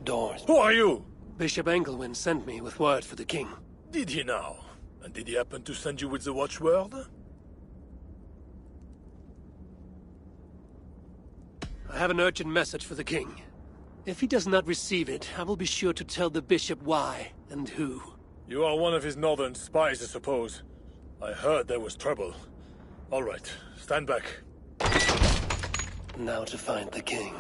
doors. Who are you? Bishop Engelwin sent me with word for the king. Did he now? And did he happen to send you with the watchword? I have an urgent message for the king. If he does not receive it, I will be sure to tell the bishop why and who. You are one of his northern spies, I suppose. I heard there was trouble. All right, stand back. Now to find the king.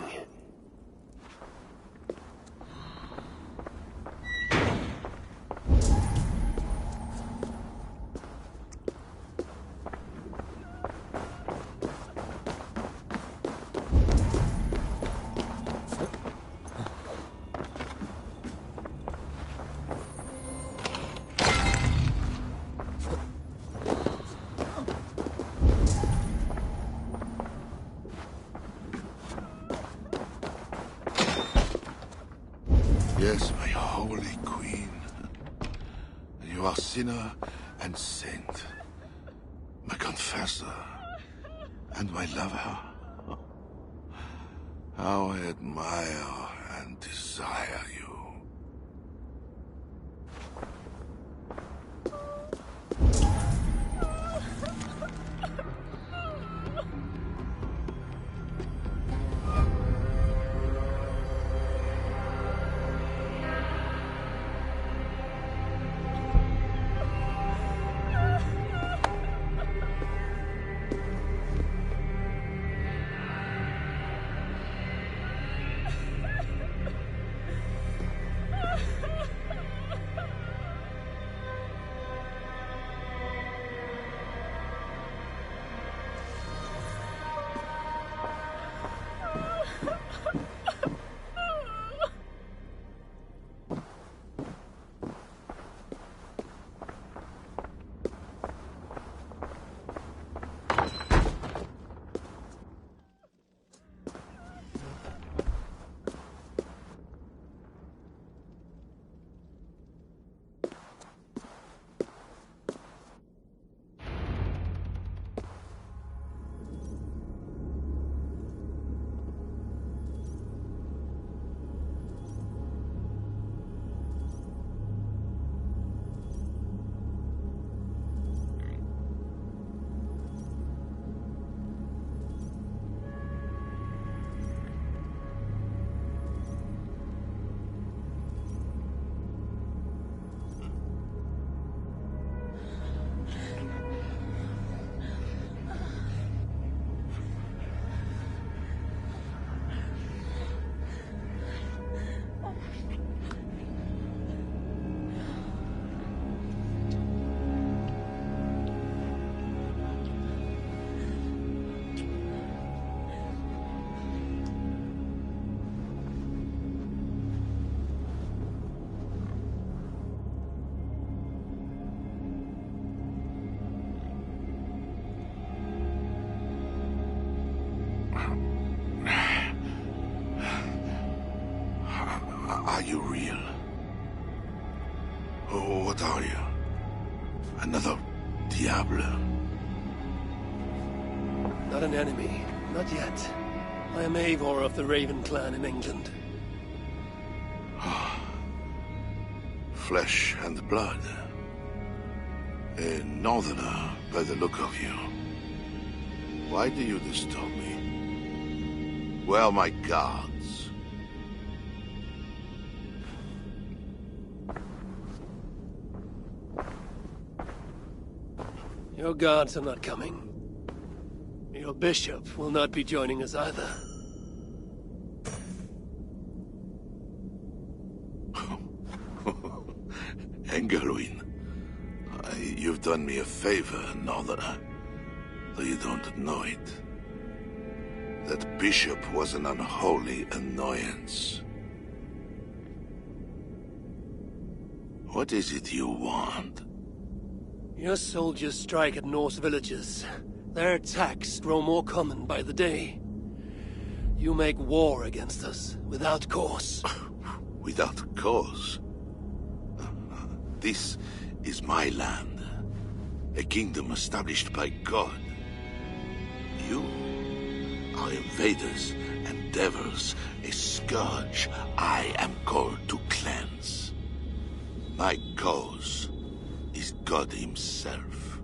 Yes, my holy queen. You are sinner and saint. My confessor. And my lover. How I admire and desire you. Are you real? Oh, what are you? Another Diablo? Not an enemy. Not yet. I am Eivor of the Raven clan in England. Flesh and blood. A northerner, by the look of you. Why do you disturb me? Where are my guards? Your guards are not coming. Your bishop will not be joining us either. Engelwin, you've done me a favor, Northerner, though you don't know it. That bishop was an unholy annoyance. What is it you want? Your soldiers strike at Norse villages. Their attacks grow more common by the day. You make war against us, without cause. Without cause? This is my land. A kingdom established by God. You are invaders and devils, a scourge I am called to cleanse. My cause is God himself.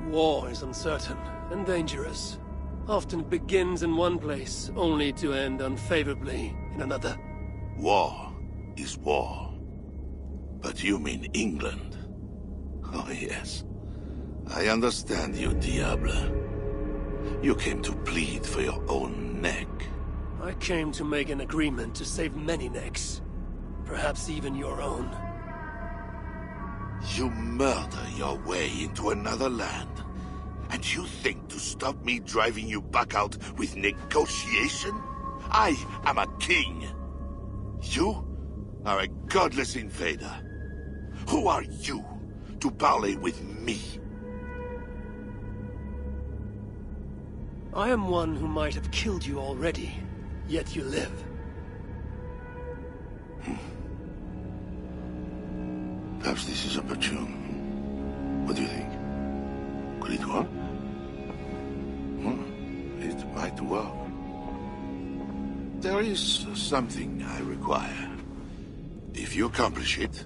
War is uncertain and dangerous. Often it begins in one place, only to end unfavorably in another. War is war. But you mean England? Oh yes. I understand you, Diable. You came to plead for your own neck. I came to make an agreement to save many necks. Perhaps even your own. You murder your way into another land. And you think to stop me driving you back out with negotiation? I am a king. You are a godless invader. Who are you to parley with me? I am one who might have killed you already, yet you live. Perhaps this is opportune. What do you think? Could it work? It might work. There is something I require. If you accomplish it,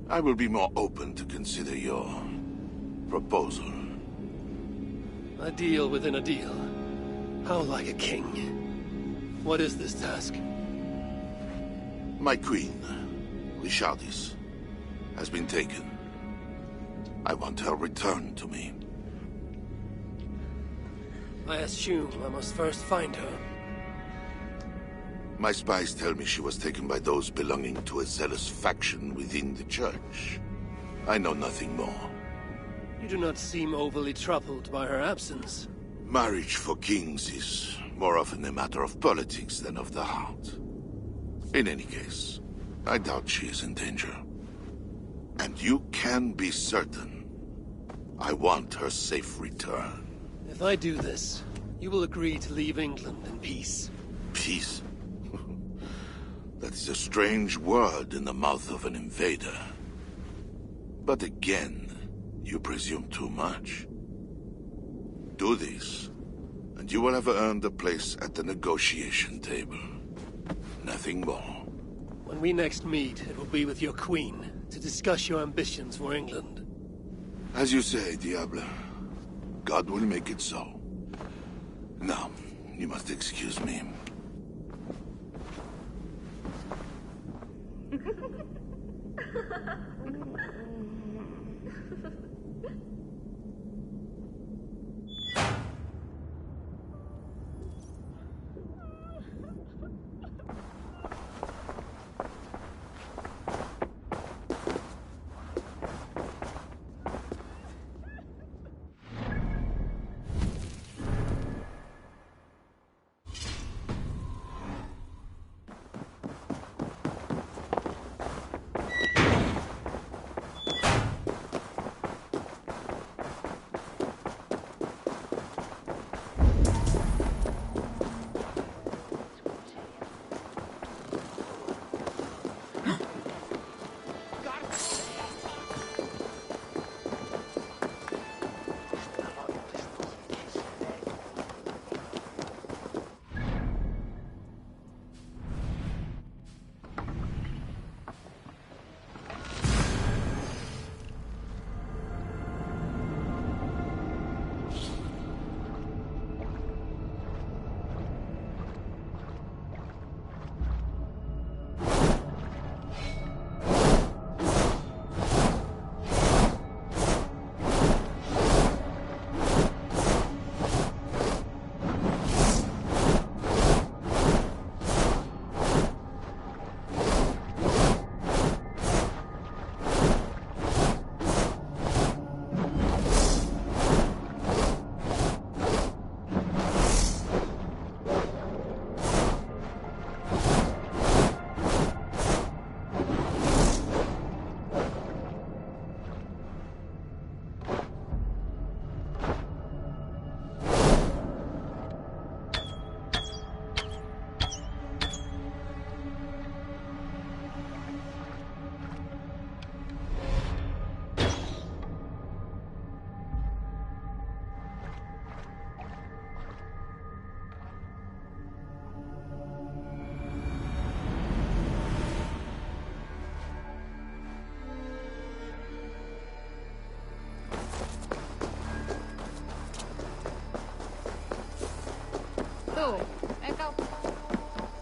I will be more open to consider your proposal. A deal within a deal. How like a king. What is this task? My queen, Richardis, has been taken. I want her returned to me. I assume I must first find her. My spies tell me she was taken by those belonging to a zealous faction within the church. I know nothing more. You do not seem overly troubled by her absence. Marriage for kings is more often a matter of politics than of the heart. In any case, I doubt she is in danger. And you can be certain I want her safe return. If I do this, you will agree to leave England in peace. Peace? That is a strange word in the mouth of an invader. But again, you presume too much. Do this, and you will have earned a place at the negotiation table. Nothing more. When we next meet, it will be with your queen, to discuss your ambitions for England. As you say, Diable. God will make it so. Now, you must excuse me.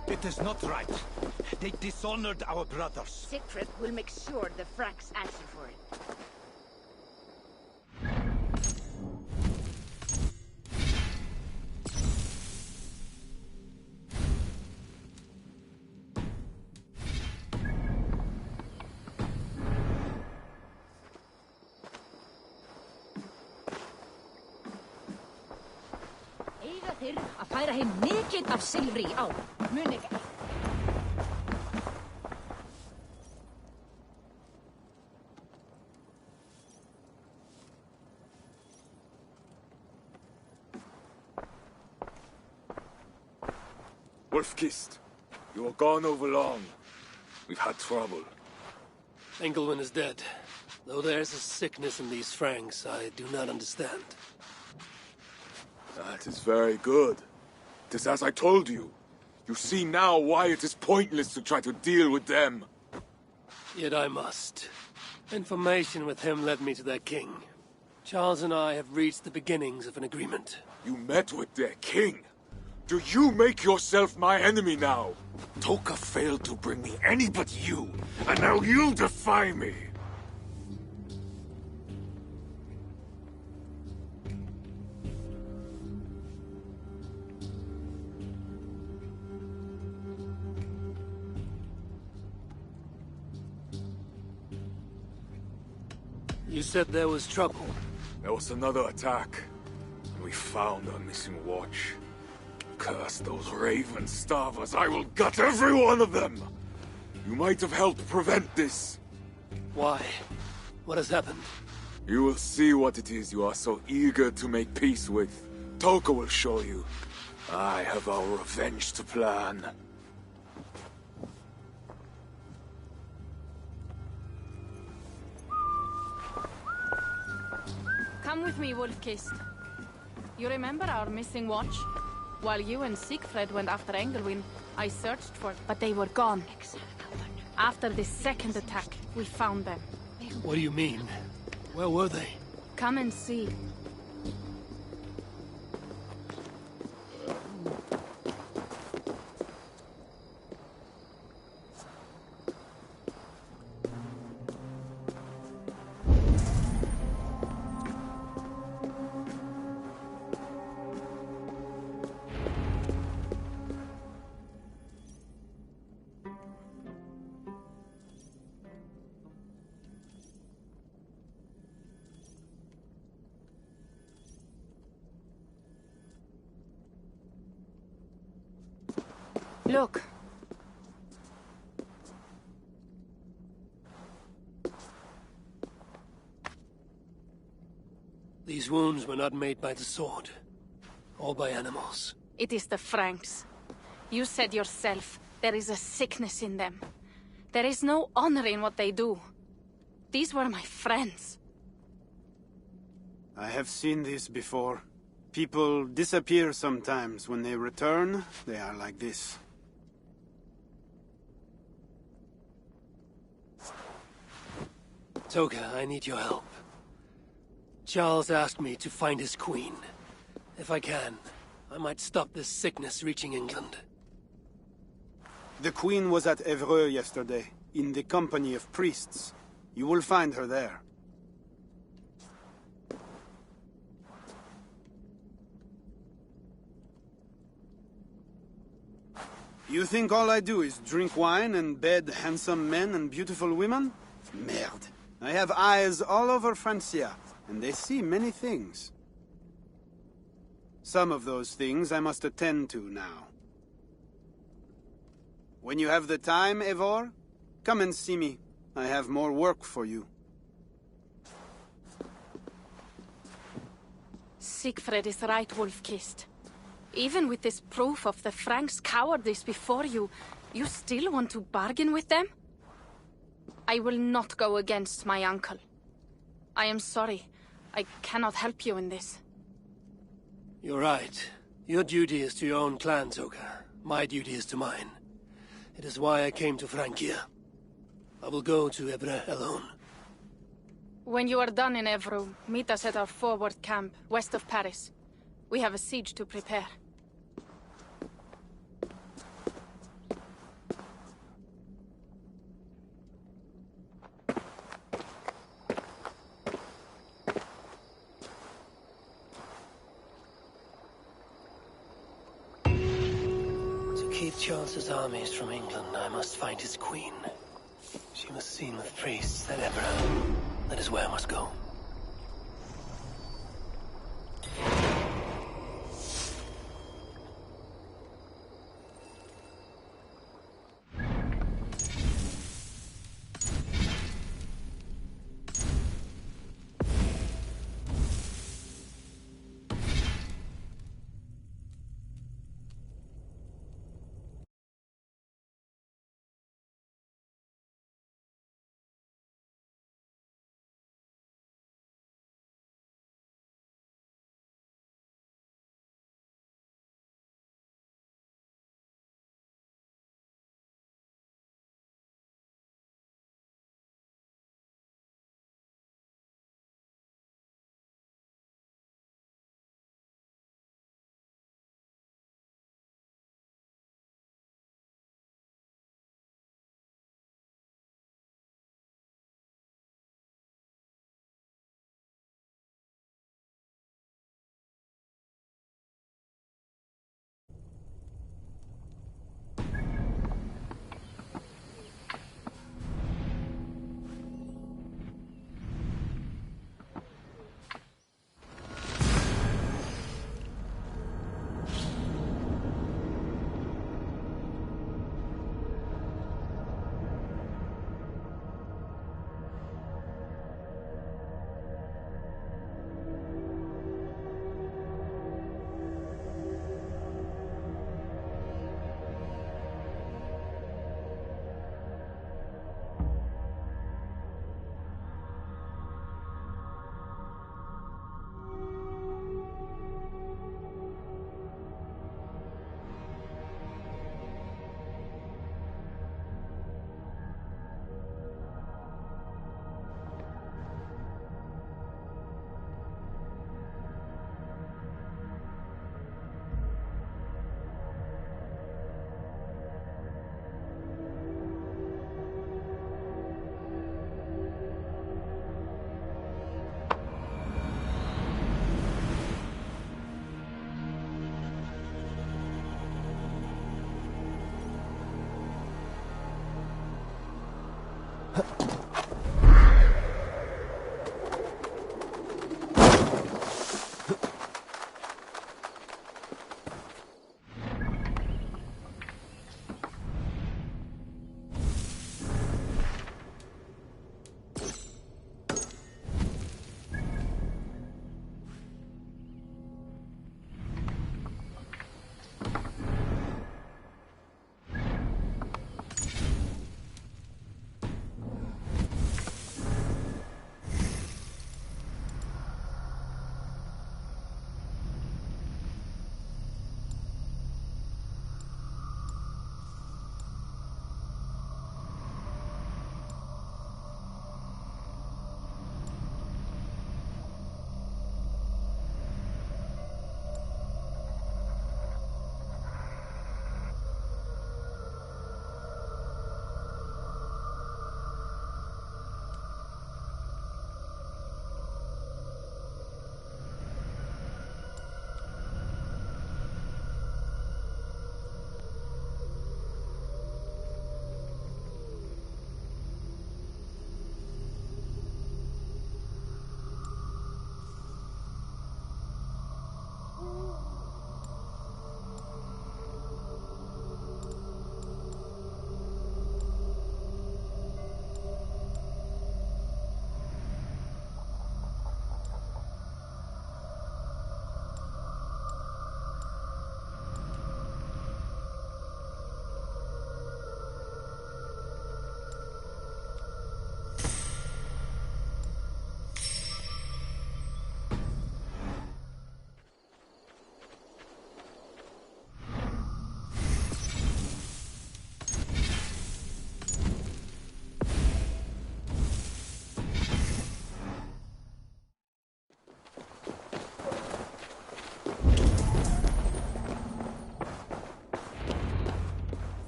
It is not right. They dishonored our brothers. Siegfried will make sure the Franks answer for it. Eiga þeir að færa heim mikið af silfri í ár. Muni ekki. Wolf-Kissed, you were gone over long. We've had trouble. Engelwin is dead. Though there's a sickness in these Franks I do not understand. That is very good. It is as I told you. You see now why it is pointless to try to deal with them. Yet I must. Information with him led me to their king. Charles and I have reached the beginnings of an agreement. You met with their king? Do you make yourself my enemy now? Toka failed to bring me any but you, and now you defy me! You said there was trouble. There was another attack, and we found our missing watch. Curse those raven starvers, I will gut every one of them! You might have helped prevent this. Why? What has happened? You will see what it is you are so eager to make peace with. Toka will show you. I have our revenge to plan. Come with me, Wolf-Kissed. You remember our missing watch? While you and Siegfried went after Engelwin, I searched for it, but they were gone. After the second attack, we found them. What do you mean? Where were they? Come and see. Look. These wounds were not made by the sword, or by animals. It is the Franks. You said yourself, there is a sickness in them. There is no honor in what they do. These were my friends. I have seen this before. People disappear sometimes. When they return, they are like this. Toka, I need your help. Charles asked me to find his queen. If I can, I might stop this sickness reaching England. The queen was at Evreux yesterday, in the company of priests. You will find her there. You think all I do is drink wine and bed handsome men and beautiful women? Merde. I have eyes all over Francia, and they see many things. Some of those things I must attend to now. When you have the time, Eivor, come and see me. I have more work for you. Siegfried is right, Wolf-Kissed. Even with this proof of the Franks' cowardice before you, you still want to bargain with them? I will not go against my uncle. I am sorry. I cannot help you in this. You're right. Your duty is to your own clan, Toka. My duty is to mine. It is why I came to Francia. I will go to Evreux alone. When you are done in Evreux, meet us at our forward camp, west of Paris. We have a siege to prepare. keep Charles's armies from England, I must find his queen. She was seen with priests at Evra. That is where I must go.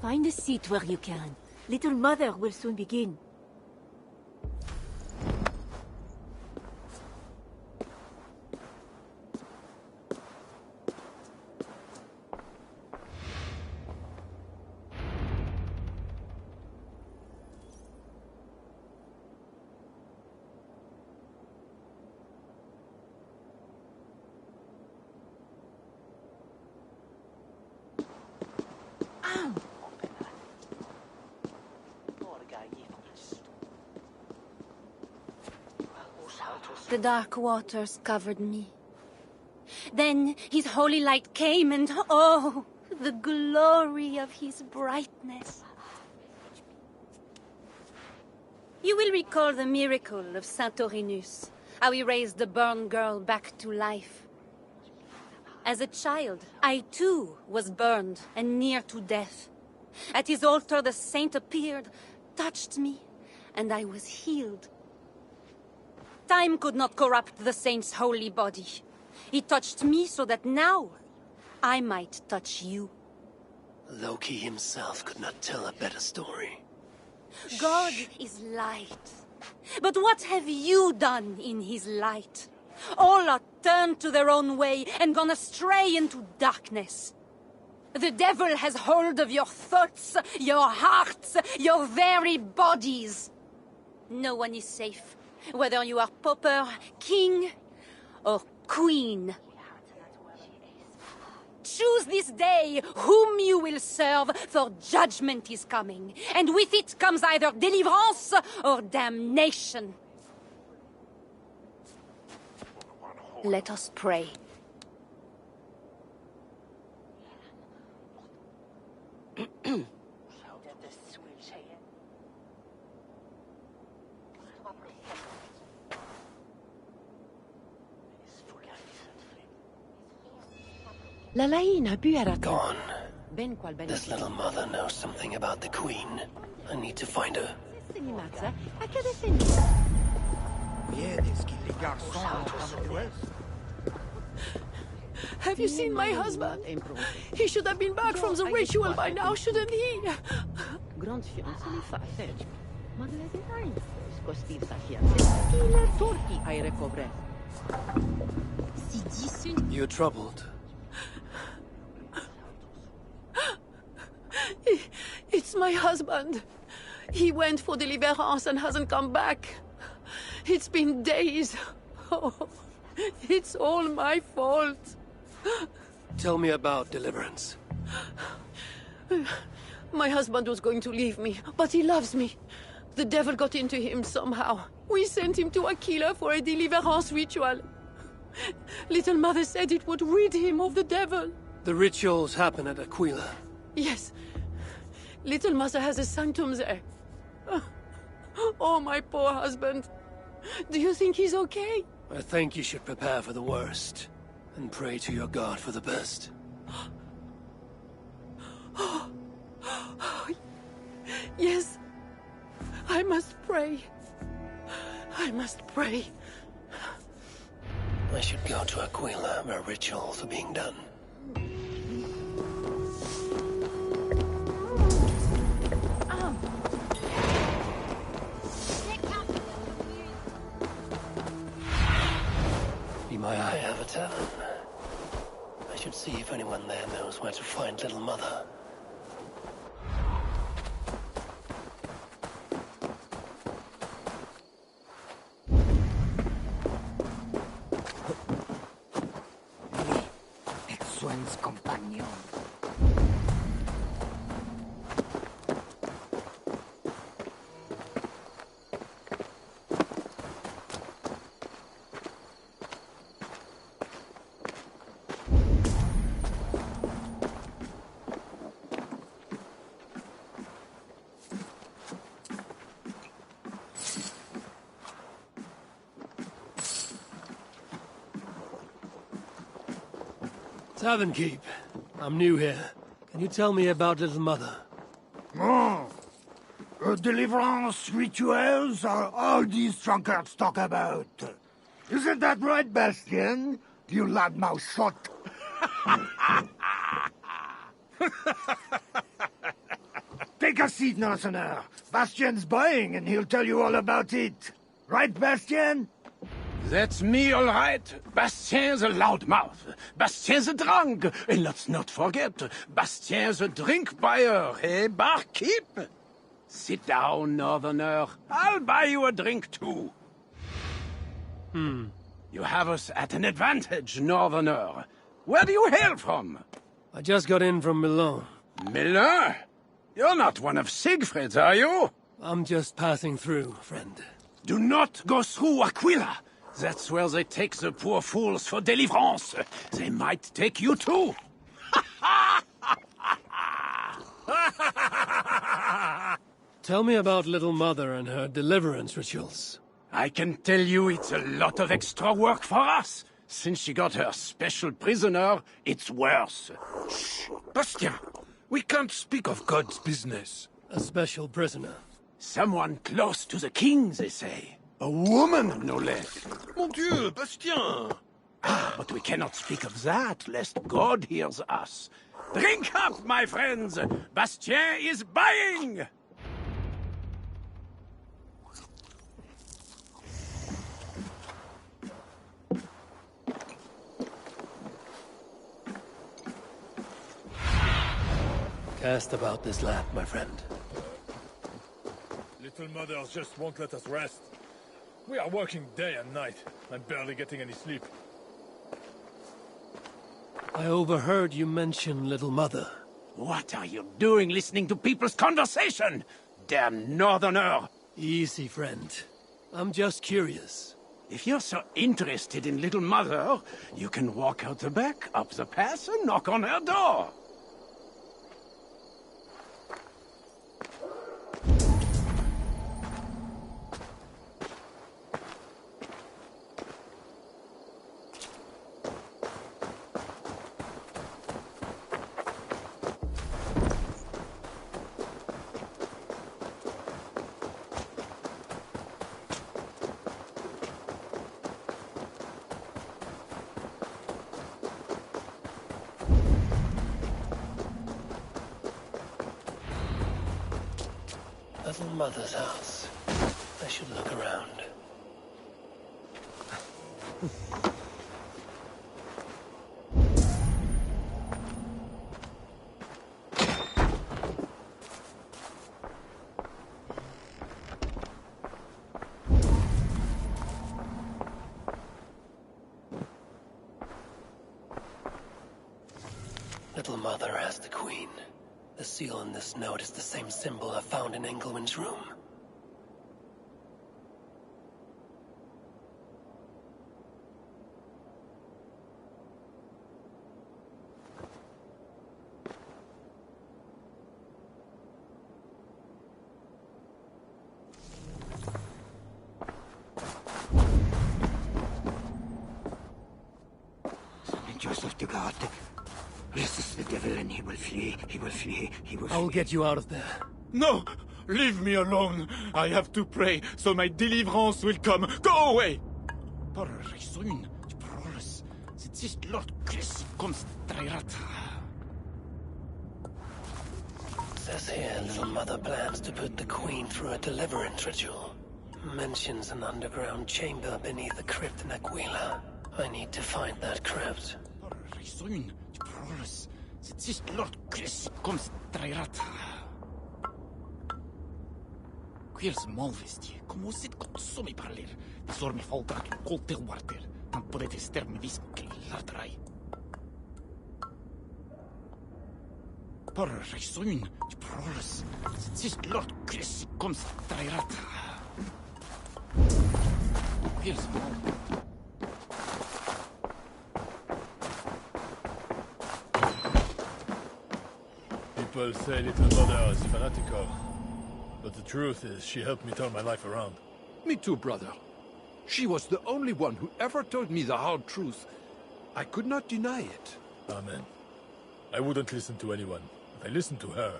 Find a seat where you can. Little Mother will soon begin. The dark waters covered me. Then his holy light came and oh, the glory of his brightness. You will recall the miracle of Saint Orinus, how he raised the burned girl back to life. As a child, I too was burned and near to death. At his altar the saint appeared, touched me, and I was healed. Time could not corrupt the saint's holy body. He touched me so that now I might touch you. Loki himself could not tell a better story. God is light. But what have you done in his light? All are turned to their own way and gone astray into darkness. The devil has hold of your thoughts, your hearts, your very bodies. No one is safe, whether you are pauper, king, or queen. Choose this day whom you will serve, for judgment is coming, and with it comes either deliverance or damnation. Let us pray. Gone. This little mother knows something about the Queen. I need to find her. Have you seen my husband? He should have been back from the ritual by now, shouldn't he? You're troubled. It's my husband. He went for deliverance and hasn't come back. It's been days. Oh, it's all my fault. Tell me about deliverance. My husband was going to leave me, but he loves me. The devil got into him somehow. We sent him to Aquila for a deliverance ritual. Little Mother said it would rid him of the devil. The rituals happen at Aquila. Yes. Little Mother has a sanctum there. Oh, my poor husband. Do you think he's okay? I think you should prepare for the worst, and pray to your God for the best. Yes. I must pray. I must pray. I should go to Aquila, where rituals are being done. Be my eye have a tavern. I should see if anyone there knows where to find Little Mother. Excellence, companion. Tavern Keep. I'm new here. Can you tell me about Little Mother? Oh, deliverance rituals are all these drunkards talk about. Isn't that right, Bastien? You loudmouth shot. Take a seat, Northerner. Bastien's buying, and he'll tell you all about it. Right, Bastien? That's me, all right. Bastien's a loudmouth. Bastien's a drunk. And let's not forget, Bastien's a drink buyer, eh, barkeep? Sit down, Northerner. I'll buy you a drink, too. You have us at an advantage, Northerner. Where do you hail from? I just got in from Milan. Milan? You're not one of Siegfried's, are you? I'm just passing through, friend. Do not go through Aquila. That's where they take the poor fools for deliverance. They might take you too. Tell me about Little Mother and her deliverance rituals. I can tell you it's a lot of extra work for us. Since she got her special prisoner, it's worse. Shh! Bastien! We can't speak of God's business. A special prisoner. Someone close to the king, they say. A woman, no less. Mon Dieu, Bastien! Ah, but we cannot speak of that, lest God hears us. Drink up, my friends! Bastien is buying! Cast about this land, my friend. Little mothers just won't let us rest. We are working day and night. I'm barely getting any sleep. I overheard you mention Little Mother. What are you doing listening to people's conversation? Damn northerner! Easy, friend. I'm just curious. If you're so interested in Little Mother, you can walk out the back, up the pass, and knock on her door. Little Mother's house. I should look around. Little Mother has the Queen. The seal on this note is the same symbol I found in Engelwin's room. Joseph de God. Resist the devil and he will flee, he will flee, he will flee. I'll get you out of there. No! Leave me alone! I have to pray, so my deliverance will come. Go away! Says here Little Mother plans to put the Queen through a deliverance ritual. Mentions an underground chamber beneath the crypt in Aquila. I need to find that crypt. Queers malvesti, como sit kot somi parler. Zor mi falta koltel warter. Dan podete sterm vis lartrai. Por reisoin, proles. Sit lord Chris comes trairat. Queers mal. People say Little Mother is fanatical. But the truth is, she helped me turn my life around. Me too, brother. She was the only one who ever told me the hard truth. I could not deny it. Amen. I wouldn't listen to anyone. I listened to her.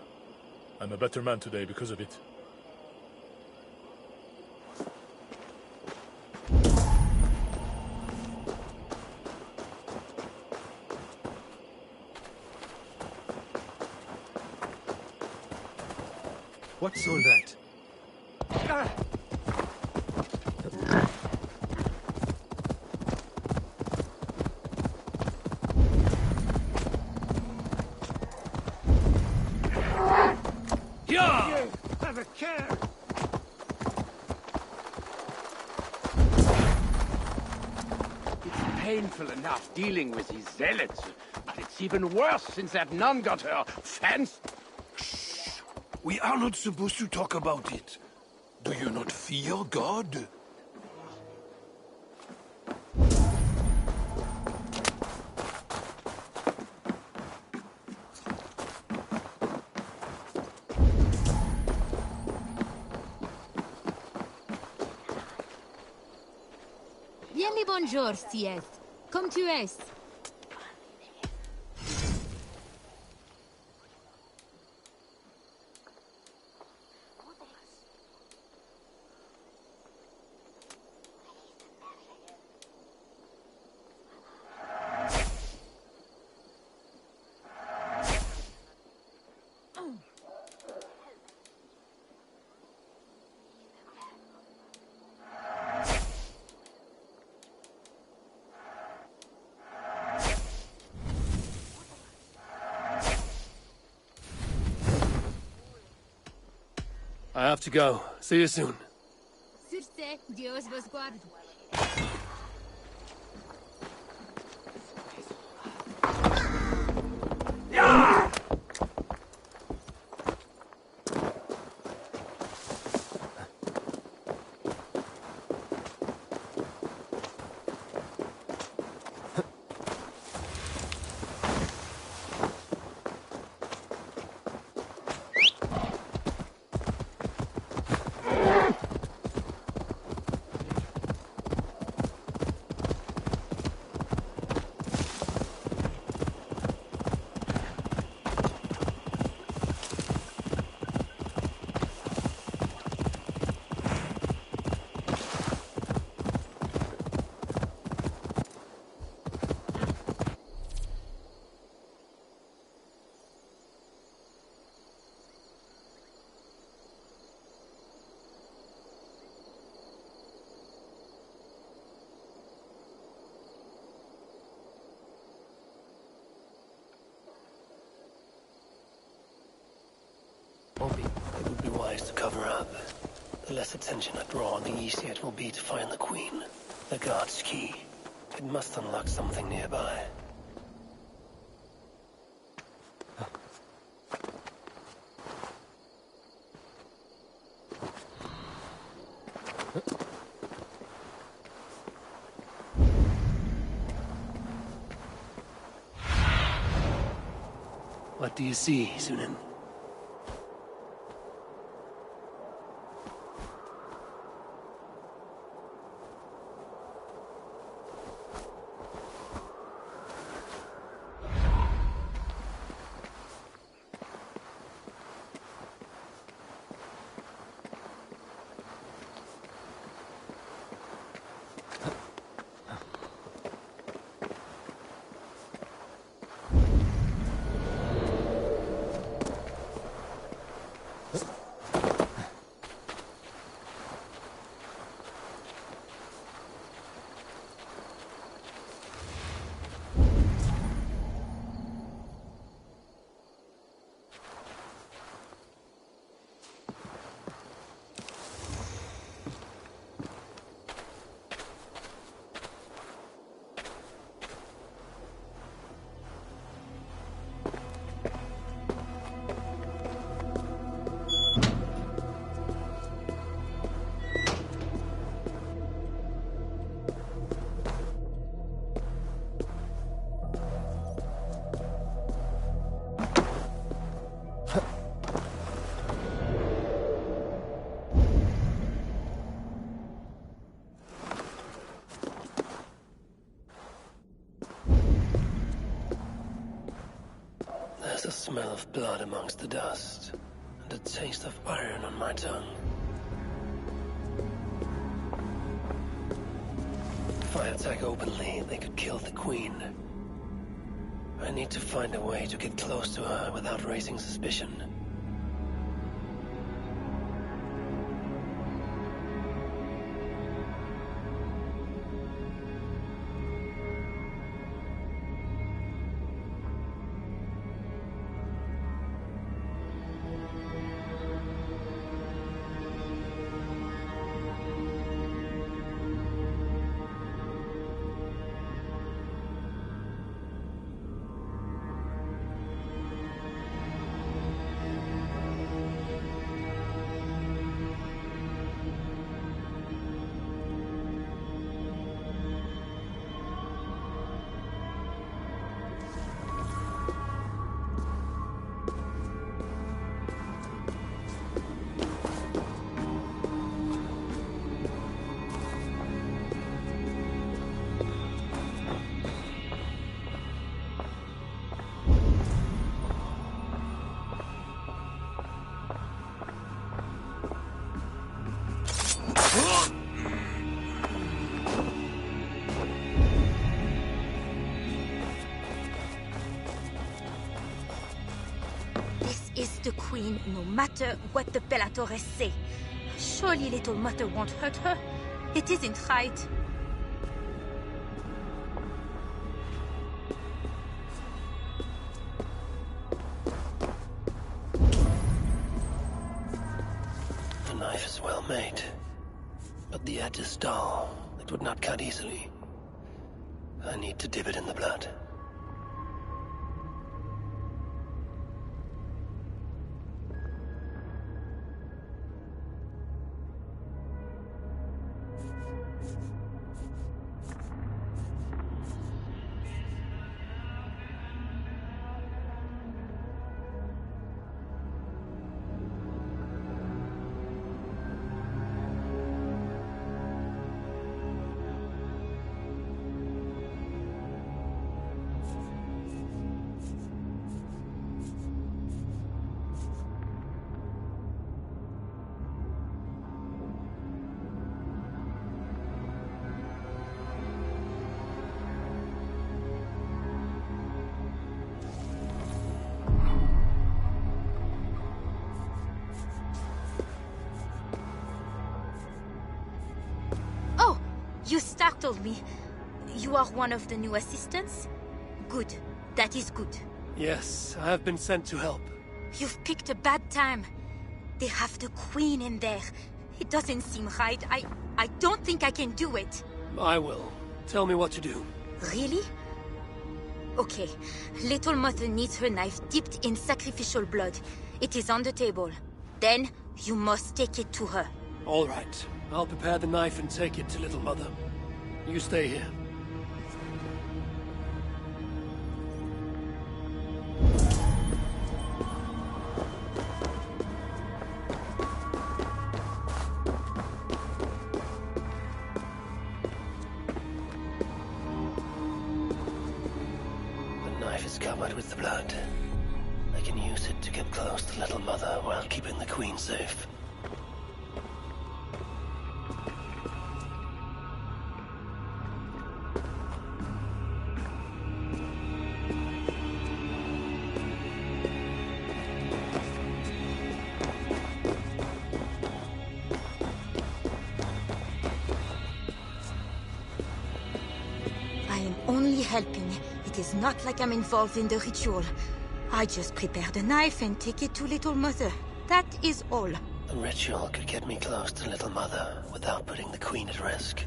I'm a better man today because of it. What's all that? Ah! Yeah! Have a care! It's painful enough dealing with these zealots, but it's even worse since that nun got her fence. We are not supposed to talk about it. Do you not fear God? bonjour, Sies. Comme tu es? I have to go. See you soon. Sur ce, Dios vos guarde. It would be wise to cover up. The less attention I draw, the easier it will be to find the Queen. The guard's key. It must unlock something nearby. What do you see, Sunan? There's a smell of blood amongst the dust, and a taste of iron on my tongue. If I attack openly, they could kill the Queen. I need to find a way to get close to her without raising suspicion. is the queen, no matter what the Bellatores say. Surely little mother won't hurt her. It isn't right. The knife is well made, but the edge is dull. It would not cut easily. I need to dip it in the blood. You startled me. You are one of the new assistants? Good. That is good. Yes, I have been sent to help. You've picked a bad time. They have the queen in there. It doesn't seem right. I don't think I can do it. I will. Tell me what to do. Really? Okay. Little Mother needs her knife dipped in sacrificial blood. It is on the table. Then, you must take it to her. All right. I'll prepare the knife and take it to Little Mother. You stay here. The knife is covered with the blood. I can use it to get close to Little Mother while keeping the Queen safe. Helping. It is not like I'm involved in the ritual. I just prepare the knife and take it to Little Mother. That is all. The ritual could get me close to Little Mother without putting the Queen at risk.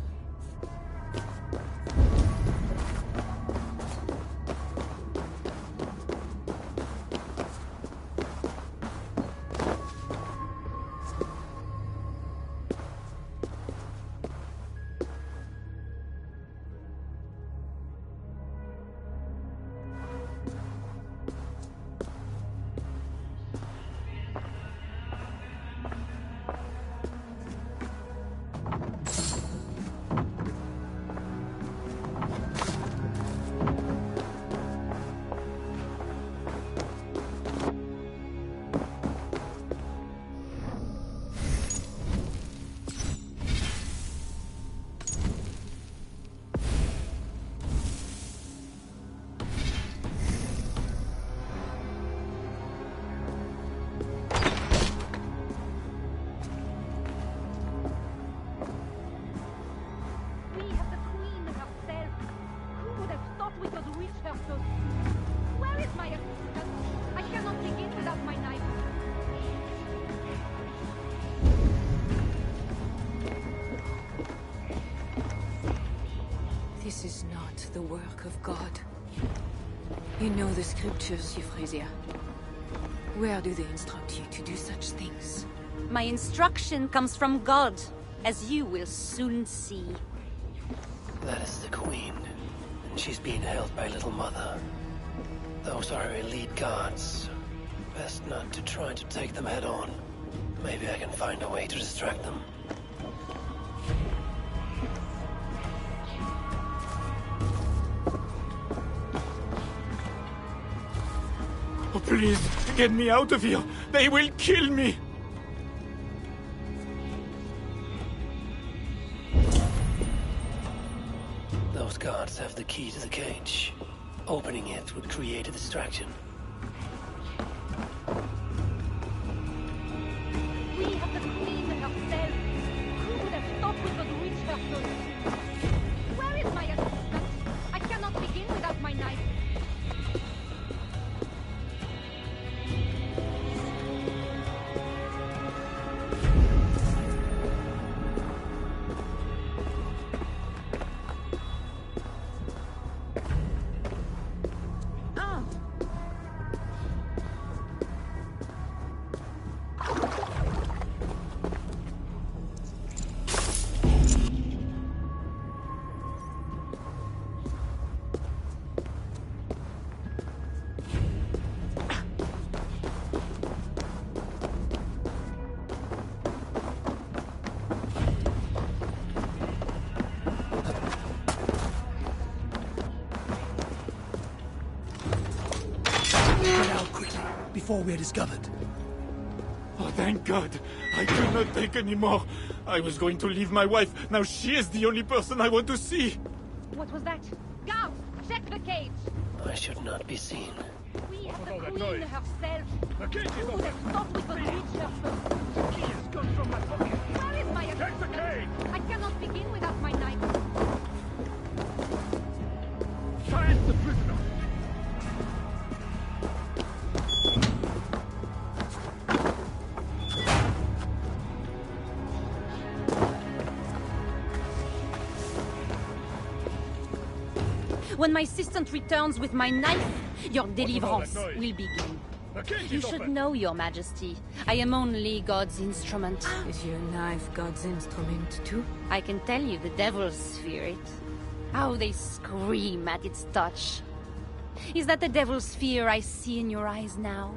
This is not the work of God. You know the scriptures, Euphrasia. Where do they instruct you to do such things? My instruction comes from God, as you will soon see. That is the Queen, and she's being held by Little Mother. Those are her elite guards. Best not to try to take them head on. Maybe I can find a way to distract them. Oh, please, get me out of here! They will kill me! Those guards have the key to the cage. Opening it would create a distraction. Get out quickly, before we're discovered. Oh, thank God. I cannot take anymore. I was going to leave my wife. Now she is the only person I want to see. What was that? Guards, check the cage. I should not be seen. We have the queen herself. The cage is Who would have thought we could reach her? The key has gone from my pocket. Where is my Take the cage! I cannot begin without my knife. Find the prisoner! When my assistant returns with my knife, your deliverance will begin. You should know, Your Majesty. I am only God's instrument. Is your knife God's instrument too? I can tell you the devils fear it. How they scream at its touch. Is that the devil's fear I see in your eyes now?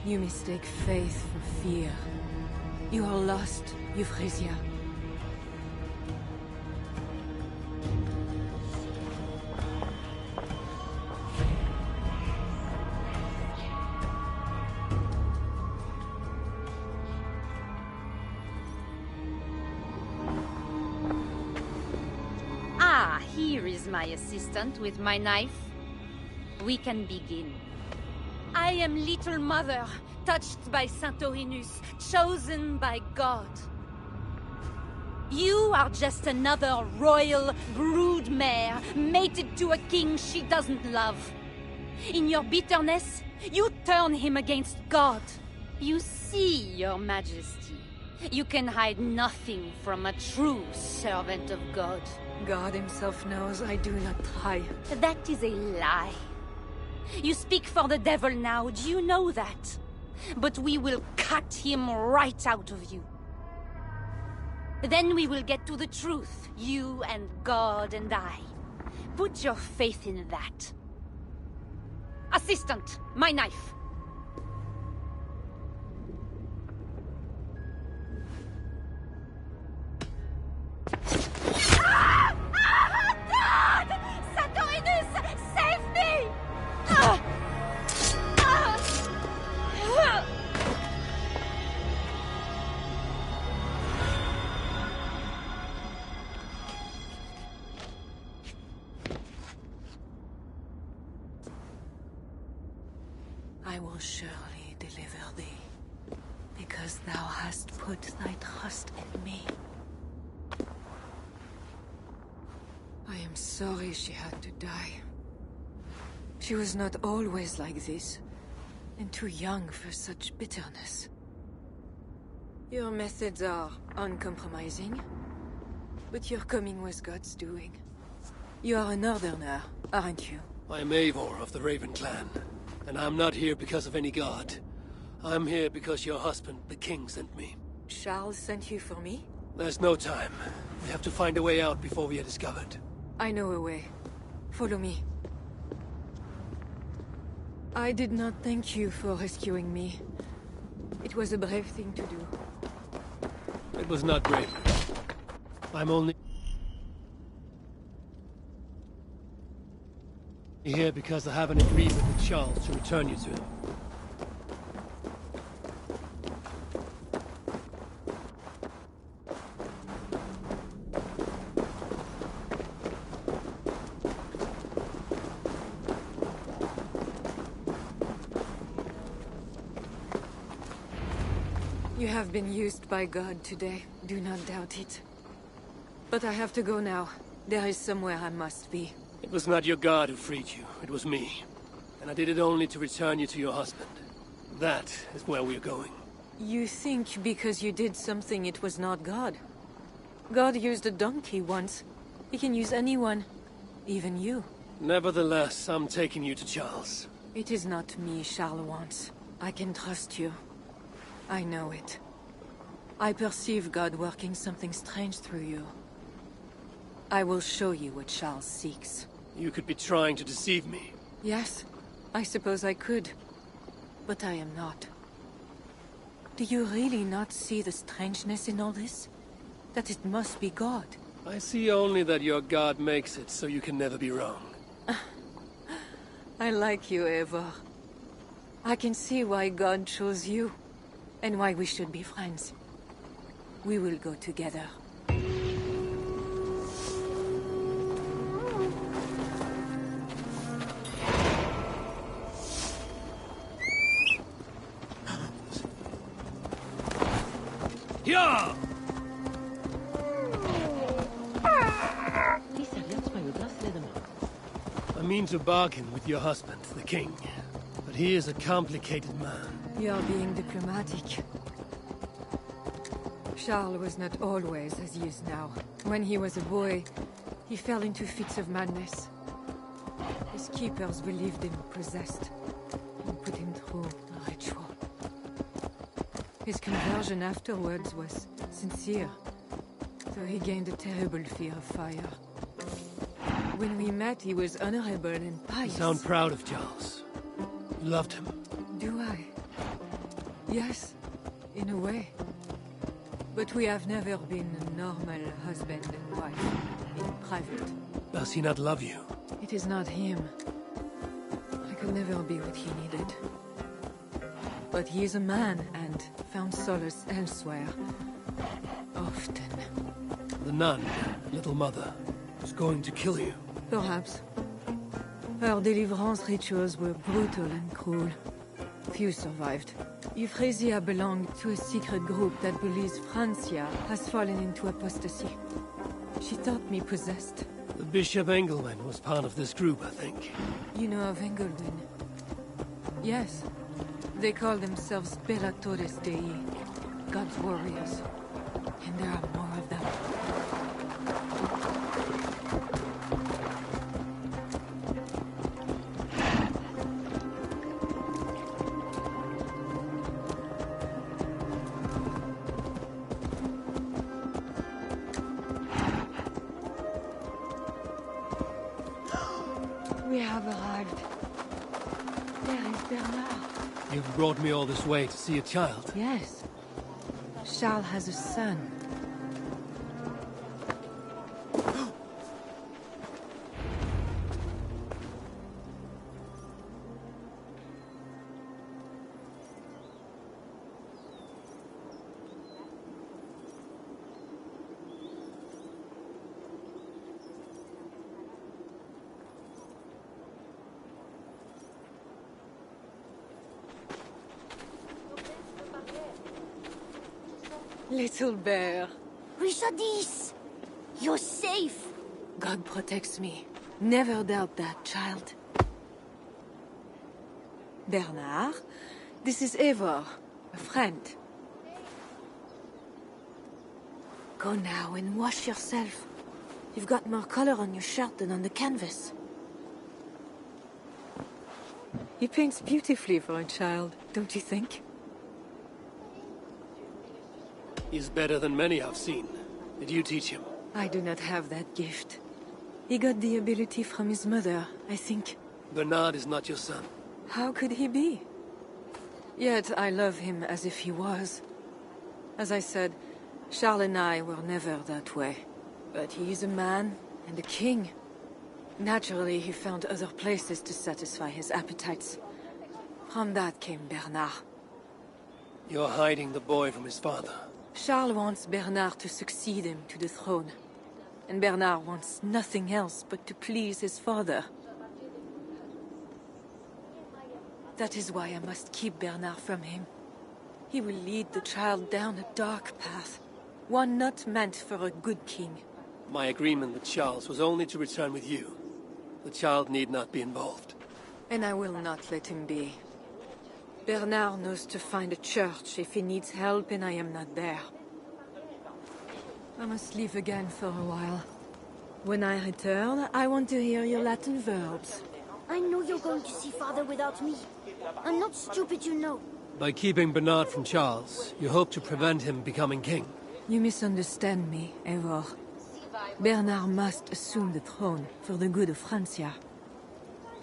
You mistake faith for fear. You are lost, Euphrasia. Here is my assistant with my knife. We can begin. I am Little Mother, touched by Santorinus, chosen by God. You are just another royal broodmare, mated to a king she doesn't love. In your bitterness, you turn him against God. You see, Your Majesty, you can hide nothing from a true servant of God. God himself knows I do not try. That is a lie. You speak for the devil now, do you know that? But we will cut him right out of you. Then we will get to the truth, you and God and I. Put your faith in that. Assistant, my knife. God! Santorinus, save me! I will surely deliver thee, because thou hast put thy trust in me. I am sorry she had to die. She was not always like this, and too young for such bitterness. Your methods are uncompromising, but your coming was God's doing. You are a northerner, aren't you? I am Eivor of the Raven clan, and I'm not here because of any god. I'm here because your husband, the king, sent me. Charles sent you for me? There's no time. We have to find a way out before we are discovered. I know a way. Follow me. I did not thank you for rescuing me. It was a brave thing to do. It was not brave. I'm only here because I have an agreement with Charles to return you to him. You have been used by God today. Do not doubt it. But I have to go now. There is somewhere I must be. It was not your god who freed you. It was me. And I did it only to return you to your husband. That is where we are going. You think because you did something it was not God? God used a donkey once. He can use anyone. Even you. Nevertheless, I'm taking you to Charles. It is not me Charles wants. I can trust you. I know it. I perceive God working something strange through you. I will show you what Charles seeks. You could be trying to deceive me. Yes, I suppose I could. But I am not. Do you really not see the strangeness in all this? That it must be God? I see only that your god makes it so you can never be wrong. I like you, Eivor. I can see why God chose you, and why we should be friends. We will go together. Yeah! I mean to bargain with your husband, the king. But he is a complicated man. You're being diplomatic. Charles was not always as he is now. When he was a boy, he fell into fits of madness. His keepers believed him possessed and put him through a ritual. His conversion afterwards was sincere, though he gained a terrible fear of fire. When we met, he was honorable and pious. You sound proud of Charles. You loved him. Do I? Yes, in a way. But we have never been a normal husband and wife, in private. Does he not love you? It is not him. I could never be what he needed. But he is a man and found solace elsewhere. Often. The nun, little mother, was going to kill you. Perhaps. Her deliverance rituals were brutal and cruel. Few survived. Euphrasia belonged to a secret group that believes Francia has fallen into apostasy. She thought me possessed. The Bishop Engelman was part of this group, I think. You know of Engelman? Yes. They call themselves Belatores Dei, God's warriors. And there are more of them. We have arrived. There is Bernard. You've brought me all this way to see a child? Yes. Charles has a son. Little bear. Richardis! You're safe! God protects me. Never doubt that, child. Bernard, this is Eivor, a friend. Go now and wash yourself. You've got more color on your shirt than on the canvas. He paints beautifully for a child, don't you think? He's better than many I've seen. Did you teach him? I do not have that gift. He got the ability from his mother, I think. Bernard is not your son. How could he be? Yet I love him as if he was. As I said, Charles and I were never that way. But he is a man and a king. Naturally, he found other places to satisfy his appetites. From that came Bernard. You're hiding the boy from his father. Charles wants Bernard to succeed him to the throne. And Bernard wants nothing else but to please his father. That is why I must keep Bernard from him. He will lead the child down a dark path. One not meant for a good king. My agreement with Charles was only to return with you. The child need not be involved. And I will not let him be. Bernard knows to find a church if he needs help and I am not there. I must leave again for a while. When I return, I want to hear your Latin verbs. I know you're going to see Father without me. I'm not stupid, you know. By keeping Bernard from Charles, you hope to prevent him becoming king. You misunderstand me, Eivor. Bernard must assume the throne for the good of Francia.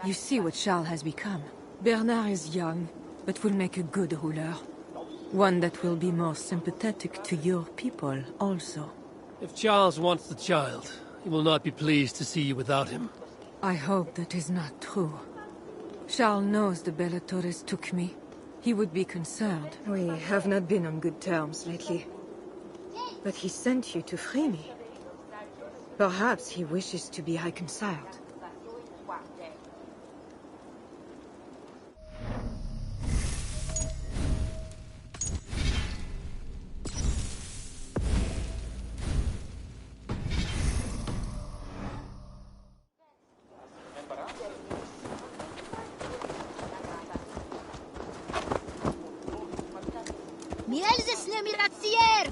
You see what Charles has become. Bernard is young, but will make a good ruler. One that will be more sympathetic to your people, also. If Charles wants the child, he will not be pleased to see you without him. I hope that is not true. Charles knows the Bellatores took me. He would be concerned. We have not been on good terms lately. But he sent you to free me. Perhaps he wishes to be reconciled.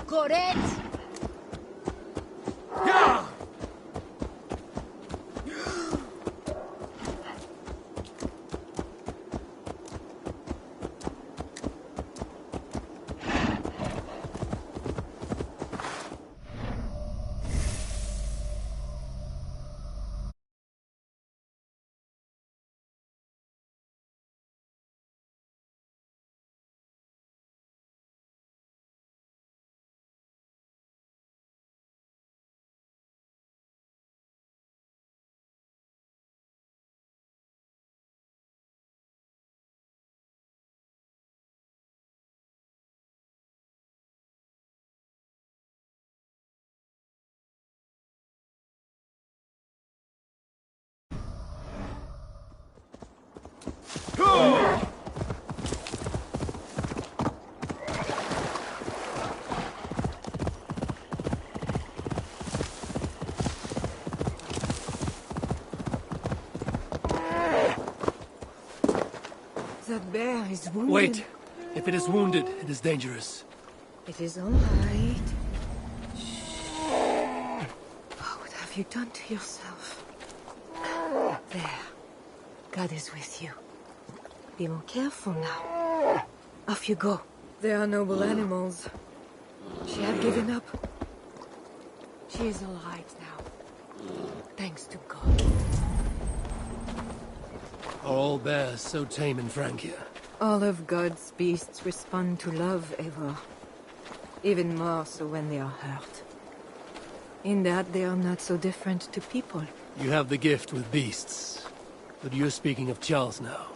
Correct. That bear is wounded. Wait. If it is wounded, it is dangerous. It is all right. Shh. What have you done to yourself? There. God is with you. Be more careful now. Off you go. They are noble animals. She had given up. She is all right now. Thanks to God. Are all bears so tame in Francia? All of God's beasts respond to love, Eivor. Even more so when they are hurt. In that they are not so different to people. You have the gift with beasts. But you're speaking of Charles now.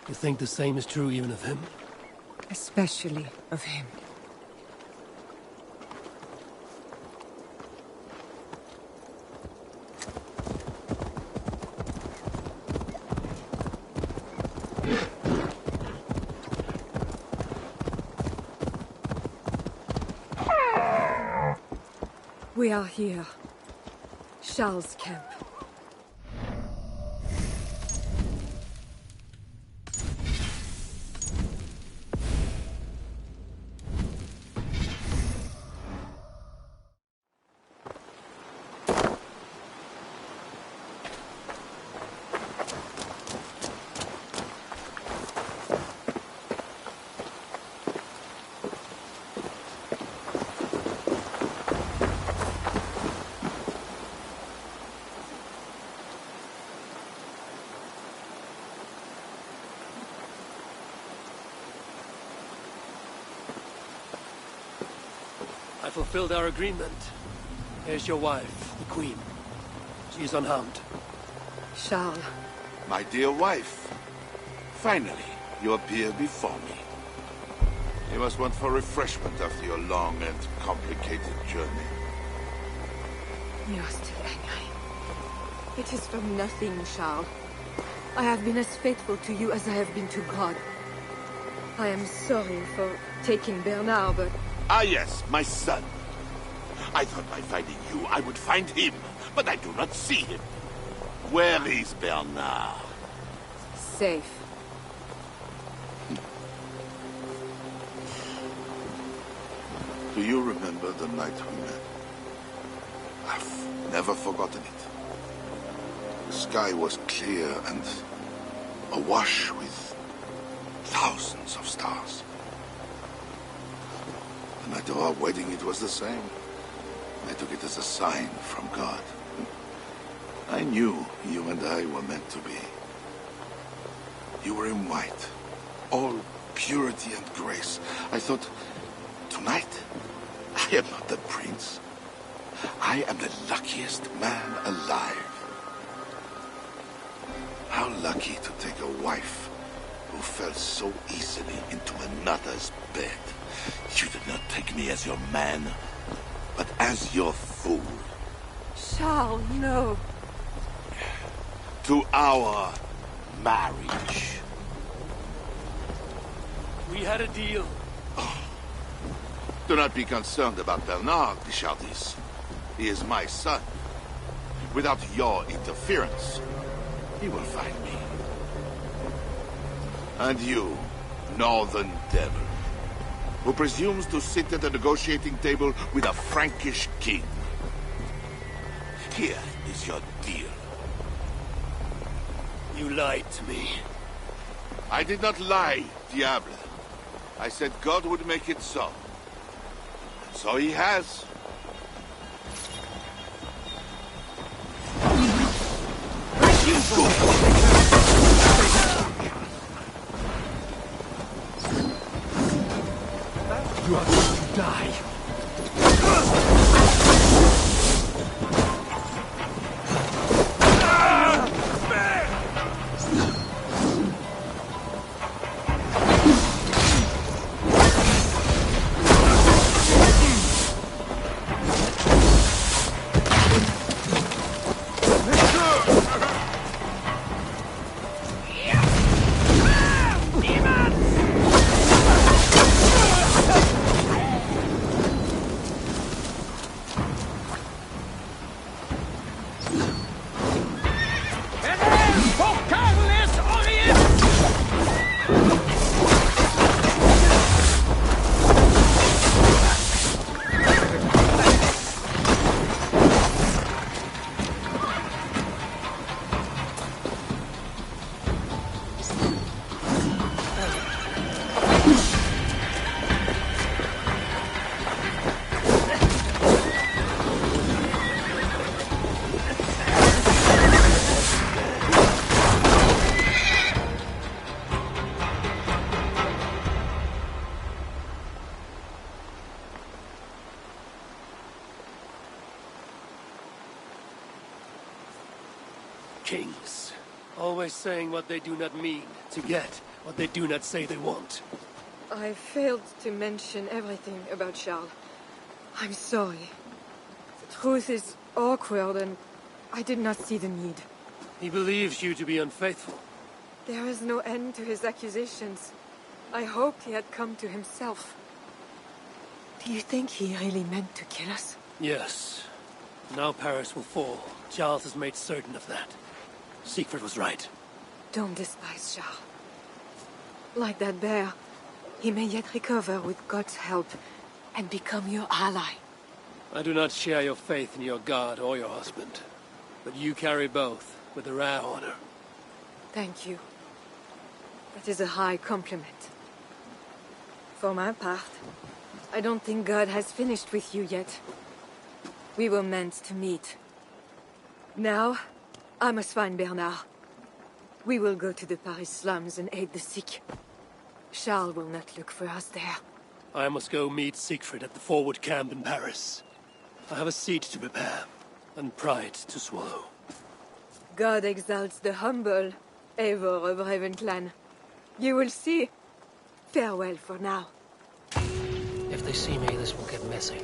You think the same is true even of him? Especially of him. We are here. Charles' camp. I fulfilled our agreement. Here's your wife, the Queen. She is unharmed. Charles. My dear wife. Finally, you appear before me. You must want for refreshment after your long and complicated journey. You are still angry. It is for nothing, Charles. I have been as faithful to you as I have been to God. I am sorry for taking Bernard, but... Ah yes, my son. I thought by finding you, I would find him, but I do not see him. Where is Bernard? Safe. Do you remember the night we met? I've never forgotten it. The sky was clear and awash with thousands of stars. The night of our wedding, it was the same. I took it as a sign from God. I knew you and I were meant to be. You were in white, all purity and grace. I thought, tonight, I am not the prince. I am the luckiest man alive. How lucky to take a wife who fell so easily into another's bed. You did not take me as your man, but as your fool. Charles, no. To our marriage. We had a deal. Do not be concerned about Bernard, Bichardis. He is my son. Without your interference, he will find me. And you, northern devil, who presumes to sit at a negotiating table with a Frankish king. Here is your deal. You lied to me. I did not lie, Diable. I said God would make it so. And so he has. You are going to die. Kings, always saying what they do not mean, to get what they do not say they want. I failed to mention everything about Charles. I'm sorry. The truth is awkward and I did not see the need. He believes you to be unfaithful. There is no end to his accusations. I hoped he had come to himself. Do you think he really meant to kill us? Yes. Now Paris will fall. Charles has made certain of that. Siegfried was right. Don't despise Charles. Like that bear, he may yet recover with God's help and become your ally. I do not share your faith in your god or your husband. But you carry both with a rare honor. Thank you. That is a high compliment. For my part, I don't think God has finished with you yet. We were meant to meet. Now, I must find Bernard. We will go to the Paris slums and aid the sick. Charles will not look for us there. I must go meet Siegfried at the forward camp in Paris. I have a seat to prepare, and pride to swallow. God exalts the humble, ever a Raven clan. You will see. Farewell for now. If they see me, this will get messy.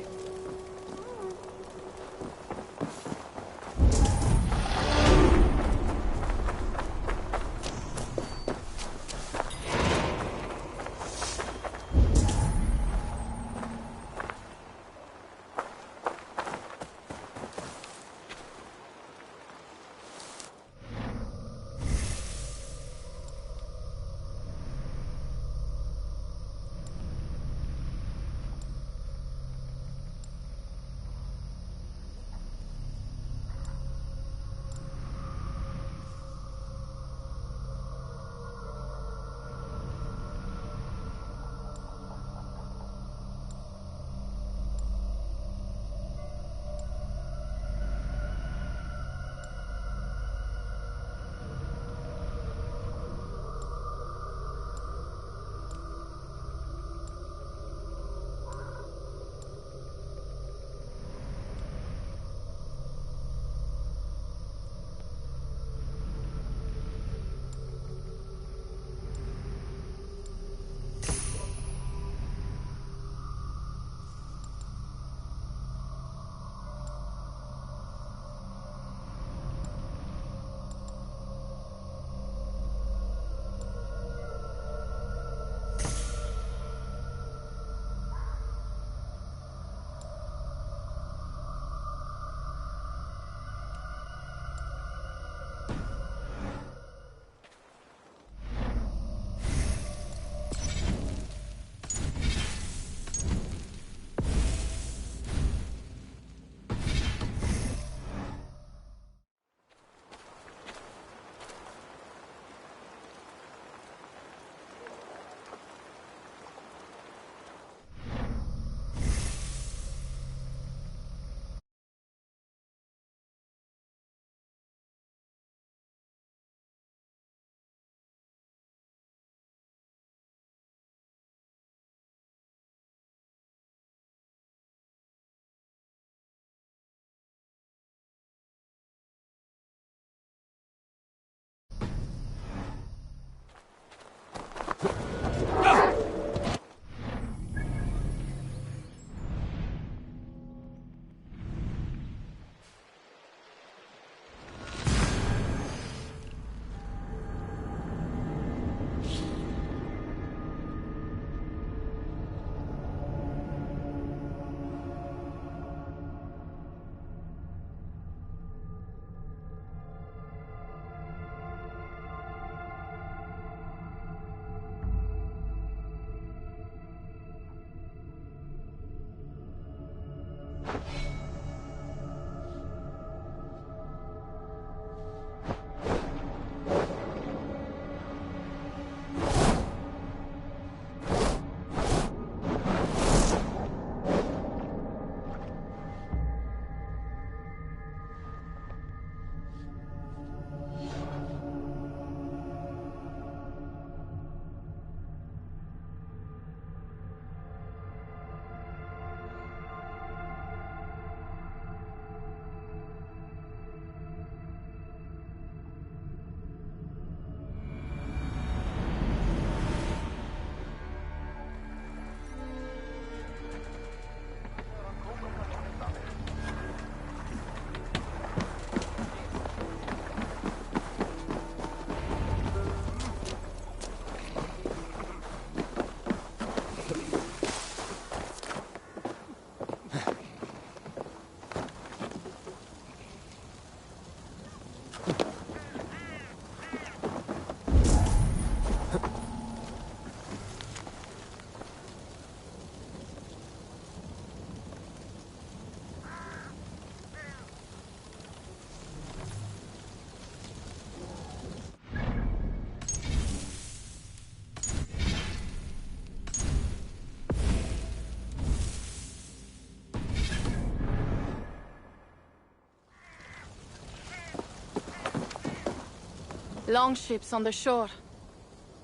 Longships on the shore.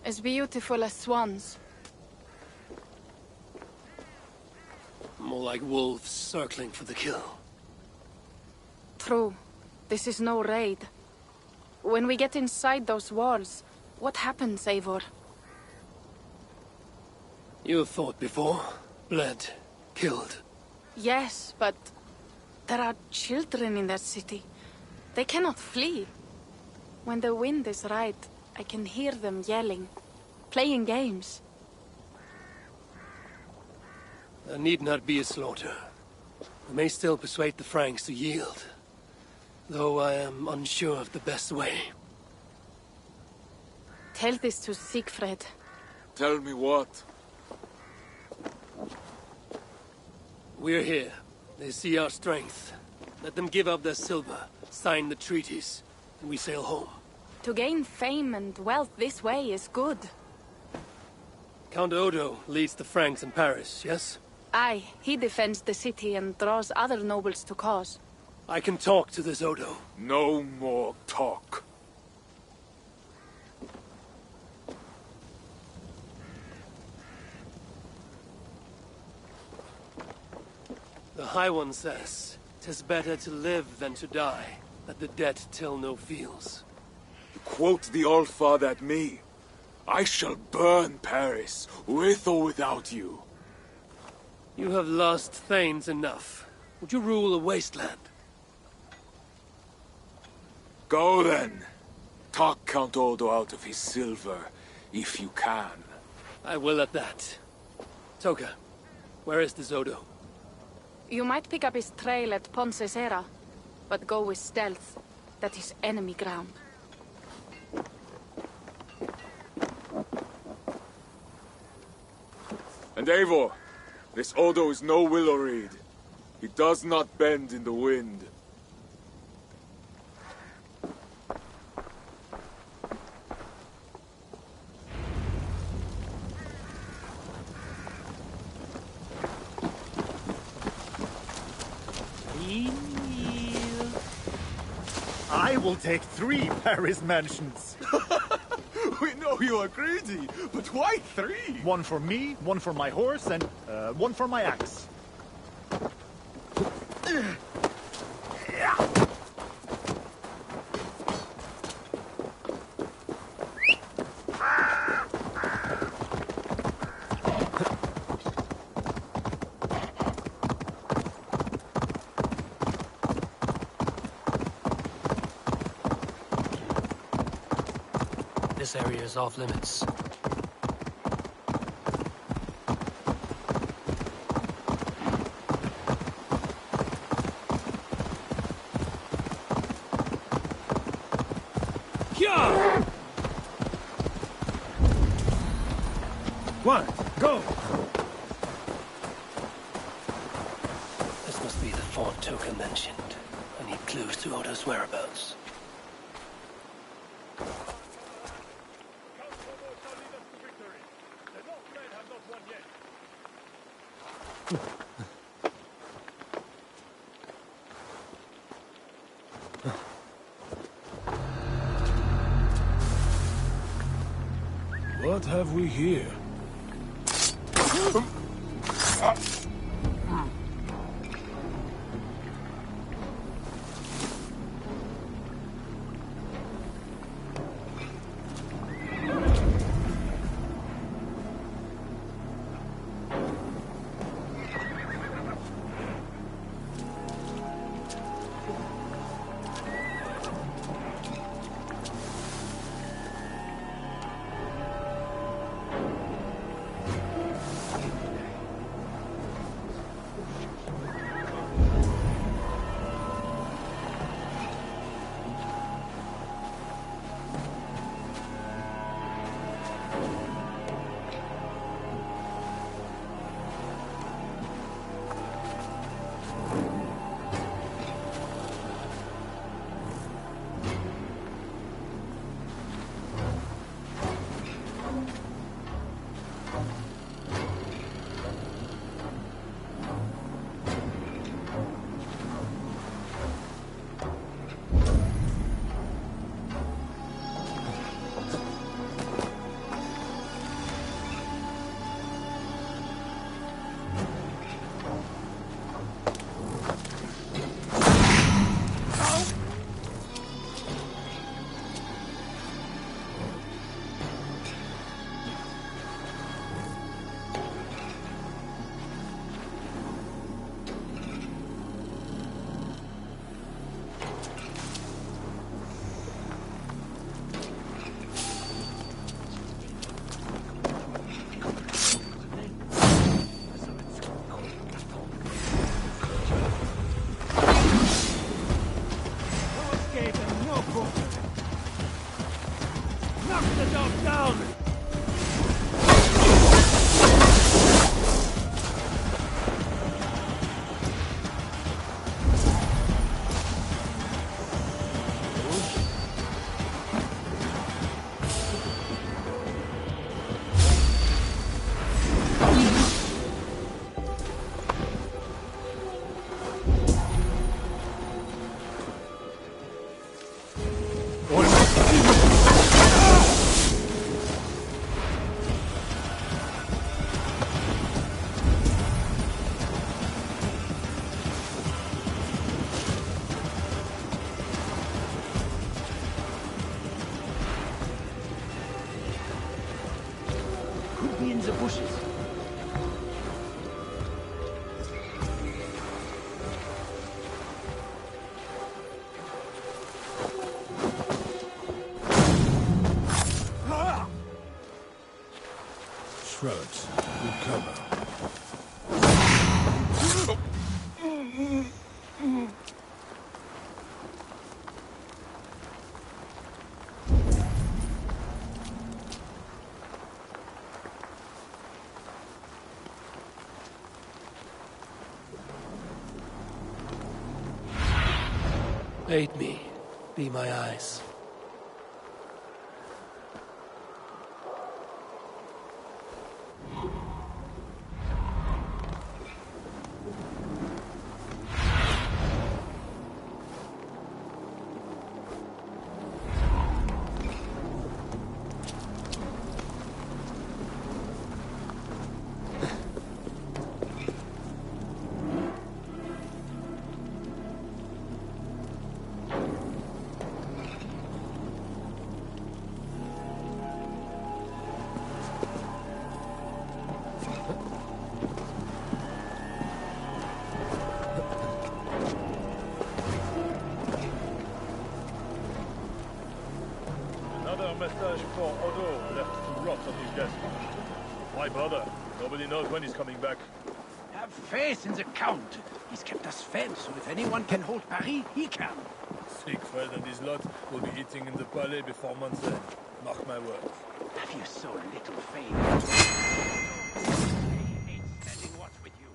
As beautiful as swans. More like wolves circling for the kill. True. This is no raid. When we get inside those walls, what happens, Eivor? You have fought before? Bled? Killed? Yes, but... there are children in that city. They cannot flee. When the wind is right, I can hear them yelling, playing games. There need not be a slaughter. We may still persuade the Franks to yield, though I am unsure of the best way. Tell this to Siegfried. Tell me what? We're here. They see our strength. Let them give up their silver, sign the treaties, and we sail home. To gain fame and wealth this way is good. Count Odo leads the Franks in Paris, yes? Aye, he defends the city and draws other nobles to cause. I can talk to this Odo. No more talk. The High One says, "'Tis better to live than to die, that the dead till no feels." Quote the All-Father at me. I shall burn Paris, with or without you. You have lost Thanes enough. Would you rule a wasteland? Go then. Talk Count Odo out of his silver, if you can. I will at that. Toka, where is this Odo? You might pick up his trail at Poncesera, but go with stealth. That is enemy ground. And Eivor, this Odo is no willow reed. He does not bend in the wind. I will take 3 Paris mansions. We know you are greedy, but why 3? 1 for me, 1 for my horse, and 1 for my axe. This area is off limits. Here! One, go! This must be the fort Toka mentioned. I need clues to Odo's whereabouts. What have we here? good cover. Aid me. Be my eyes. Message for Odo left to rot on his desk. Why bother? Nobody knows when he's coming back. Have faith in the Count. He's kept us fed, so if anyone can hold Paris, he can. Siegfried and his lot will be eating in the Palais before month's end. Mark my words. Have you so little faith? He hates spending what's with you.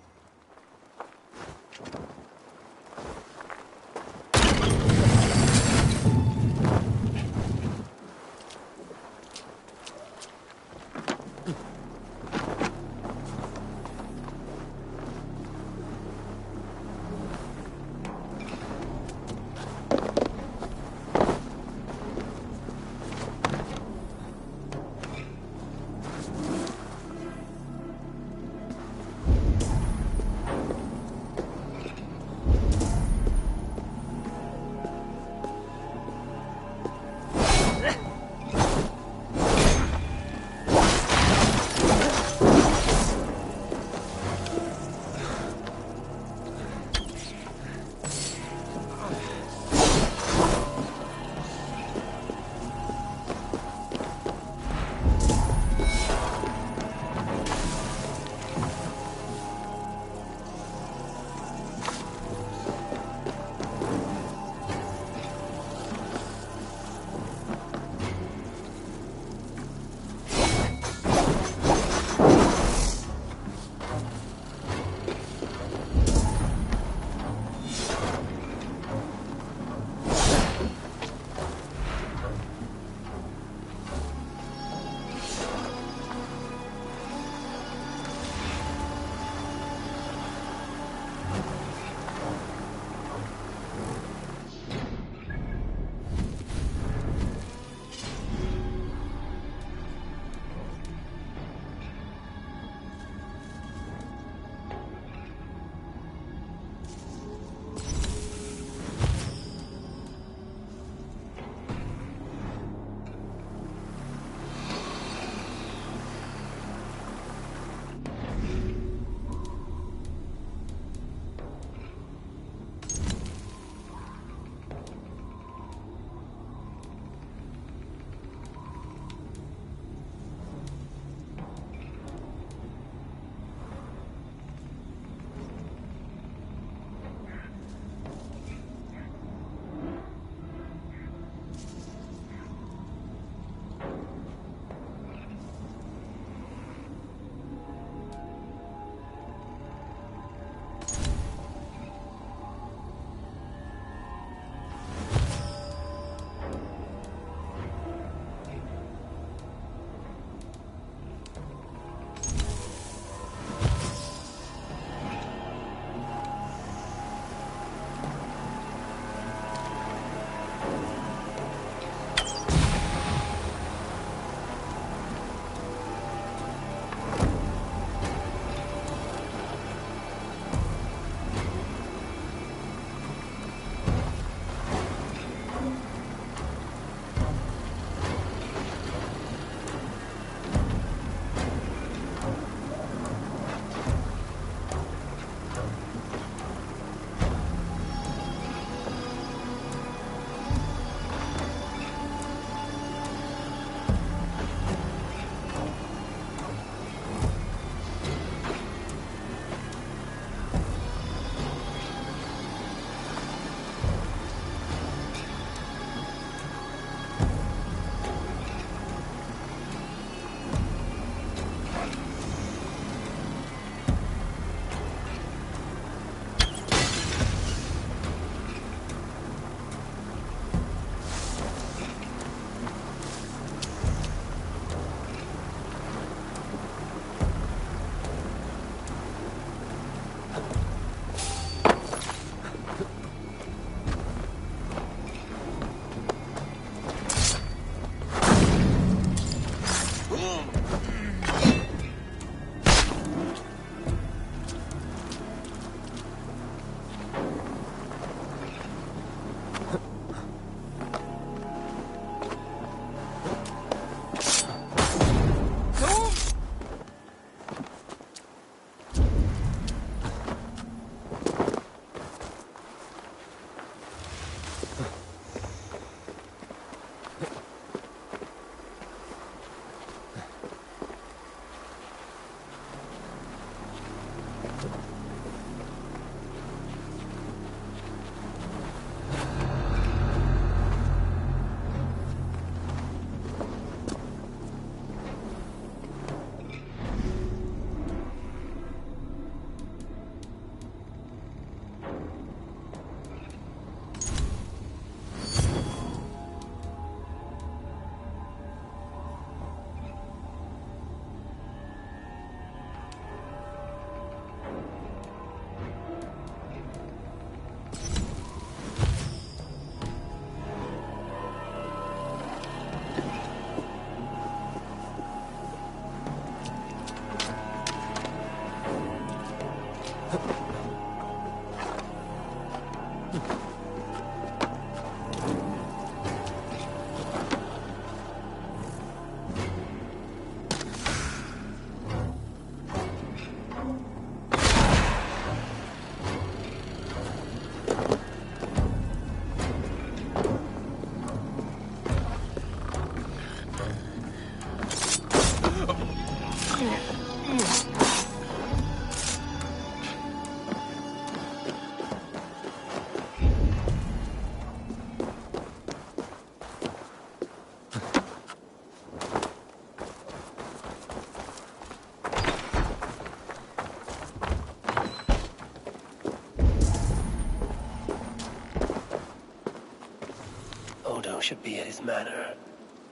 should be at his manor.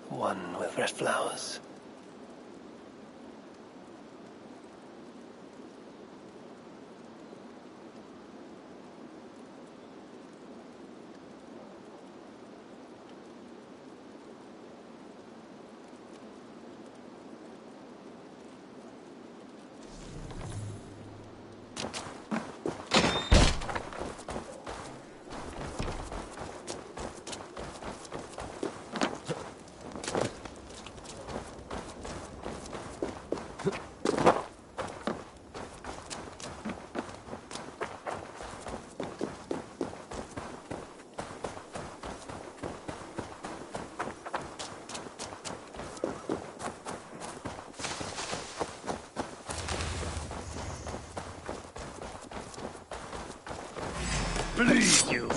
One with red flowers. Please, you.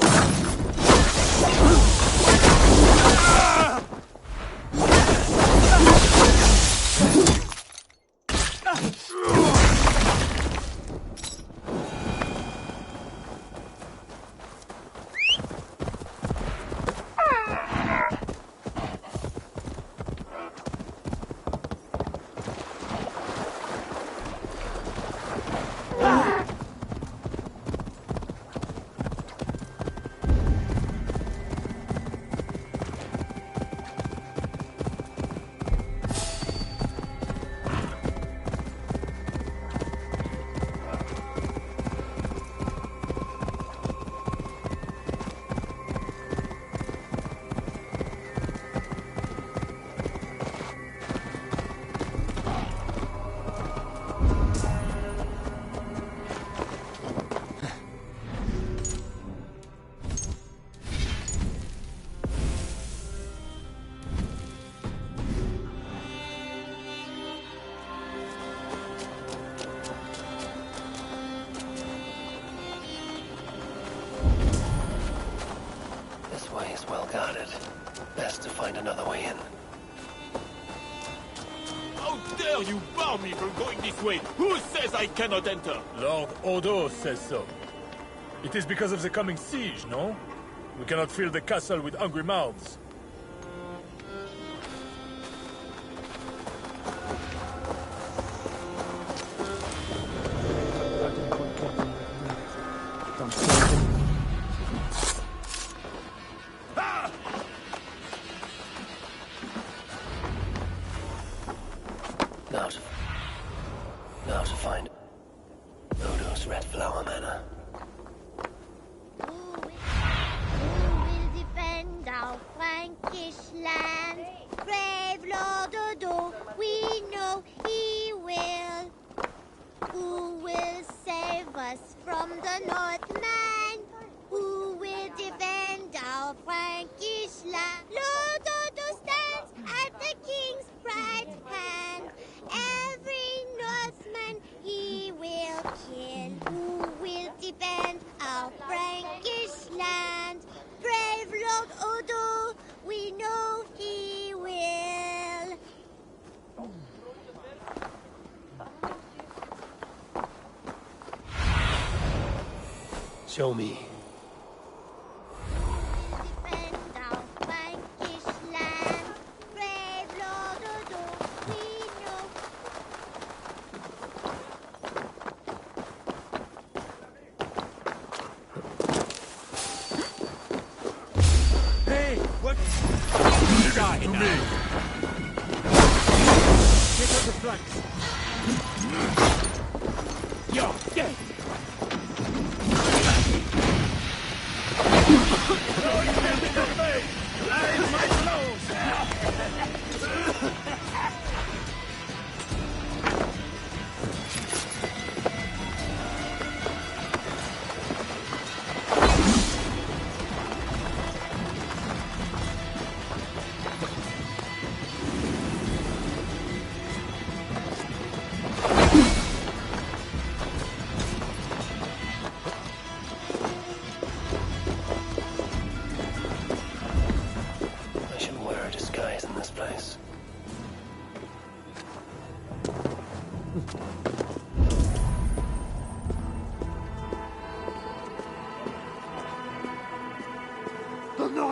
Well guarded. Best to find another way in. How dare you bar me from going this way? Who says I cannot enter? Lord Odo says so. It is because of the coming siege, no? We cannot fill the castle with hungry mouths. Now to find Odo's Red Flower Manor. Who will defend our Frankish land? Brave Lord Odo, we know he will. Who will save us from the Northmen? Who will defend our Frankish land? Lord Odo stands at the king's right hand. Every Northman he will kill. Who will defend our Frankish land? Brave Lord Odo, we know he will. Show me. Defend our Frankish land. Brave Lord Odo, we know. Hey, what? Die to now. me. Get on the flanks. You're dead.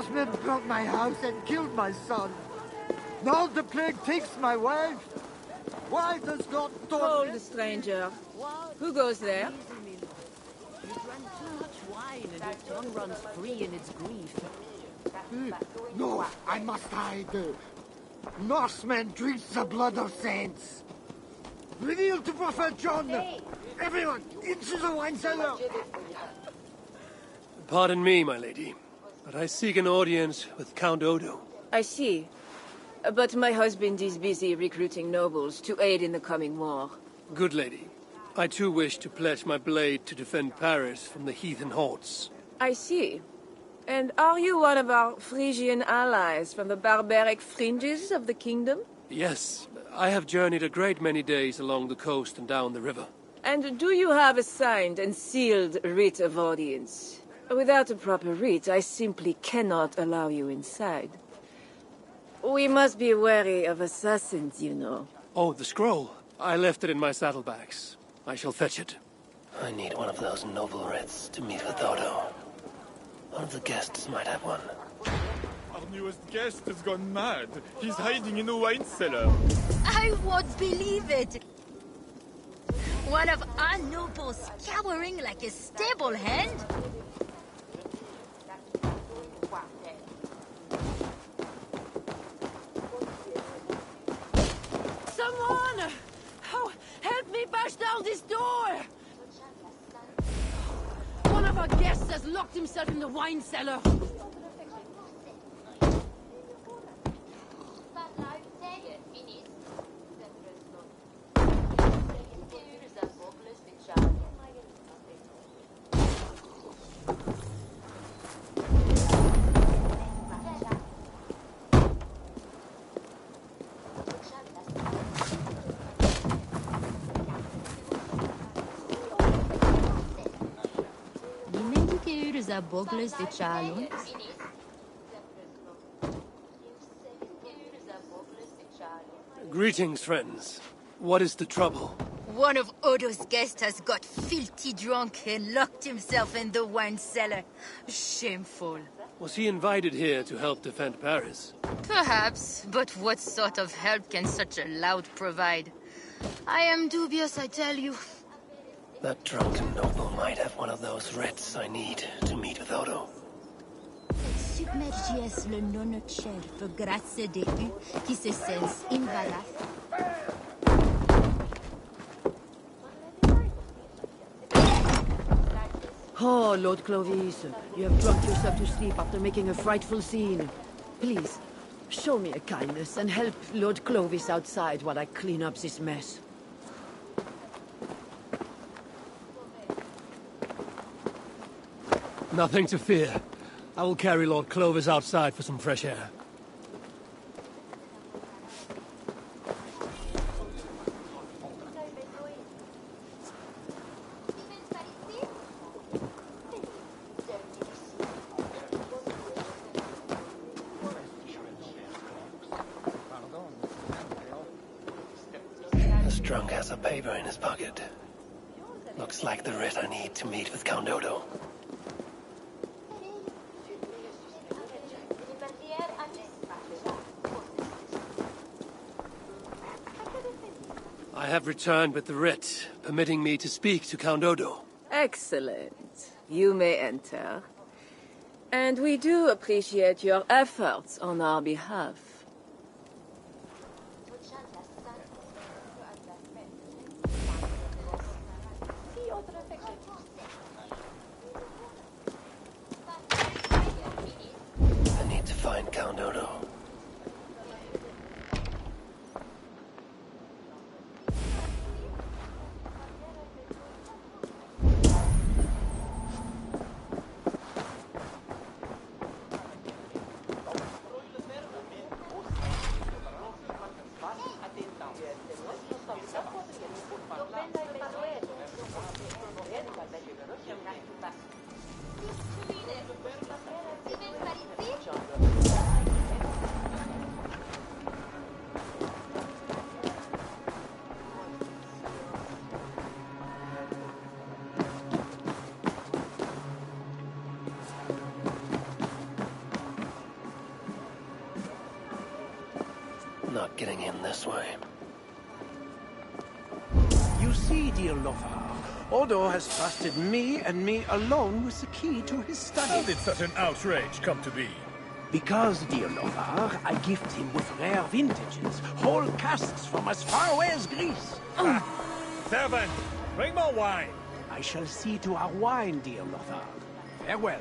Norsemen broke my house and killed my son. Now the plague takes my wife. Why does God Hold, stranger. Who goes there? You drank too much wine and your tongue runs free in its grief. No, I must hide. Norsemen drink the blood of saints. Reveal to Prophet John. Everyone, into the wine cellar. Pardon me, my lady, but I seek an audience with Count Odo. I see. But my husband is busy recruiting nobles to aid in the coming war. Good lady, I too wish to pledge my blade to defend Paris from the heathen hordes. I see. And are you one of our Frisian allies from the barbaric fringes of the kingdom? Yes, I have journeyed a great many days along the coast and down the river. And do you have a signed and sealed writ of audience? Without a proper writ, I simply cannot allow you inside. We must be wary of assassins, you know. Oh, the scroll. I left it in my saddlebags. I shall fetch it. I need one of those noble writs to meet with Odo. One of the guests might have one. Our newest guest has gone mad. He's hiding in a wine cellar. I won't believe it! One of our nobles cowering like a stable hand? Someone! Oh, help me bash down this door! One of our guests has locked himself in the wine cellar. Greetings, friends. What is the trouble? One of Odo's guests has got filthy drunk and locked himself in the wine cellar. Shameful. Was he invited here to help defend Paris? Perhaps, but what sort of help can such a lout provide? I am dubious, I tell you. That drunken noble might have one of those writs I need to meet with Odo. Submergies le non-cher for grazie de U qui se sens invaras. Oh, Lord Clovis, you have drunk yourself to sleep after making a frightful scene. Please, show me a kindness and help Lord Clovis outside while I clean up this mess. Nothing to fear. I will carry Lord Clovis outside for some fresh air. This drunk has a paper in his pocket. Looks like the writ I need to meet with Count Odo. I have returned with the writ, permitting me to speak to Count Odo. Excellent. You may enter. And we do appreciate your efforts on our behalf. I need to find Count Odo. not getting in this way. You see, dear Lothar, Odo has trusted me and me alone with the key to his study. How did such an outrage come to be? Because, dear Lothar, I gift him with rare vintages, whole casks from as far away as Greece. Servant, bring more wine. I shall see to our wine, dear Lothar. Farewell.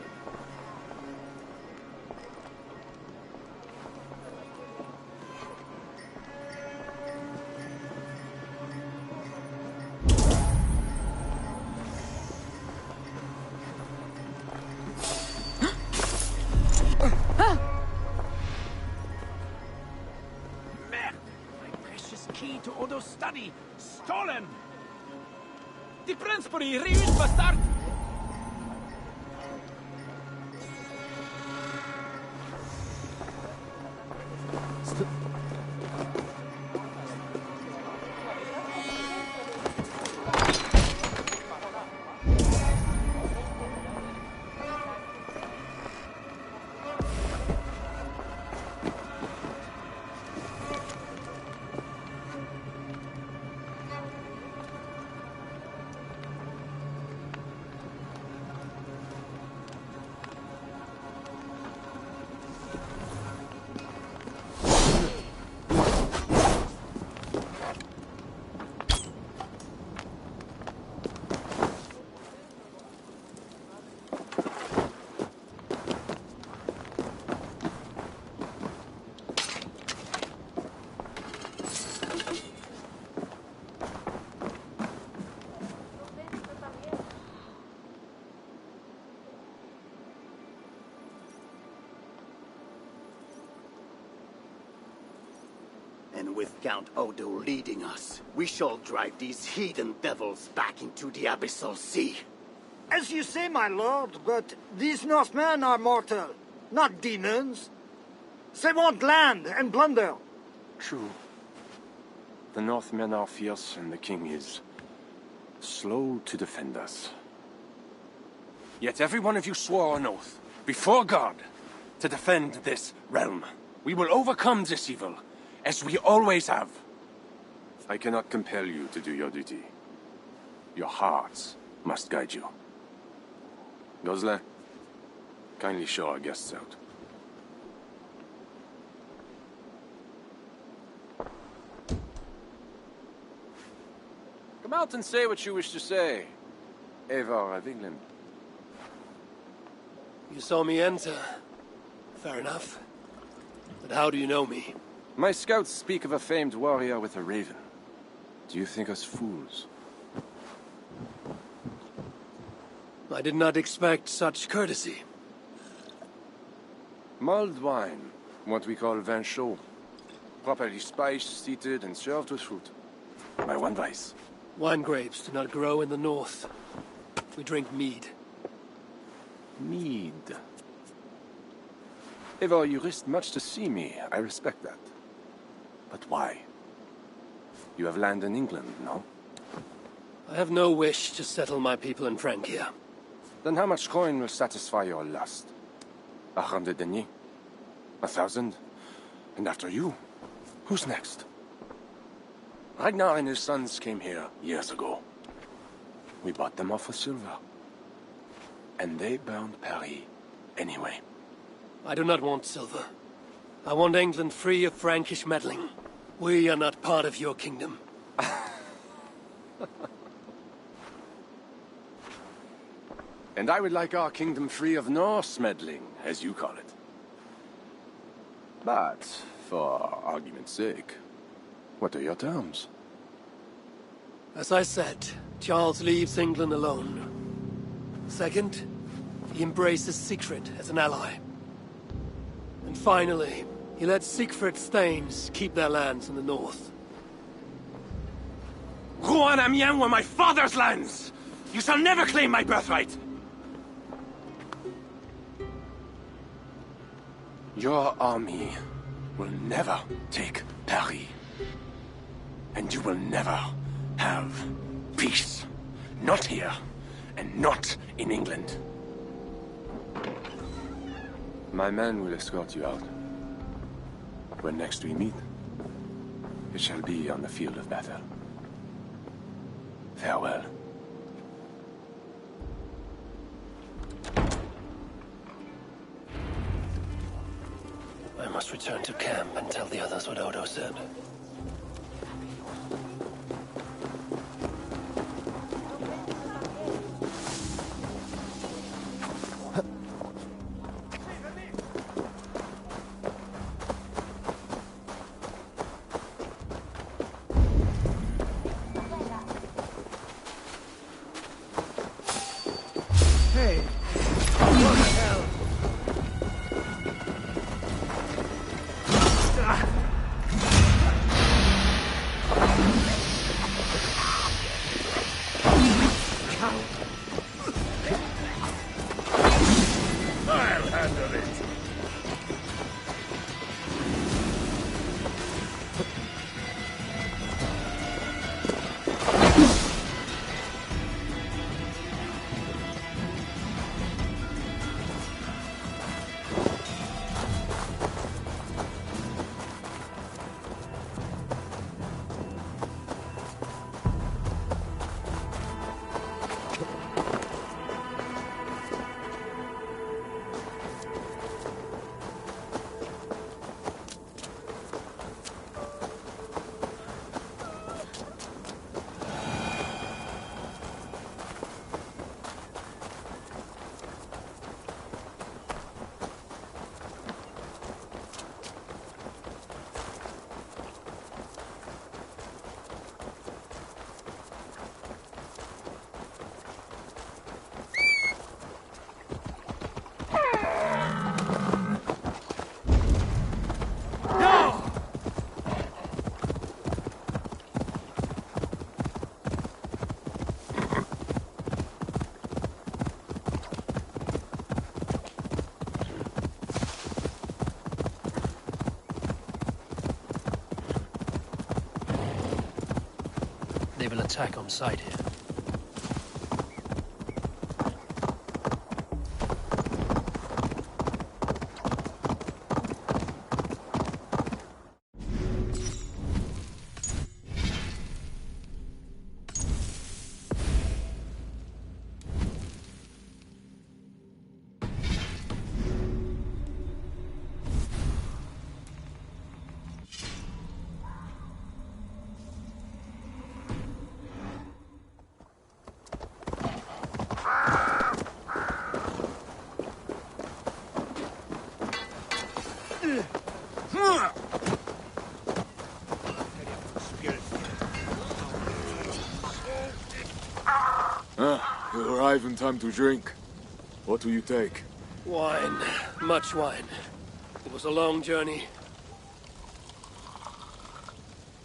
Key to Odo's study, stolen! The prince for the real bastard! And with Count Odo leading us, we shall drive these heathen devils back into the abyssal sea. As you say, my lord, but these Northmen are mortal, not demons. They want land and plunder. True. The Northmen are fierce, and the king is slow to defend us. Yet every one of you swore an oath, before God, to defend this realm. We will overcome this evil, as we always have. I cannot compel you to do your duty. Your hearts must guide you. Gosselin, kindly show our guests out. Come out and say what you wish to say, Eivor of England. You saw me enter. Fair enough. But how do you know me? My scouts speak of a famed warrior with a raven. Do you think us fools? I did not expect such courtesy. Mulled wine, what we call vin chaud. Properly spiced, seated, and served with fruit. My one vice. Wine grapes do not grow in the north. We drink mead. Mead. Eivor, you risked much to see me. I respect that. But why? You have land in England, no? I have no wish to settle my people in Francia. Then how much coin will satisfy your lust? 100 deniers? 1,000? And after you, who's next? Ragnar and his sons came here years ago. We bought them off for silver. And they burned Paris anyway. I do not want silver. I want England free of Frankish meddling. We are not part of your kingdom. And I would like our kingdom free of Norse meddling, as you call it. But, for argument's sake, what are your terms? As I said, Charles leaves England alone. Second, he embraces Siegfried as an ally. And finally, he lets Siegfried's thanes keep their lands in the north. Rouen and Amiens were my father's lands! You shall never claim my birthright! Your army will never take Paris. And you will never have peace. Not here, and not in England. My men will escort you out. When next we meet, It shall be on the field of battle. Farewell. I must return to camp and tell the others what Odo said. Hey, what the hell? I'll handle it. They will attack on sight here. You arrive in time to drink. What do you take? Wine. Much wine. It was a long journey.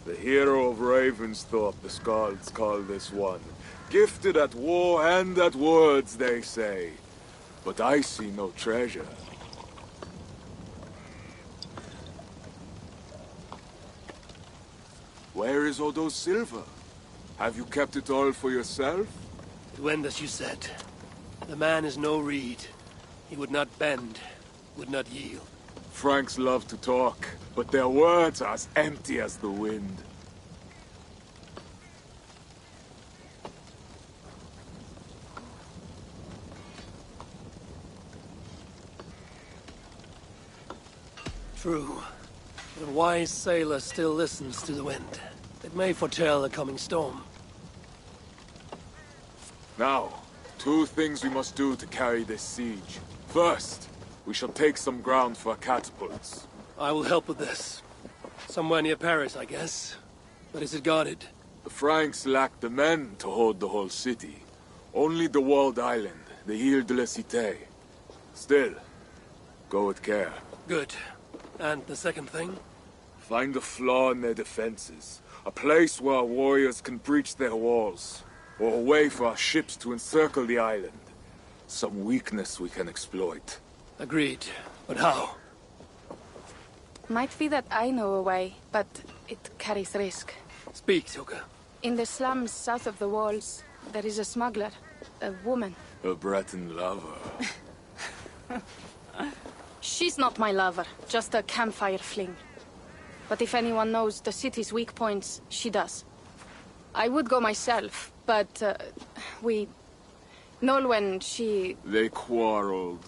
The hero of Ravensthorpe, the Skalds call this one. Gifted at war and at words, they say. But I see no treasure. Where is Odo's silver? Have you kept it all for yourself? It went as you said. The man is no reed. He would not bend, would not yield. Franks love to talk, but their words are as empty as the wind. True. But a wise sailor still listens to the wind. It may foretell a coming storm. Now, two things we must do to carry this siege. First, we shall take some ground for catapults. I will help with this. Somewhere near Paris, I guess. But is it guarded? The Franks lack the men to hold the whole city. Only the walled island, the Ile de la Cité. Still, go with care. Good. And the second thing? Find a flaw in their defenses. A place where our warriors can breach their walls. Or a way for our ships to encircle the island. Some weakness we can exploit. Agreed. But how? Might be that I know a way, but it carries risk. Speak, Tuka. In the slums south of the walls, there is a smuggler. A woman. A Breton lover. She's not my lover, just a campfire fling. But if anyone knows the city's weak points, she does. I would go myself, but, Nolwenn, she... They quarreled.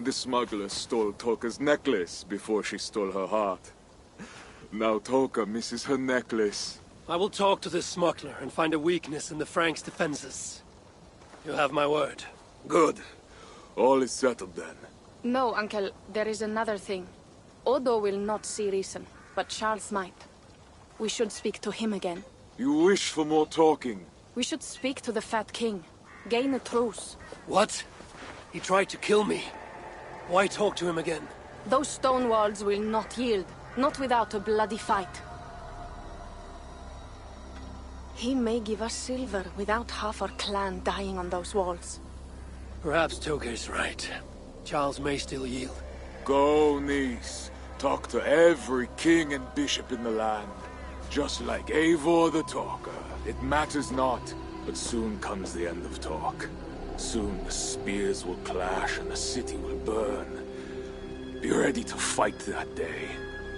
The smuggler stole Toka's necklace before she stole her heart. Now Toka misses her necklace. I will talk to this smuggler and find a weakness in the Franks' defenses. You have my word. Good. All is settled then. No, Uncle, there is another thing. Odo will not see reason, but Charles might. We should speak to him again. You wish for more talking? We should speak to the Fat King. Gain a truce. What? He tried to kill me. Why talk to him again? Those stone walls will not yield. Not without a bloody fight. He may give us silver without half our clan dying on those walls. Perhaps Toka is right. Charles may still yield. Go, niece. Talk to every king and bishop in the land. Just like Eivor the Talker. It matters not, but soon comes the end of talk. Soon the spears will clash and the city will burn. Be ready to fight that day.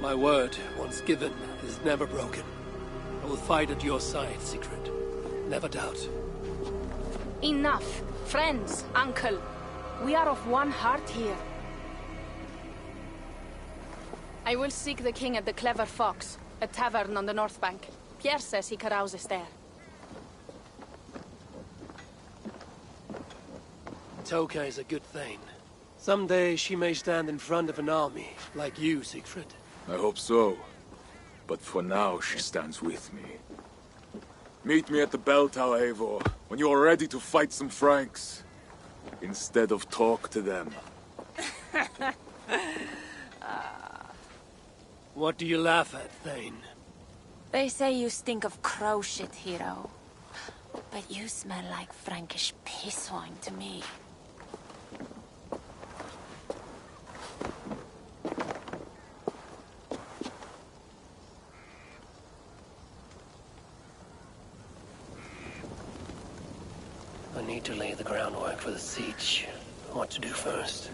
My word, once given, is never broken. I will fight at your side, Sigrid. Never doubt. Enough. Friends, uncle. We are of one heart here. I will seek the king at the Clever Fox, a tavern on the north bank. Pierre says he carouses there. Toka is a good thing. Someday she may stand in front of an army, like you, Siegfried. I hope so. But for now, she stands with me. Meet me at the bell tower, Eivor, when you are ready to fight some Franks. Instead of talk to them. What do you laugh at, Thane? They say you stink of crow shit, hero. But you smell like Frankish piss wine to me. I need to lay the groundwork for the siege. What to do first?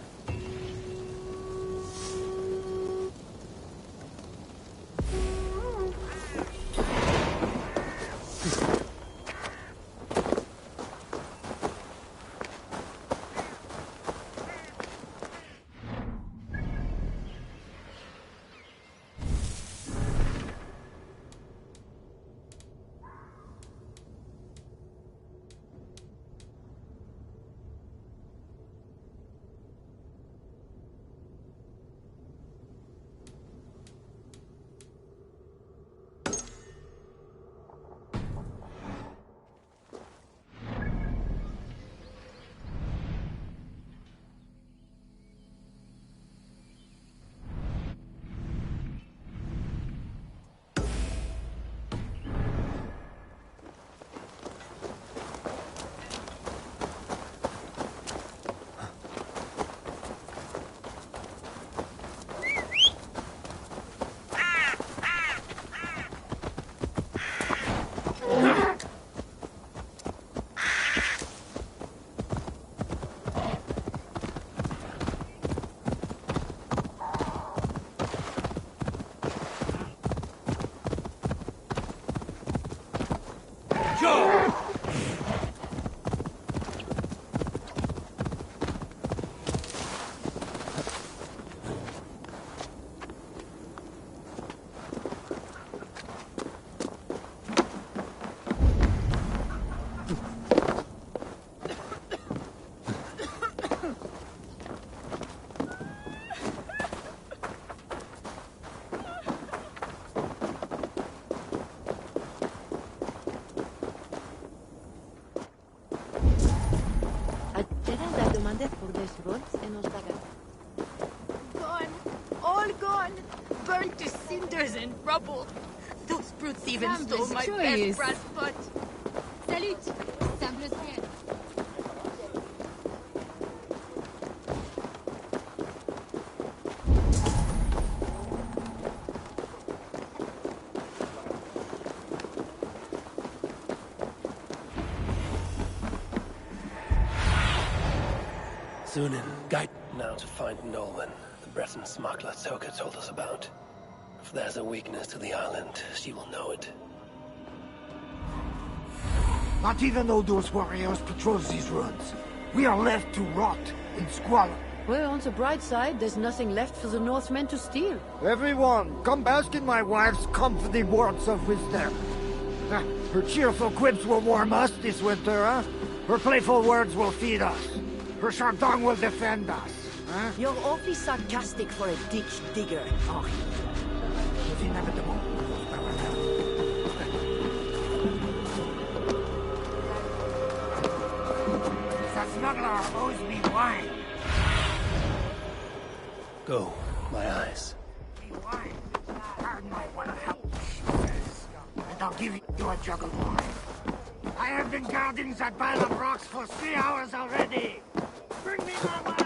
Gone. All gone. Burnt to cinders and rubble. Those brutes even stole my best brass pot. Salut! Simple ciel. Sunan, guide now to find Nolwenn, the Breton smuggler Toka told us about. If there's a weakness to the island, she will know it. Not even though those warriors patrol these ruins. We are left to rot in squalor. Well, on the bright side, there's nothing left for the Northmen to steal. Everyone, come bask in my wife's comforting words of wisdom. Her cheerful quips will warm us this winter, huh? Her playful words will feed us. Her sharp tongue will defend us, huh? You're awfully sarcastic for a ditch digger, Henri. C'est inevitable. The smuggler owes me wine. Go, my eyes. Wine. Pardon my one help, she says. And I'll give you a jug of wine. I have been guarding that pile of rocks for 3 hours already. Bring me my wine.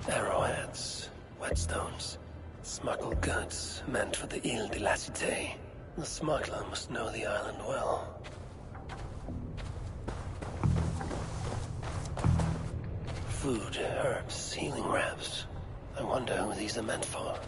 Arrowheads, whetstones, smuggled goods meant for the Ile de la Cité. The smuggler must know the island well. Food, herbs, healing wraps. I wonder who these are meant for.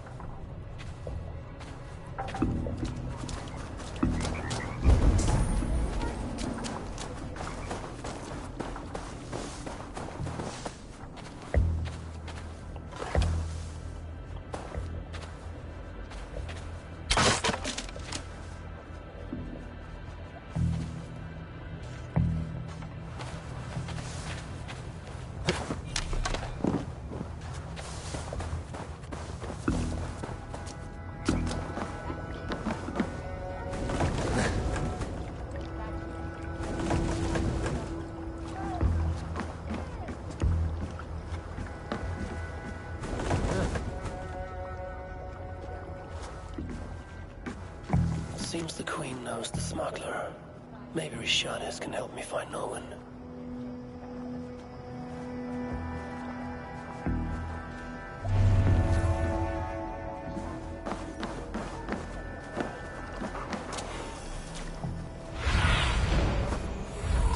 Seems the Queen knows the smuggler. Maybe Rishanis can help me find Norwin.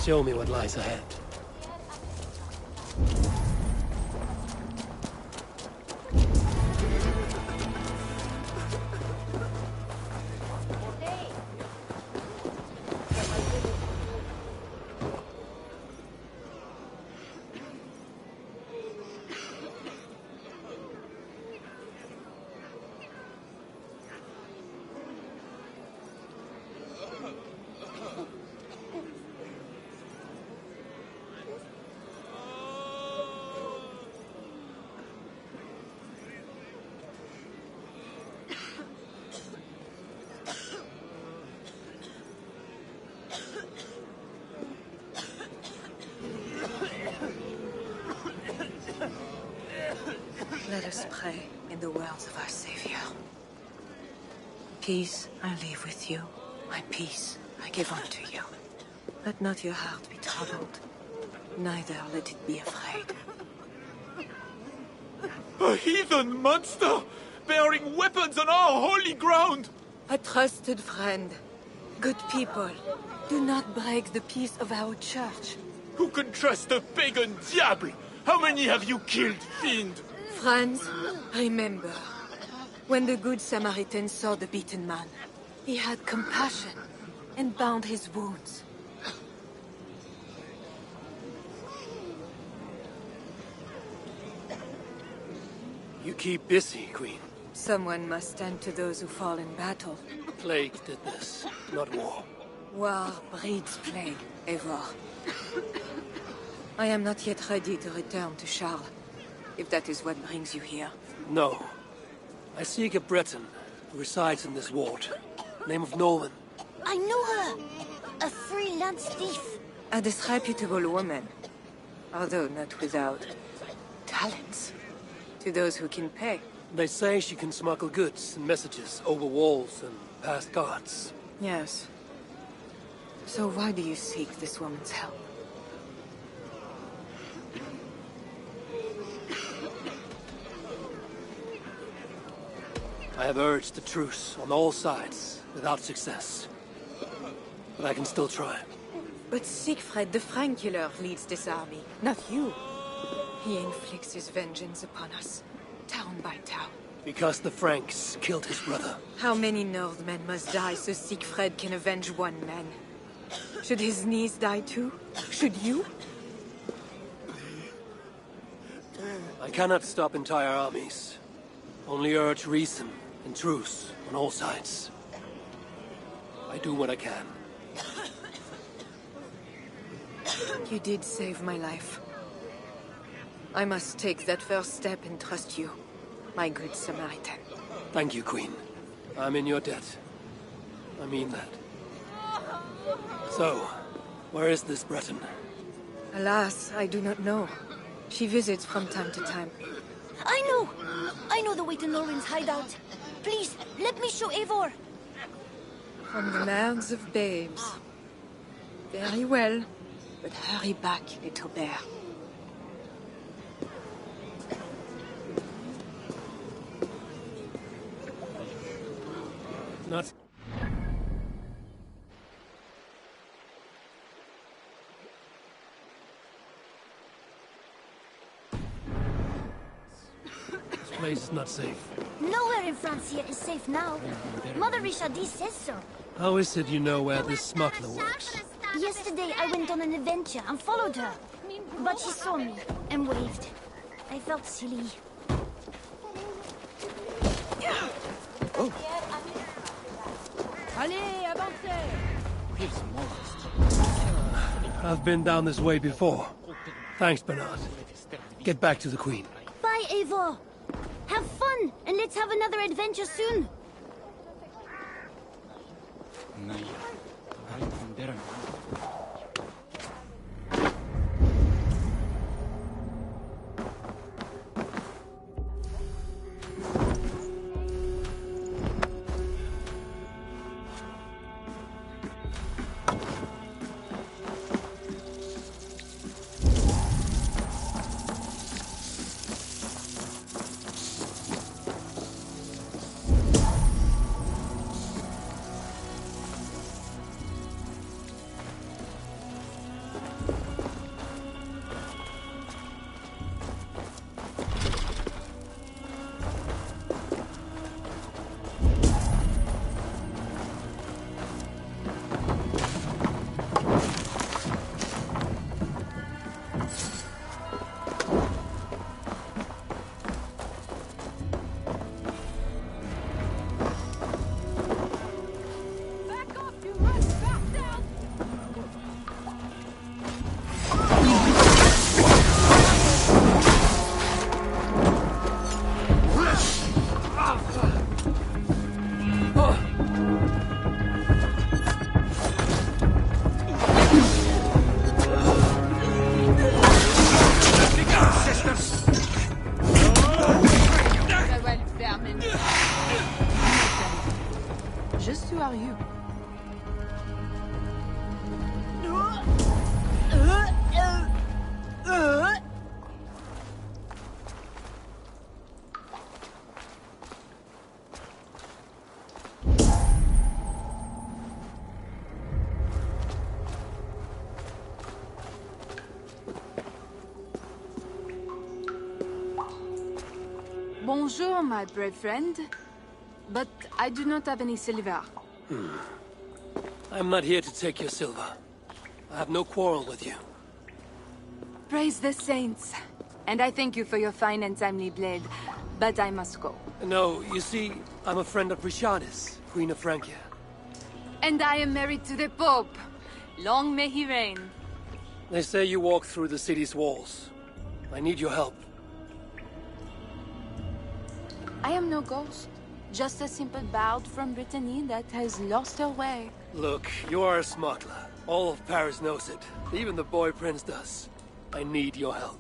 Show me what lies ahead. Let us pray in the words of our Savior. Peace I leave with you, my peace I give unto you. Let not your heart be troubled, neither let it be afraid. A heathen monster! Bearing weapons on our holy ground! A trusted friend. Good people, do not break the peace of our church. Who can trust a pagan diable? How many have you killed, fiend? Friends, remember, when the Good Samaritan saw the beaten man, he had compassion and bound his wounds. You keep busy, Queen. Someone must stand to those who fall in battle. Plague did this, not war. War breeds plague, Eivor. I am not yet ready to return to Charles, if that is what brings you here. No. I seek a Breton who resides in this ward. Name of Norman. I know her! A freelance thief. A disreputable woman, although not without talents. To those who can pay. They say she can smuggle goods and messages over walls and past guards. Yes. So why do you seek this woman's help? I have urged a truce on all sides, without success. But I can still try. But Siegfried the Frank killer leads this army, not you. He inflicts his vengeance upon us, town by town. Because the Franks killed his brother. How many Northmen must die so Siegfried can avenge one man? Should his niece die too? Should you? I cannot stop entire armies. Only urge reason and truce on all sides. I do what I can. You did save my life. I must take that first step and trust you, my good Samaritan. Thank you, Queen. I'm in your debt. I mean that. So, where is this Breton? Alas, I do not know. She visits from time to time. I know the way to Norwin's hideout. Please, let me show Eivor. From the mouths of babes. Very well, but hurry back, little bear. Not... This place is not safe. Nowhere in Francia is safe now. Mother Richardie says so. How is it you know where this smuggler works? Yesterday I went on an adventure and followed her. But she saw me and waved. I felt silly. Oh. Allez, avancez! I've been down this way before. Thanks, Bernard. Get back to the Queen. Bye, Eivor. Have fun, and let's have another adventure soon. Just who are you? Bonjour, my brave friend. But I do not have any silver. I'm not here to take your silver. I have no quarrel with you. Praise the saints. And I thank you for your fine and timely blade. But I must go. No, you see, I'm a friend of Richardis, Queen of Francia. And I am married to the Pope. Long may he reign. They say you walk through the city's walls. I need your help. I am no ghost. Just a simple bard from Brittany that has lost her way. Look, you are a smuggler. All of Paris knows it. Even the boy prince does. I need your help.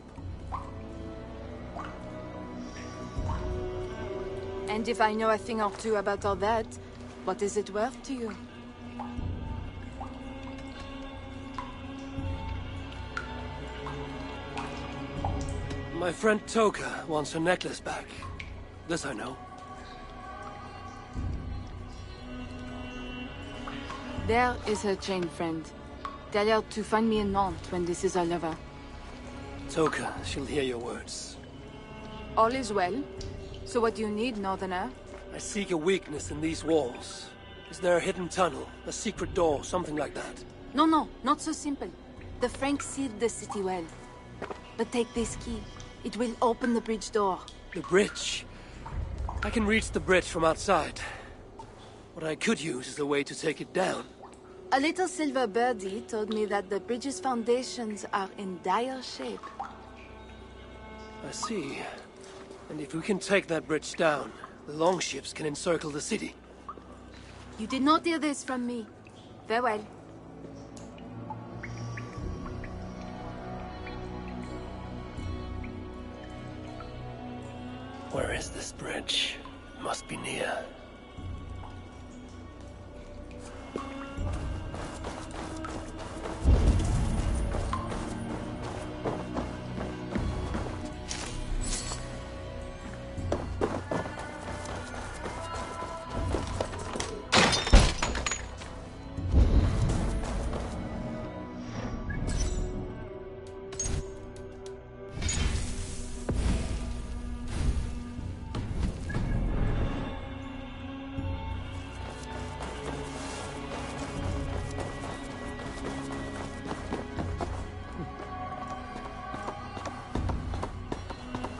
And if I know a thing or two about all that, what is it worth to you? My friend Toka wants her necklace back. This I know. There is her chain, friend. Tell her to find me in Nantes when this is all over. Toka, she'll hear your words. All is well. So what do you need, Northerner? I seek a weakness in these walls. Is there a hidden tunnel, a secret door, something like that? No, not so simple. The Franks sealed the city well. But take this key. It will open the bridge door. The bridge? I can reach the bridge from outside. What I could use is a way to take it down. A little silver birdie told me that the bridge's foundations are in dire shape. I see. And if we can take that bridge down, the longships can encircle the city. You did not hear this from me. Farewell. Where is this bridge? Must be near.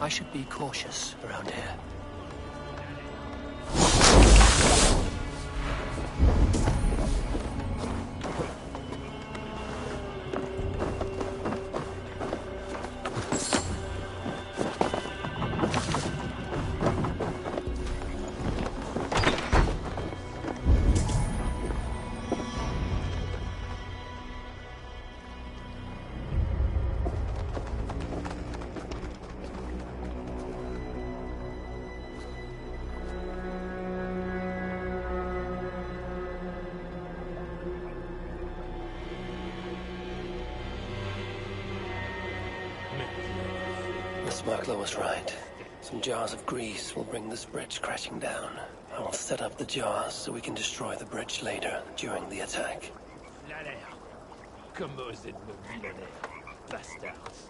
I should be cautious around here. The smuggler was right. Some jars of grease will bring this bridge crashing down. I will set up the jars so we can destroy the bridge later, during the attack. Comme osez de nos millionnaires, bastards.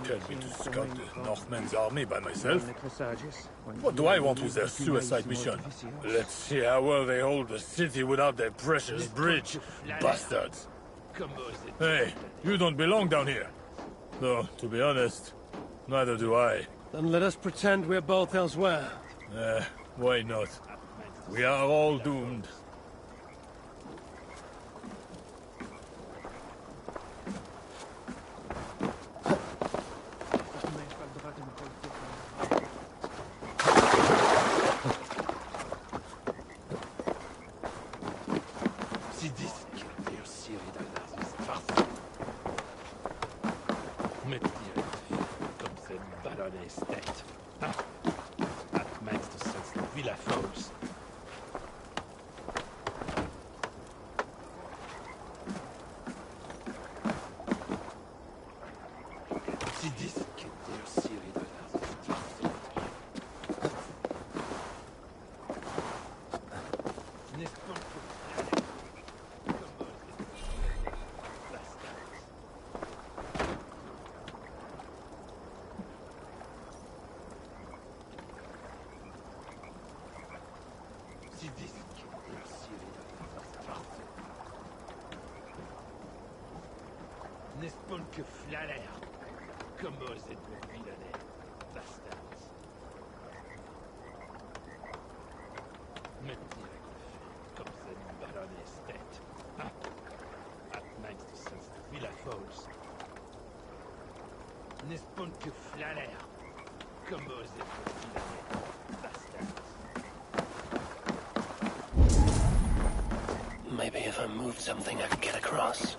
Tell me to scout the Northmen's army by myself? What do I want with their suicide mission? Let's see how well they hold the city without their precious bridge, bastards. Hey, you don't belong down here. Though, to be honest, neither do I. Then let us pretend we're both elsewhere. Why not? We are all doomed. N'est-ce pas que flaneur? Comment êtes-vous vilains, bastards? Met direct comme ça une baronesse tête. Ah, at night since the Villa Falls. N'est-ce pas que flaneur? Comment êtes-vous vilains, bastards? Maybe if I moved something I could get across.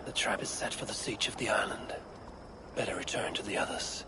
The trap is set for the siege of the island. Better return to the others.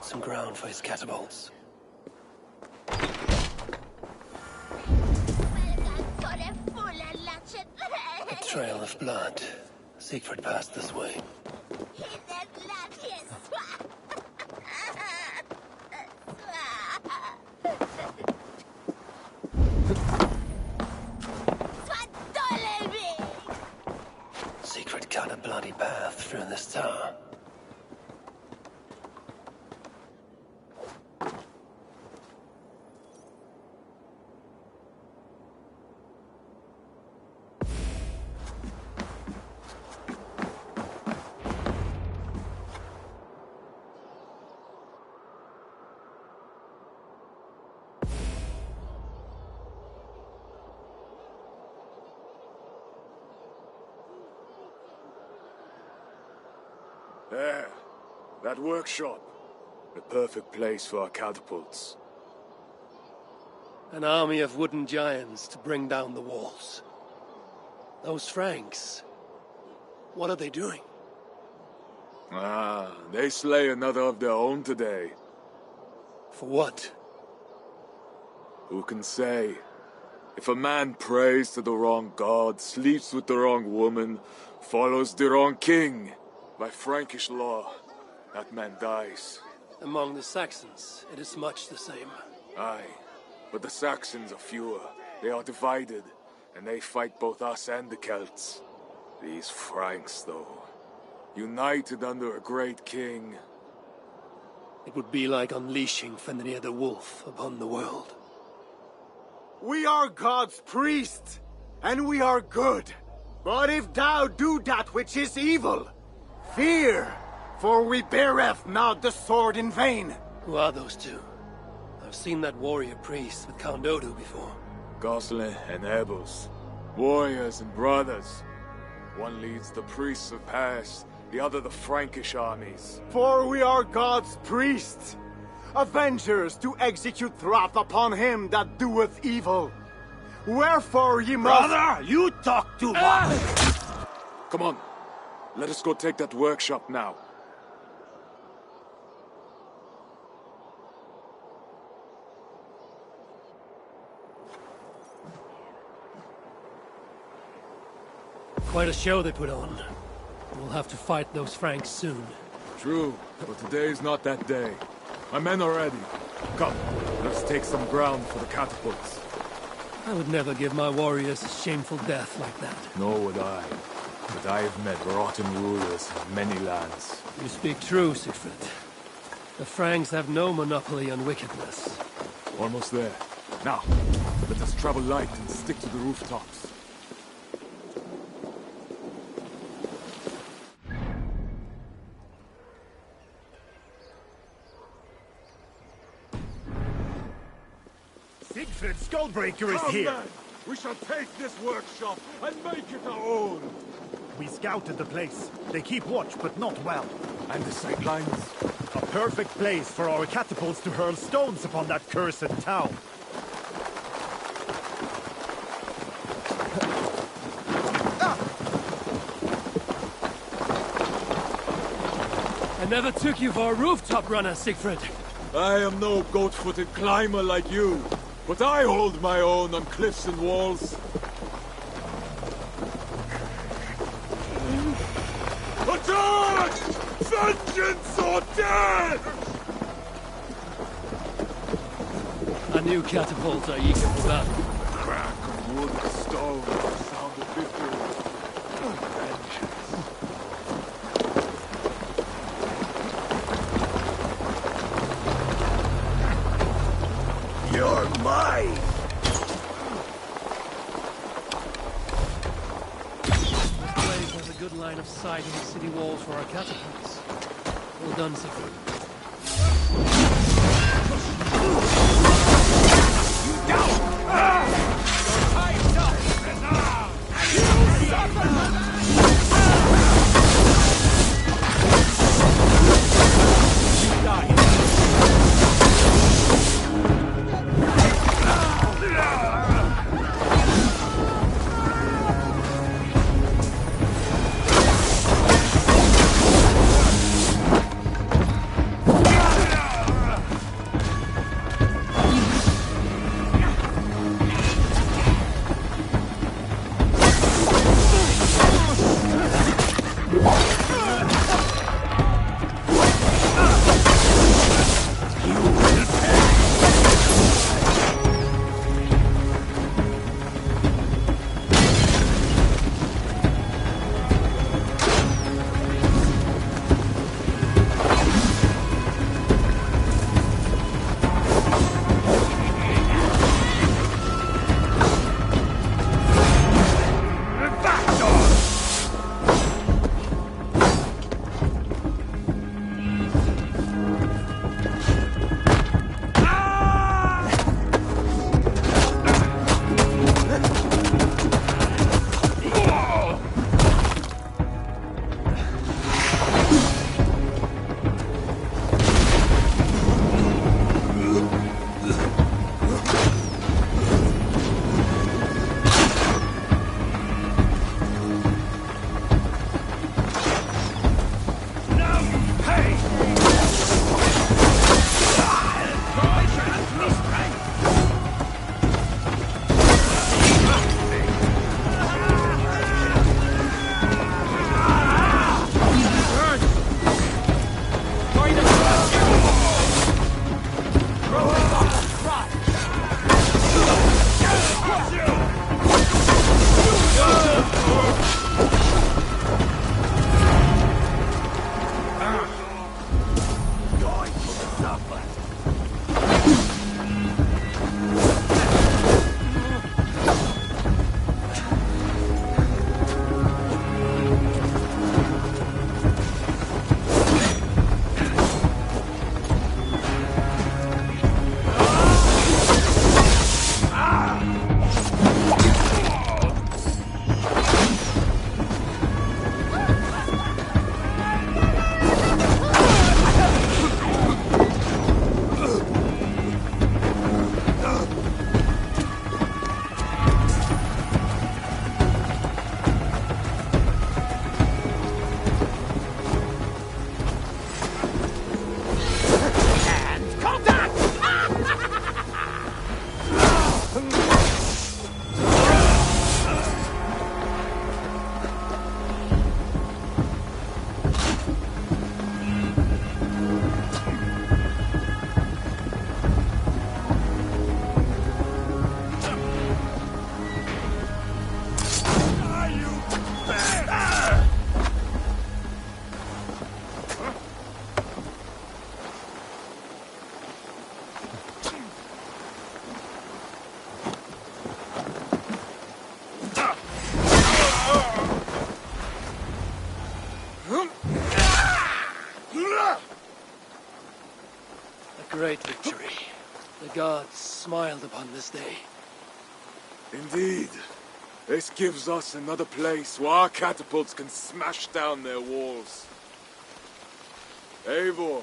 some ground for his catapults. A trail of blood. Siegfried passed this way. Siegfried cut a bloody path through this tower. There. That workshop. The perfect place for our catapults. An army of wooden giants to bring down the walls. Those Franks, what are they doing? Ah, they slay another of their own today. For what? Who can say? If a man prays to the wrong god, sleeps with the wrong woman, follows the wrong king, by Frankish law, that man dies. Among the Saxons, it is much the same. Aye, but the Saxons are fewer. They are divided, and they fight both us and the Celts. These Franks, though, united under a great king. It would be like unleashing Fenrir the Wolf upon the world. We are God's priests, and we are good. But if thou do that which is evil, fear, for we beareth not the sword in vain. Who are those two? I've seen that warrior priest with Count Odo before. Gosselin and Ebels, warriors and brothers. One leads the priests of Paris, the other the Frankish armies. For we are God's priests, avengers to execute wrath upon him that doeth evil. Wherefore ye must— Brother, you talk too much! Come on, let us go take that workshop now. Quite a show they put on. We'll have to fight those Franks soon. True, but today is not that day. My men are ready. Come, let's take some ground for the catapults. I would never give my warriors a shameful death like that. Nor would I. But I have met rotten rulers in many lands. You speak true, Siegfried. The Franks have no monopoly on wickedness. Almost there. Now, let us travel light and stick to the rooftops. Siegfried Skullbreaker is Come here! then. We shall take this workshop and make it our own! We scouted the place. They keep watch, but not well. And the sightlines? A perfect place for our catapults to hurl stones upon that cursed town. I never took you for a rooftop runner, Siegfried. I am no goat-footed climber like you, but I hold my own on cliffs and walls. Attack! Vengeance or death! Our new catapults are eager for battle. Crack of wood and stone, sound of victory. Vengeance. You're mine! This place has a good line of sight in the city walls for our catapults. Well done, Siegfried. You down! Time's up! You suffer! Great victory. The gods smiled upon this day. Indeed. This gives us another place where our catapults can smash down their walls. Eivor,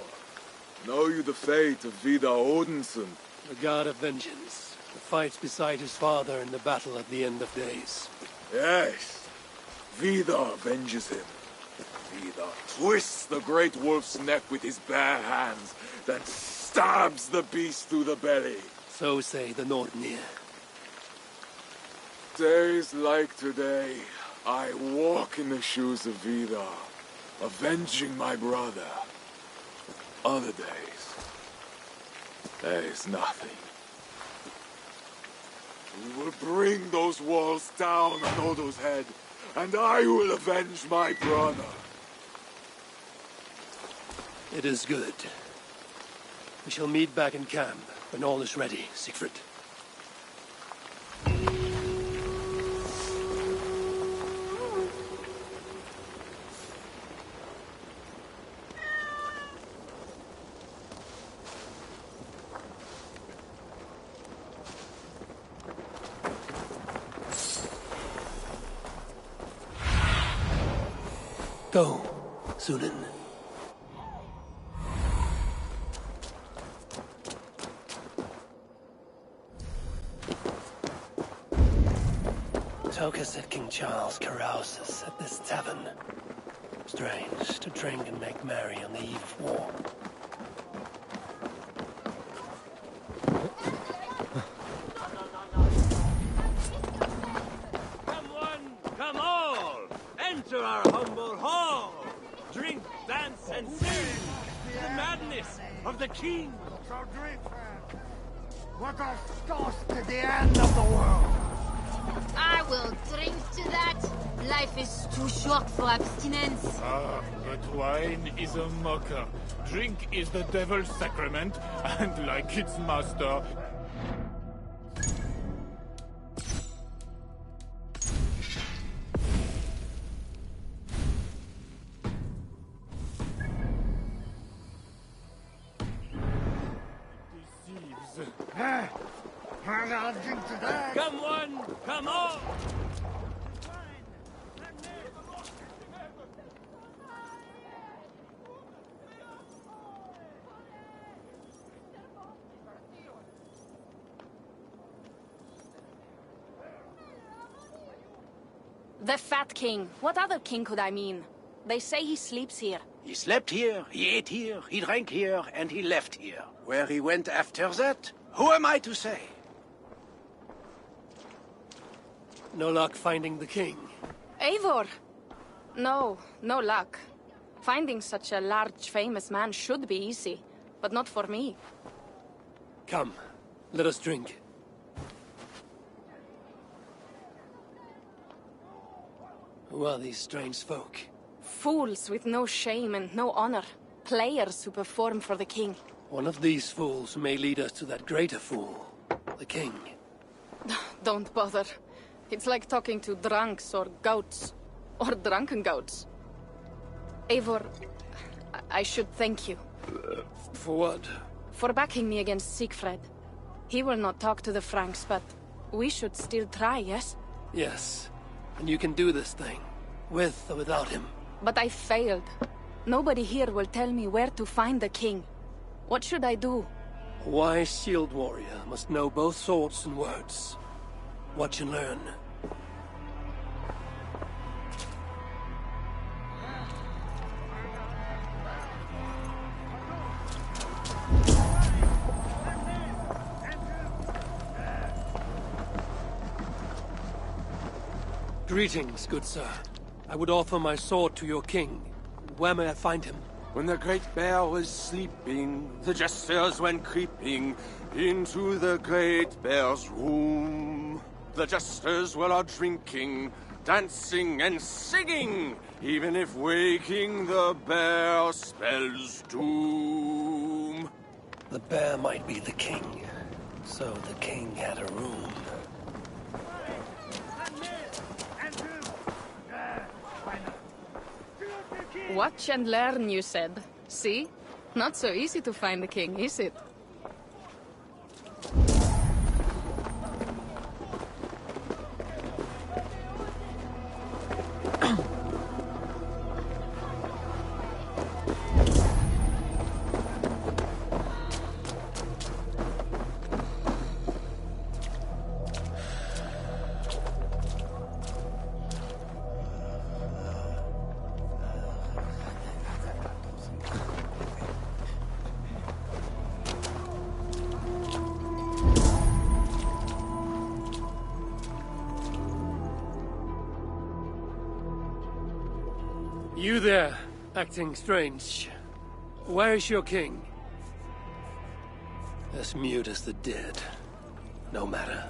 know you the fate of Vidar Odinson? The god of vengeance, who fights beside his father in the battle at the end of days. Yes. Vidar avenges him. Vidar twists the great wolf's neck with his bare hands, then stabs the beast through the belly. So say the Nordnir. Days like today, I walk in the shoes of Vidar, avenging my brother. Other days, there is nothing. We will bring those walls down on Odo's head, and I will avenge my brother. It is good. We shall meet back in camp when all is ready, Siegfried. Go, Sunan. Toka said King Charles carouses at this tavern. Strange to drink and make merry on the eve of war. Come one, come all! Enter our humble hall! Drink, dance, and sing! The madness of the king! So drink, friend. Let us toast to the end of the world! I will drink to that. Life is too short for abstinence. Ah, but wine is a mocker. Drink is the devil's sacrament, and like its master... I'll drink to that! Come one, come all! The Fat King. What other king could I mean? They say he sleeps here. He slept here, he ate here, he drank here, and he left here. Where he went after that, who am I to say? No luck finding the king. Eivor! No, no luck. Finding such a large, famous man should be easy, but not for me. Come, let us drink. Who are these strange folk? Fools with no shame and no honor. Players who perform for the king. One of these fools may lead us to that greater fool, the king. Don't bother. It's like talking to drunks or goats. Or drunken goats. Eivor, I should thank you. For what? For backing me against Siegfried. He will not talk to the Franks, but we should still try, yes? Yes. And you can do this thing, with or without him. But I failed. Nobody here will tell me where to find the king. What should I do? A wise shield warrior must know both swords and words. Watch and learn. Greetings, good sir. I would offer my sword to your king. Where may I find him? When the great bear was sleeping, the jesters went creeping into the great bear's room. The jesters were all drinking, dancing and singing, even if waking the bear spells doom. The bear might be the king, so the king had a room. Watch and learn, you said. See? Not so easy to find the king, is it? You there, acting strange. Where is your king? As mute as the dead. No matter.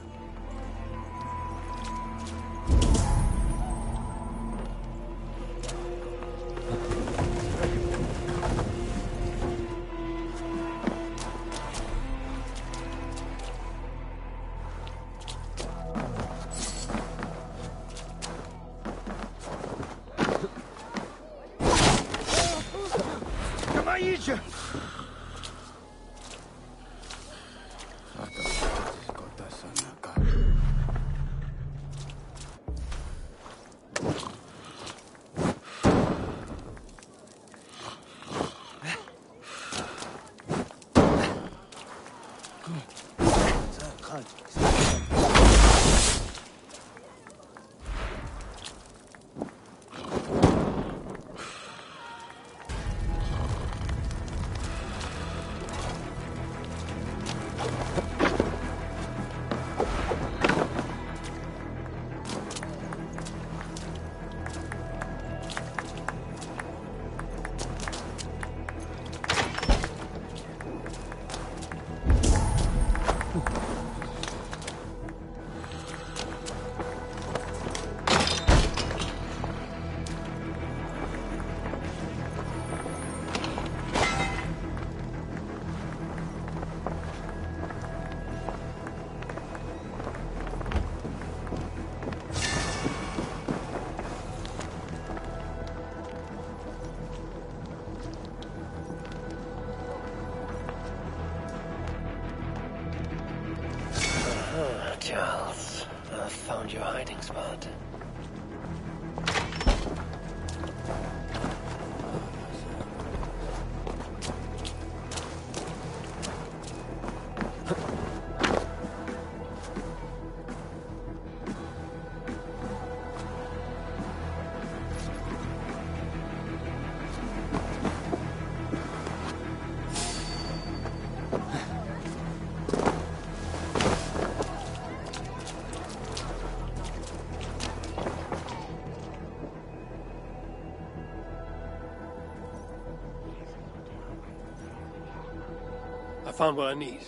I found what I need.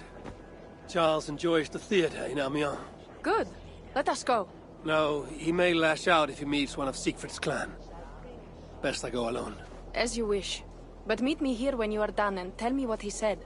Charles enjoys the theater in Amiens. Good. Let us go. No, he may lash out if he meets one of Siegfried's clan. Best I go alone. As you wish. But meet me here when you are done and tell me what he said.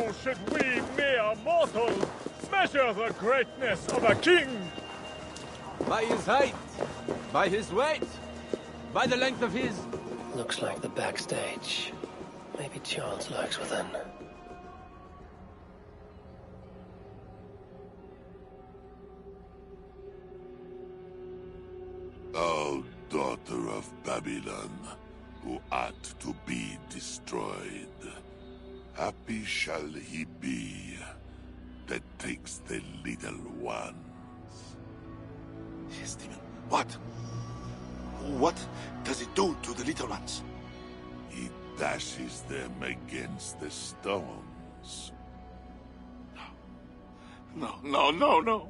How should we mere mortals measure the greatness of a king? By his height, by his weight, by the length of his... Looks like the backstage. Maybe Charles lurks within. O daughter of Babylon, who ought to be destroyed, happy shall he be that takes the little ones. Yes, demon. What? What does it do to the little ones? He dashes them against the stones. No, no, no, no.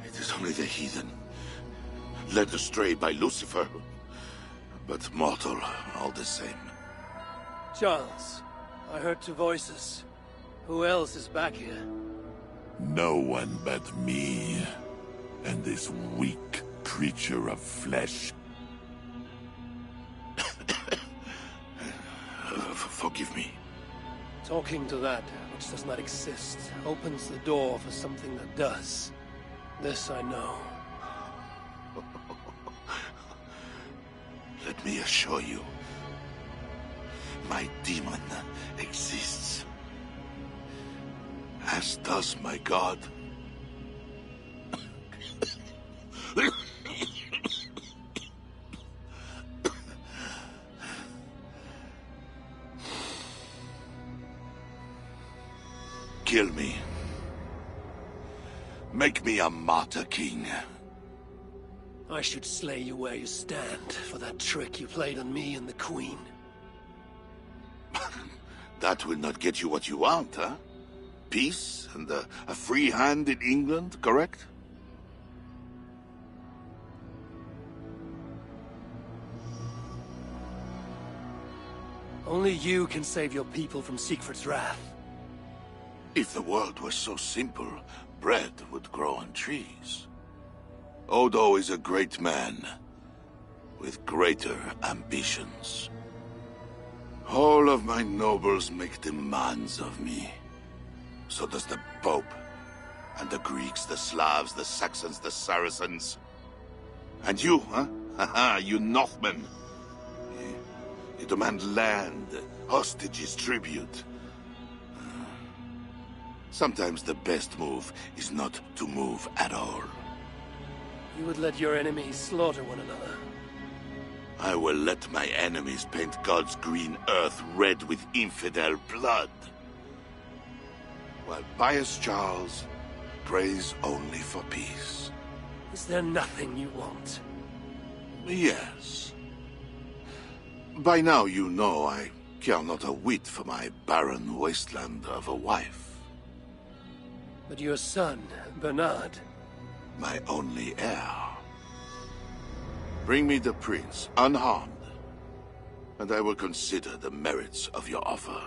It is only the heathen, led astray by Lucifer, but mortal all the same. Charles, I heard two voices. Who else is back here? No one but me, and this weak creature of flesh. Forgive me. Talking to that which does not exist opens the door for something that does. This I know. Let me assure you, my demon exists. As does my god. Kill me. Make me a martyr king. I should slay you where you stand for that trick you played on me and the Queen. That will not get you what you want, huh? Peace and a free hand in England, correct? Only you can save your people from Siegfried's wrath. If the world were so simple, bread would grow on trees. Odo is a great man, with greater ambitions. All of my nobles make demands of me. So does the Pope, and the Greeks, the Slavs, the Saxons, the Saracens. And you, huh? Haha, you Northmen. You demand land, hostages, tribute. Sometimes the best move is not to move at all. You would let your enemies slaughter one another. I will let my enemies paint God's green earth red with infidel blood. While pious Charles prays only for peace. Is there nothing you want? Yes. By now you know I care not a whit for my barren wasteland of a wife. But your son, Bernard... My only heir. Bring me the prince, unharmed, and I will consider the merits of your offer.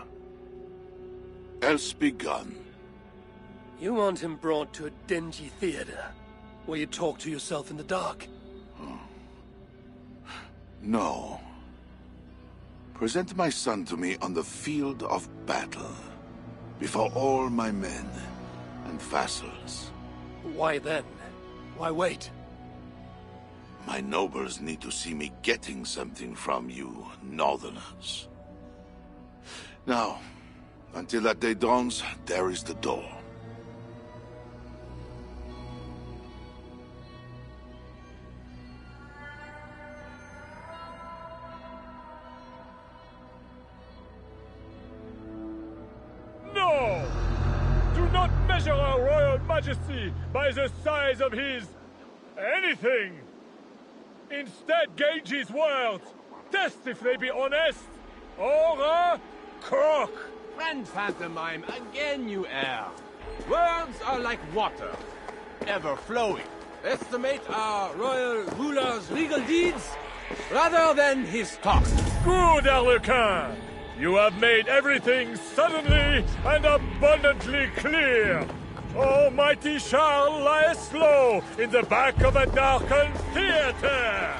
Else be gone. You want him brought to a dingy theater, where you talk to yourself in the dark? No. Present my son to me on the field of battle, before all my men and vassals. Why then? Why wait? My nobles need to see me getting something from you, Northerners. Now, until that day dawns, there is the door. No! Do not measure our royal majesty by the size of his... anything! Instead, gauge his words. Test if they be honest, or a crock. Friend Pantomime, again you err. Words are like water, ever flowing. Estimate our royal ruler's legal deeds rather than his talk. Good, Harlequin! You have made everything suddenly and abundantly clear. Almighty Charles lies low in the back of a darkened theater.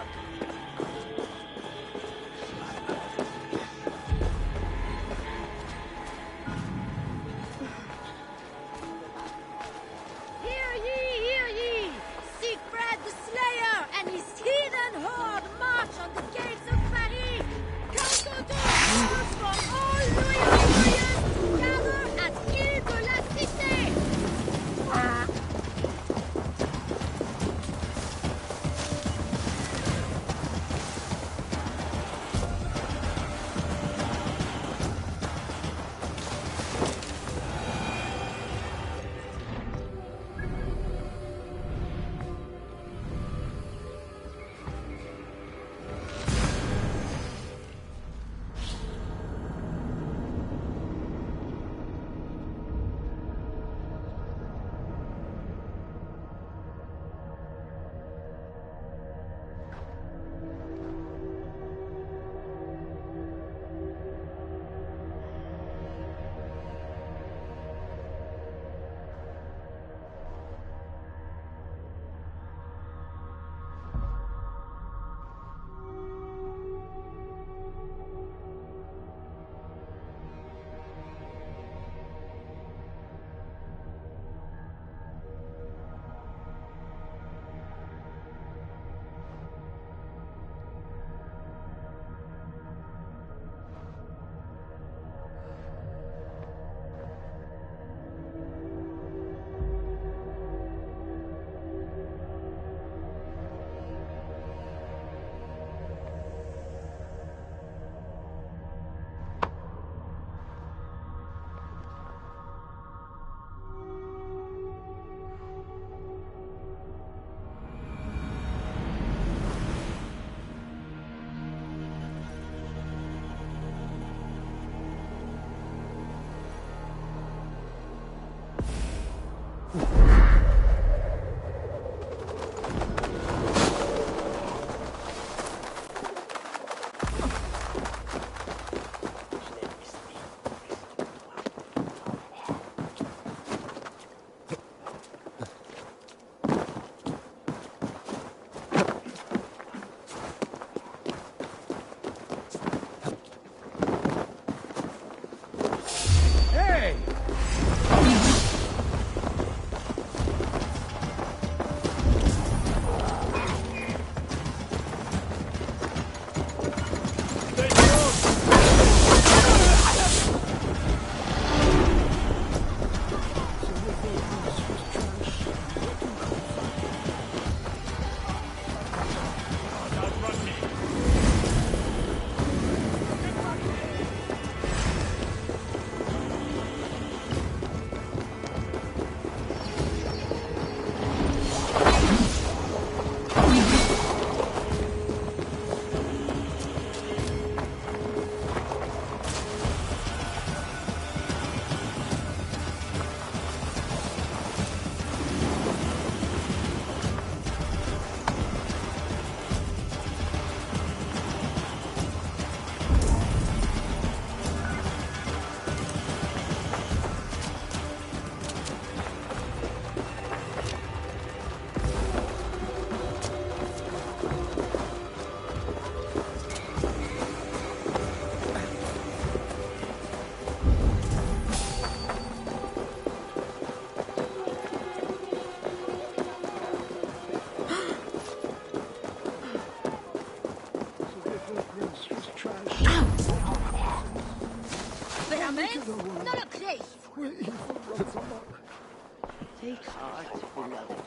Take heart, beloved.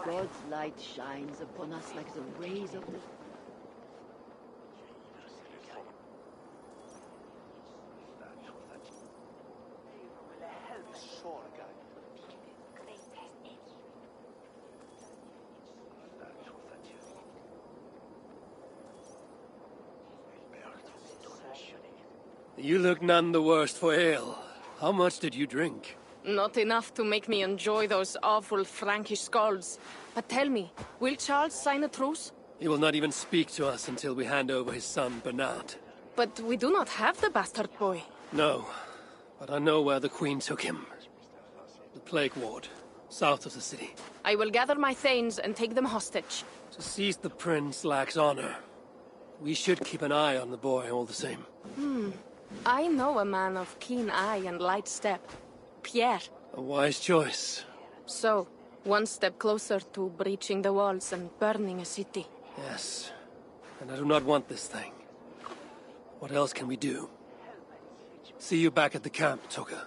God's light shines upon us like the rays of the... You look none the worse for ale. How much did you drink? Not enough to make me enjoy those awful Frankish skalds. But tell me, will Charles sign a truce? He will not even speak to us until we hand over his son, Bernard. But we do not have the bastard boy. No, but I know where the Queen took him. The Plague Ward, south of the city. I will gather my thanes and take them hostage. To seize the prince lacks honor. We should keep an eye on the boy all the same. I know a man of keen eye and light step. Pierre. A wise choice. So, one step closer to breaching the walls and burning a city. Yes. And I do not want this thing. What else can we do? See you back at the camp, Toka.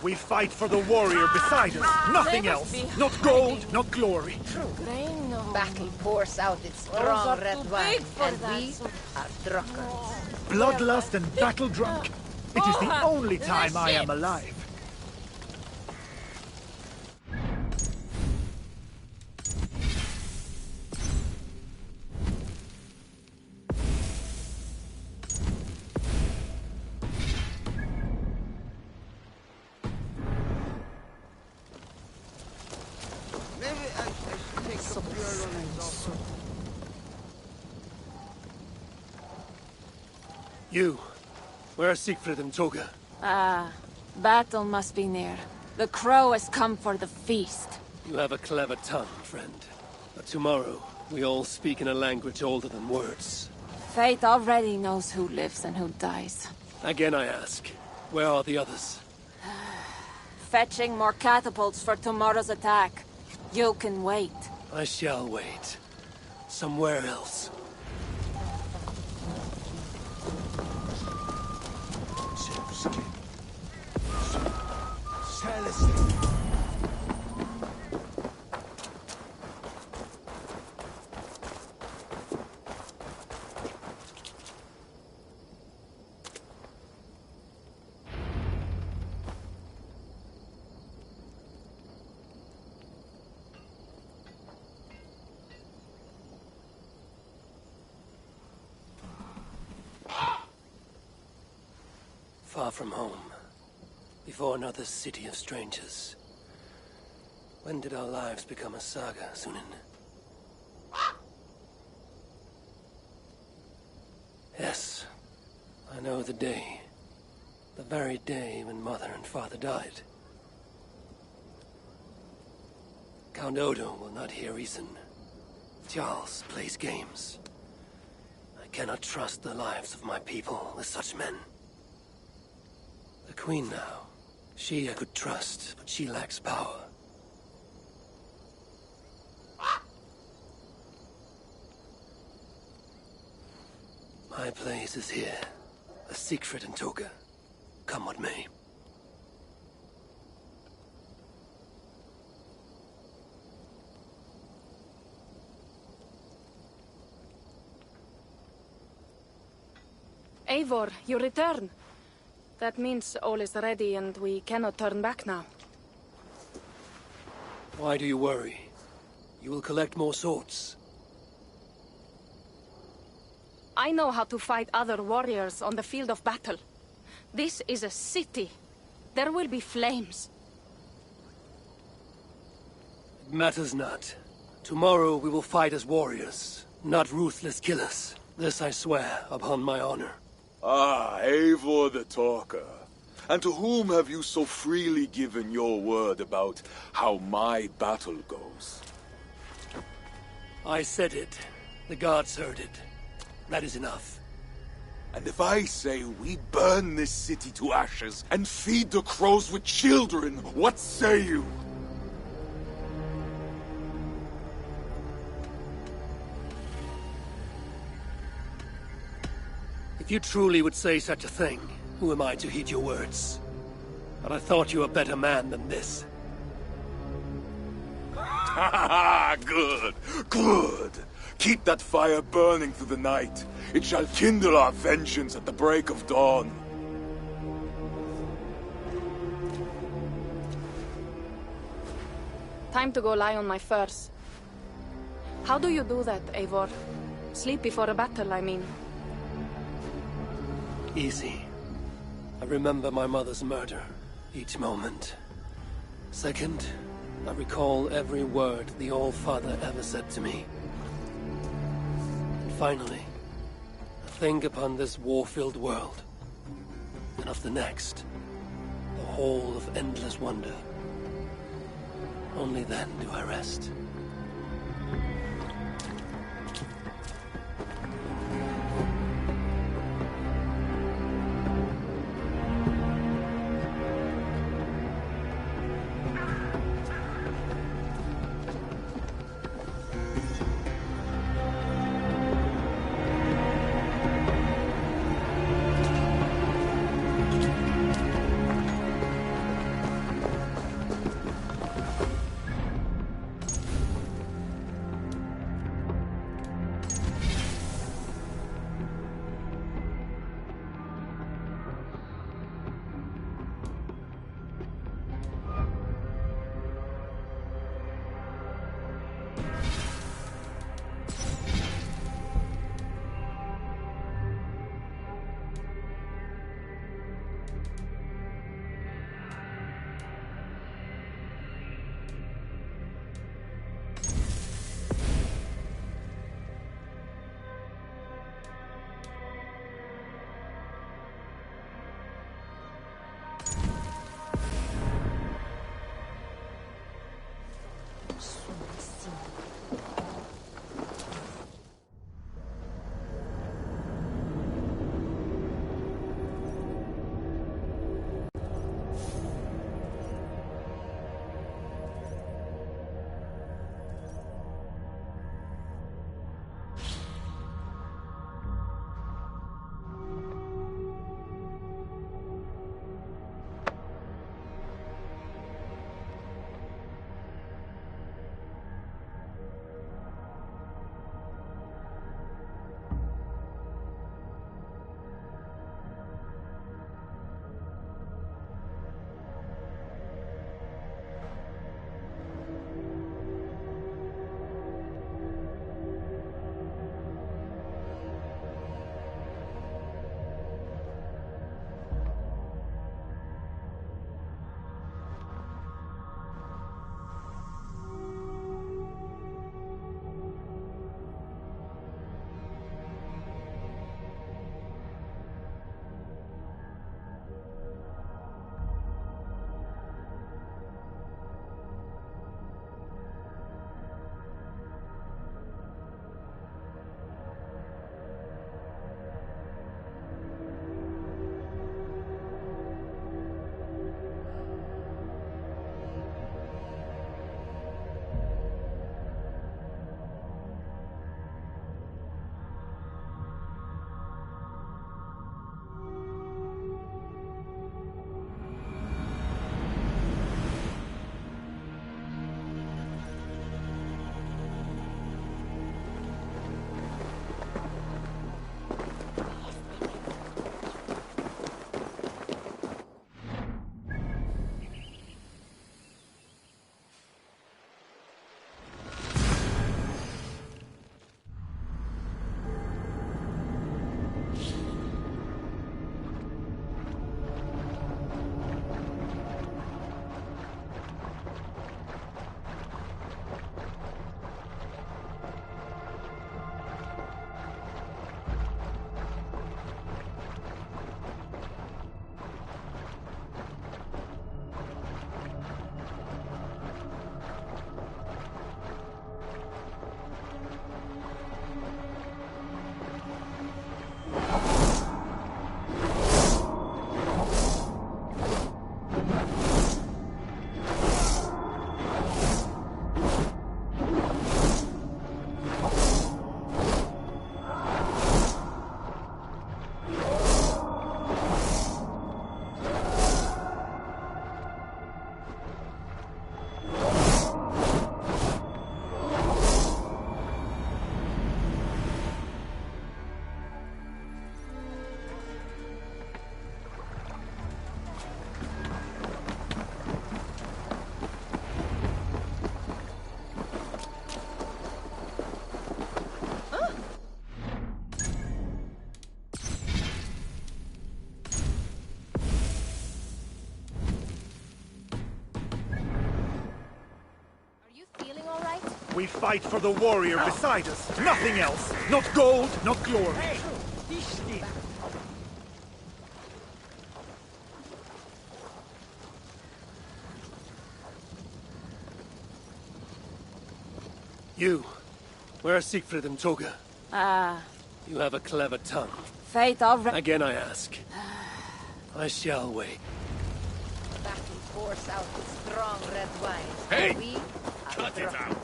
We fight for the warrior beside us, nothing else. Not gold, not glory. Battle pours out its strong red wine, and we are drunkards. Bloodlust and battle drunk. It is the only time I am alive. You, where are Siegfried and Toga? Ah, battle must be near. The crow has come for the feast. You have a clever tongue, friend. But tomorrow, we all speak in a language older than words. Fate already knows who lives and who dies. Again I ask, where are the others? Fetching more catapults for tomorrow's attack. You can wait. I shall wait. Somewhere else. Far from home, before another city of strangers. When did our lives become a saga, Sunin? Yes, I know the day. The very day when Mother and Father died. Count Odo will not hear reason. Charles plays games. I cannot trust the lives of my people with such men. The Queen now. She I could trust, but she lacks power. My place is here, with Siegfried and Toga. Come what may. Eivor, you return. That means all is ready and we cannot turn back now. Why do you worry? You will collect more swords. I know how to fight other warriors on the field of battle. This is a city. There will be flames. It matters not. Tomorrow we will fight as warriors, not ruthless killers. This I swear upon my honor. Ah, Eivor the Talker. And to whom have you so freely given your word about how my battle goes? I said it. The gods heard it. That is enough. And if I say we burn this city to ashes and feed the crows with children, what say you? If you truly would say such a thing, who am I to heed your words? But I thought you a better man than this. Ha ha ha! Good! Good! Keep that fire burning through the night. It shall kindle our vengeance at the break of dawn. Time to go lie on my furs. How do you do that, Eivor? Sleep before a battle, I mean. Easy. I remember my mother's murder, each moment. Second, I recall every word the All-Father ever said to me. And finally, I think upon this war-filled world, and of the next, the whole of endless wonder. Only then do I rest. We fight for the warrior beside us, nothing else. Not gold, not glory. You, where are Siegfried and Toga? Ah. You have a clever tongue. Fate already... Again I ask. I shall wait. Back and force out the strong red wine. Hey! We Cut it out!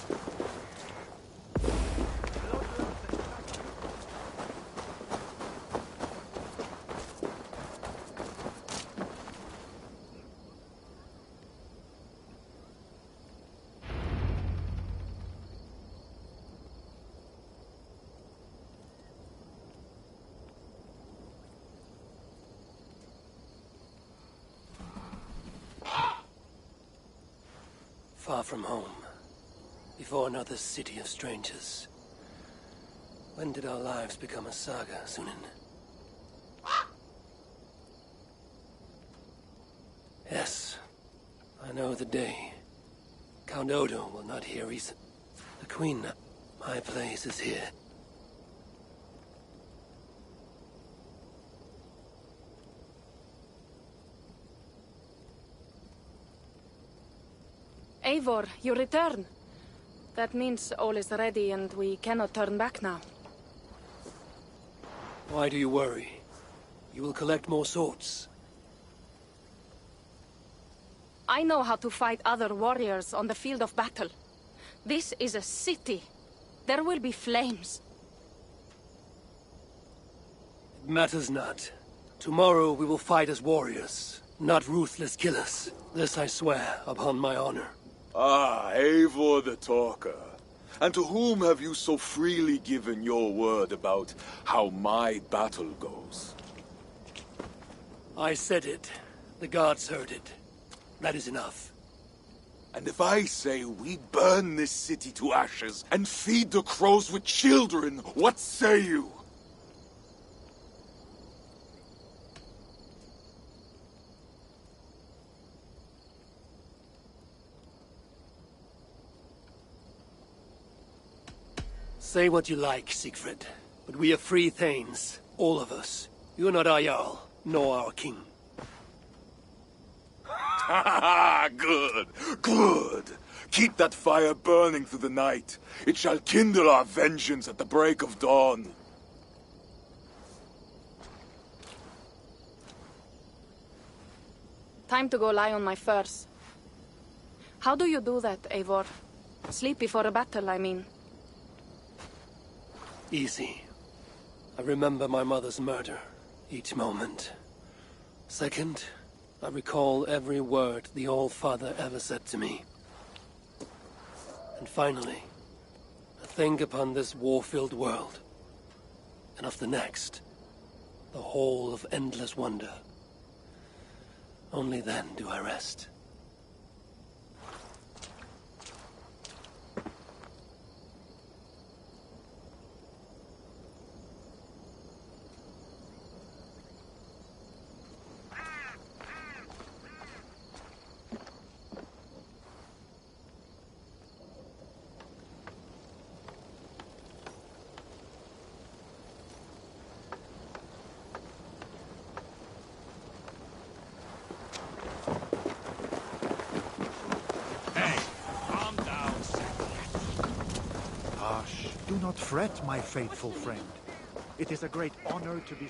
Far from home, before another city of strangers. When did our lives become a saga, Sunan? Yes, I know the day. Count Odo will not hear reason. The Queen, my place is here. Eivor, you return. That means all is ready and we cannot turn back now. Why do you worry? You will collect more swords. I know how to fight other warriors on the field of battle. This is a city. There will be flames. It matters not. Tomorrow we will fight as warriors, not ruthless killers. This I swear upon my honor. Ah, Eivor the Talker. And to whom have you so freely given your word about how my battle goes? I said it. The gods heard it. That is enough. And if I say we burn this city to ashes and feed the crows with children, what say you? Say what you like, Siegfried, but we are free Thanes, all of us. You are not our Jarl, nor our king. Good, good. Keep that fire burning through the night. It shall kindle our vengeance at the break of dawn. Time to go lie on my furs. How do you do that, Eivor? Sleep before a battle, I mean. Easy. I remember my mother's murder, each moment. Second, I recall every word the All-Father ever said to me. And finally, I think upon this war-filled world, and of the next, the whole of endless wonder. Only then do I rest. Do not fret, my faithful friend. It is a great honor to be...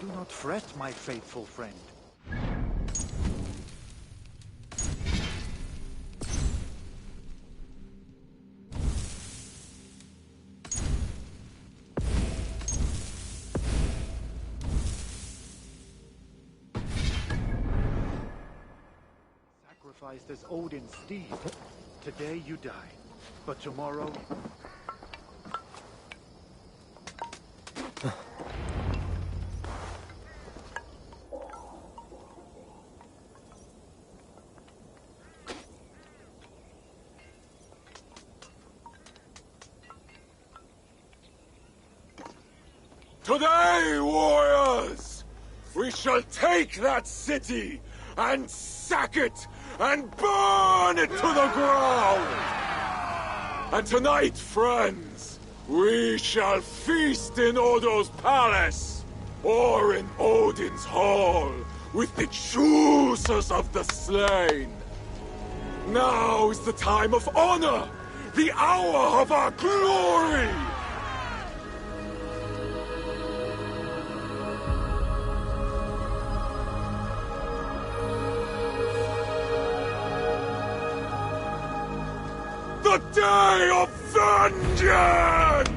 Do not fret, my faithful friend. Sacrificed as Odin's steed. Today you die, but tomorrow... Today, warriors, we shall take that city and sack it and burn it to the ground. And tonight, friends, we shall feast in Odo's palace or in Odin's hall with the choosers of the slain. Now is the time of honor, the hour of our glory! The day of vengeance!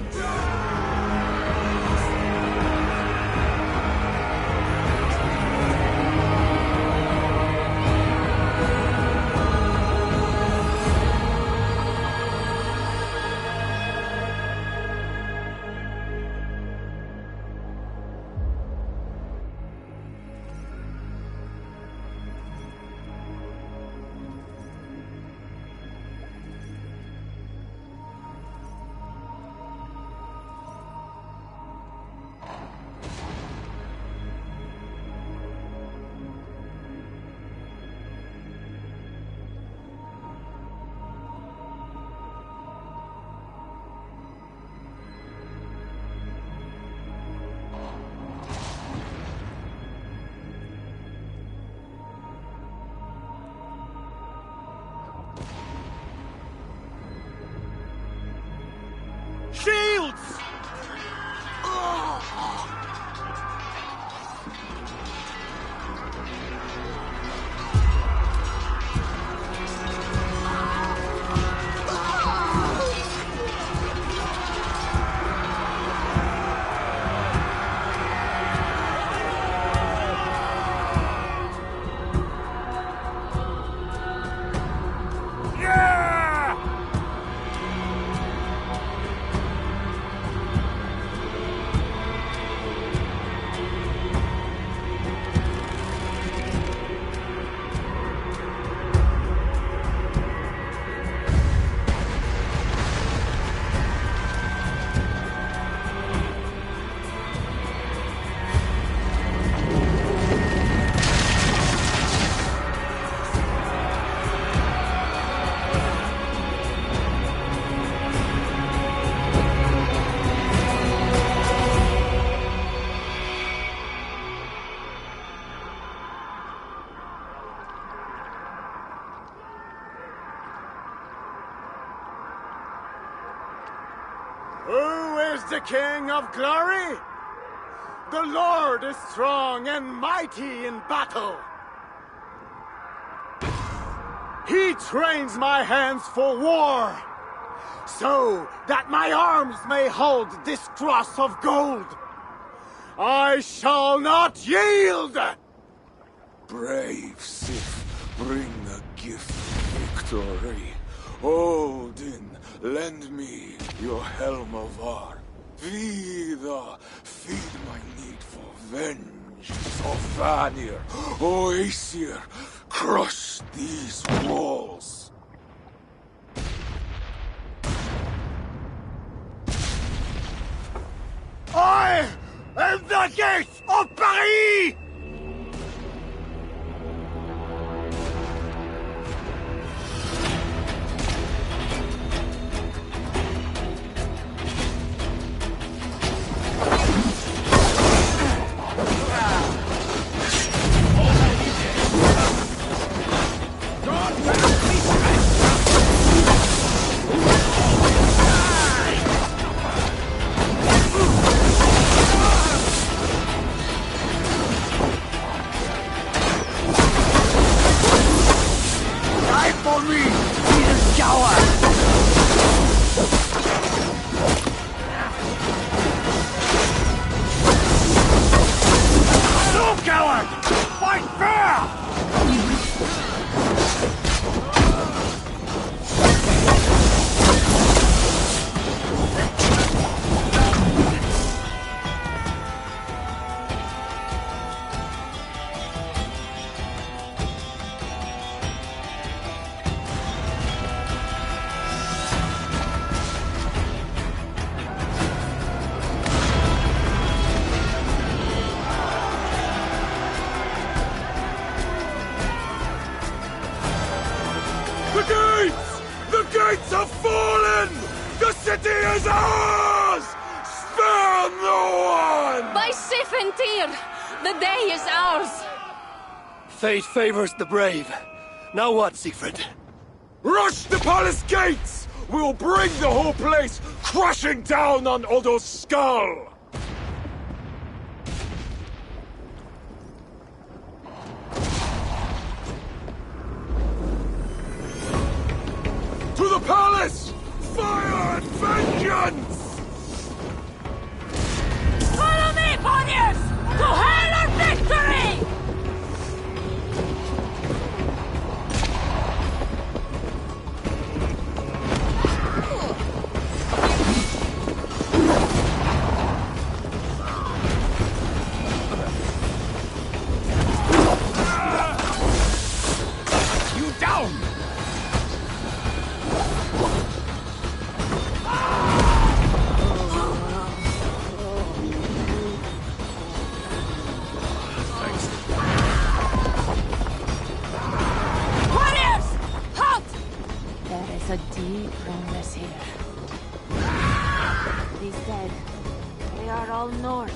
Shields! Who is the King of Glory? The Lord is strong and mighty in battle. He trains my hands for war, so that my arms may hold this cross of gold. I shall not yield! Brave Sith, bring the gift of victory. Odin, lend me your helm of Var. Vida, feed my need for vengeance. O Vanir, O Aesir, crush these walls. I am the gate of Paris! gates have fallen! The city is ours! Spare no one! By Sif and Tyr, the day is ours! Fate favors the brave. Now what, Siegfried? Rush the palace gates! We'll bring the whole place crashing down on Odo's skull! To the palace! Fire and vengeance! Follow me, warriors! To hell or victory! You down! A deep illness here. These dead, they are all Norse.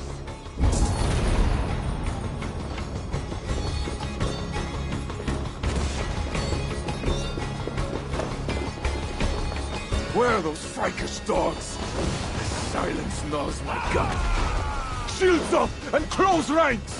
Where are those Frankish dogs? The silence gnaws my gut. Shields up and close ranks!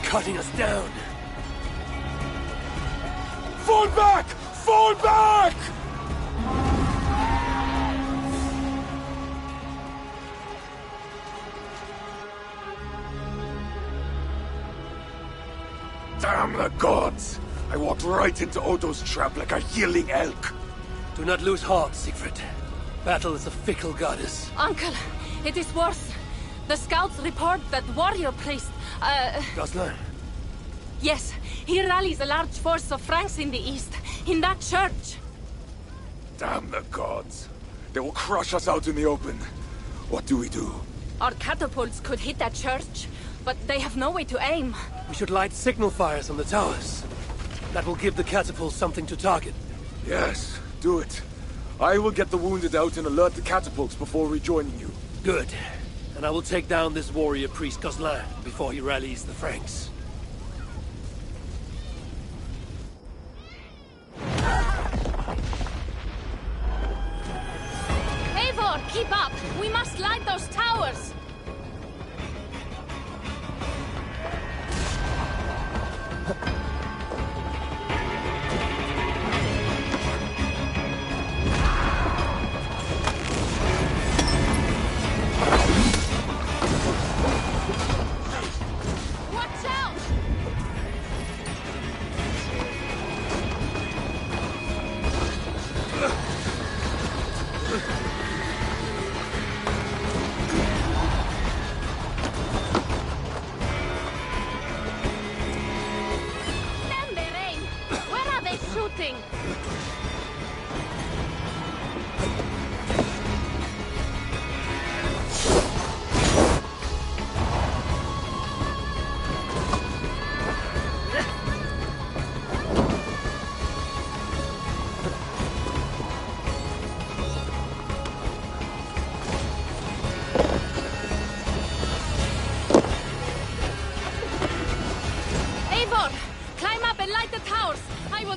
Cutting us down. Fall back! Fall back! Damn the gods! I walked right into Odo's trap like a yelling elk. Do not lose heart, Siegfried. Battle is a fickle goddess. Uncle, it is worse. The scouts report that warrior priest, Gosselin? Yes, he rallies a large force of Franks in the east, in that church. Damn the gods. They will crush us out in the open. What do we do? Our catapults could hit that church, but they have no way to aim. We should light signal fires on the towers. That will give the catapults something to target. Yes, do it. I will get the wounded out and alert the catapults before rejoining you. Good. And I will take down this warrior priest Gosselin before he rallies the Franks. Eivor, keep up! We must light those towers! Nice shooting!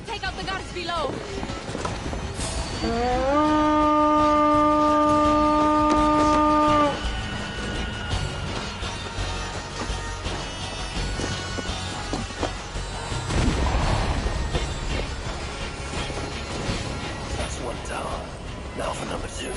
Take out the guards below. That's one tower. Now for number 2.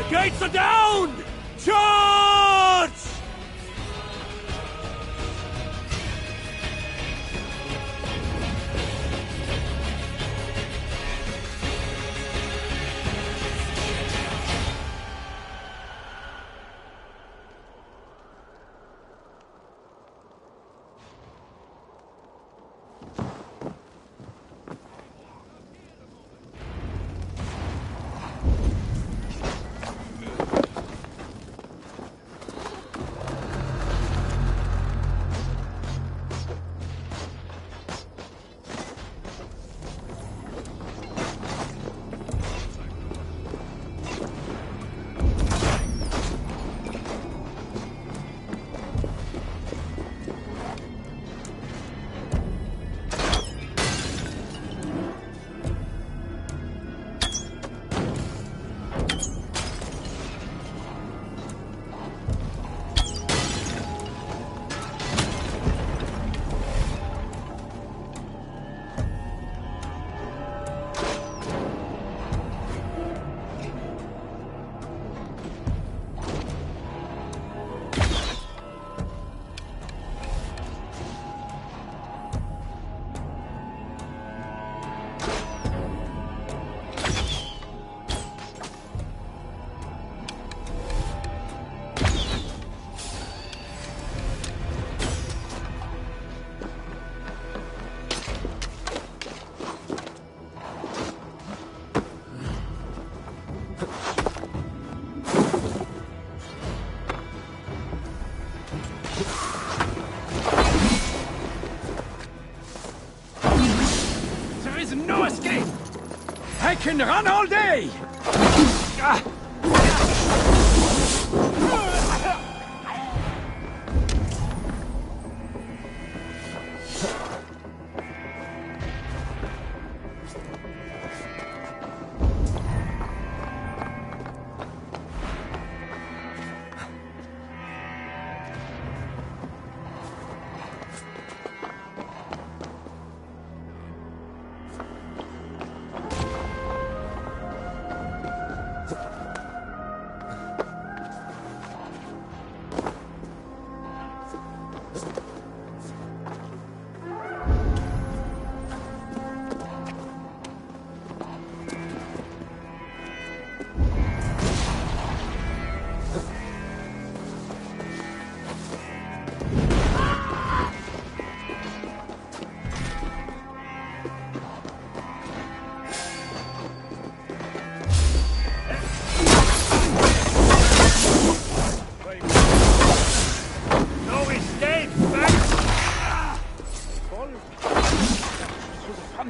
Gates are down! Charge! I can run all day!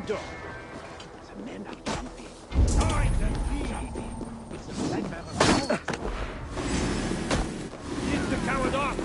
door. The men are jumpy. Join the field. It's a nightmare of ours. Keep the coward off.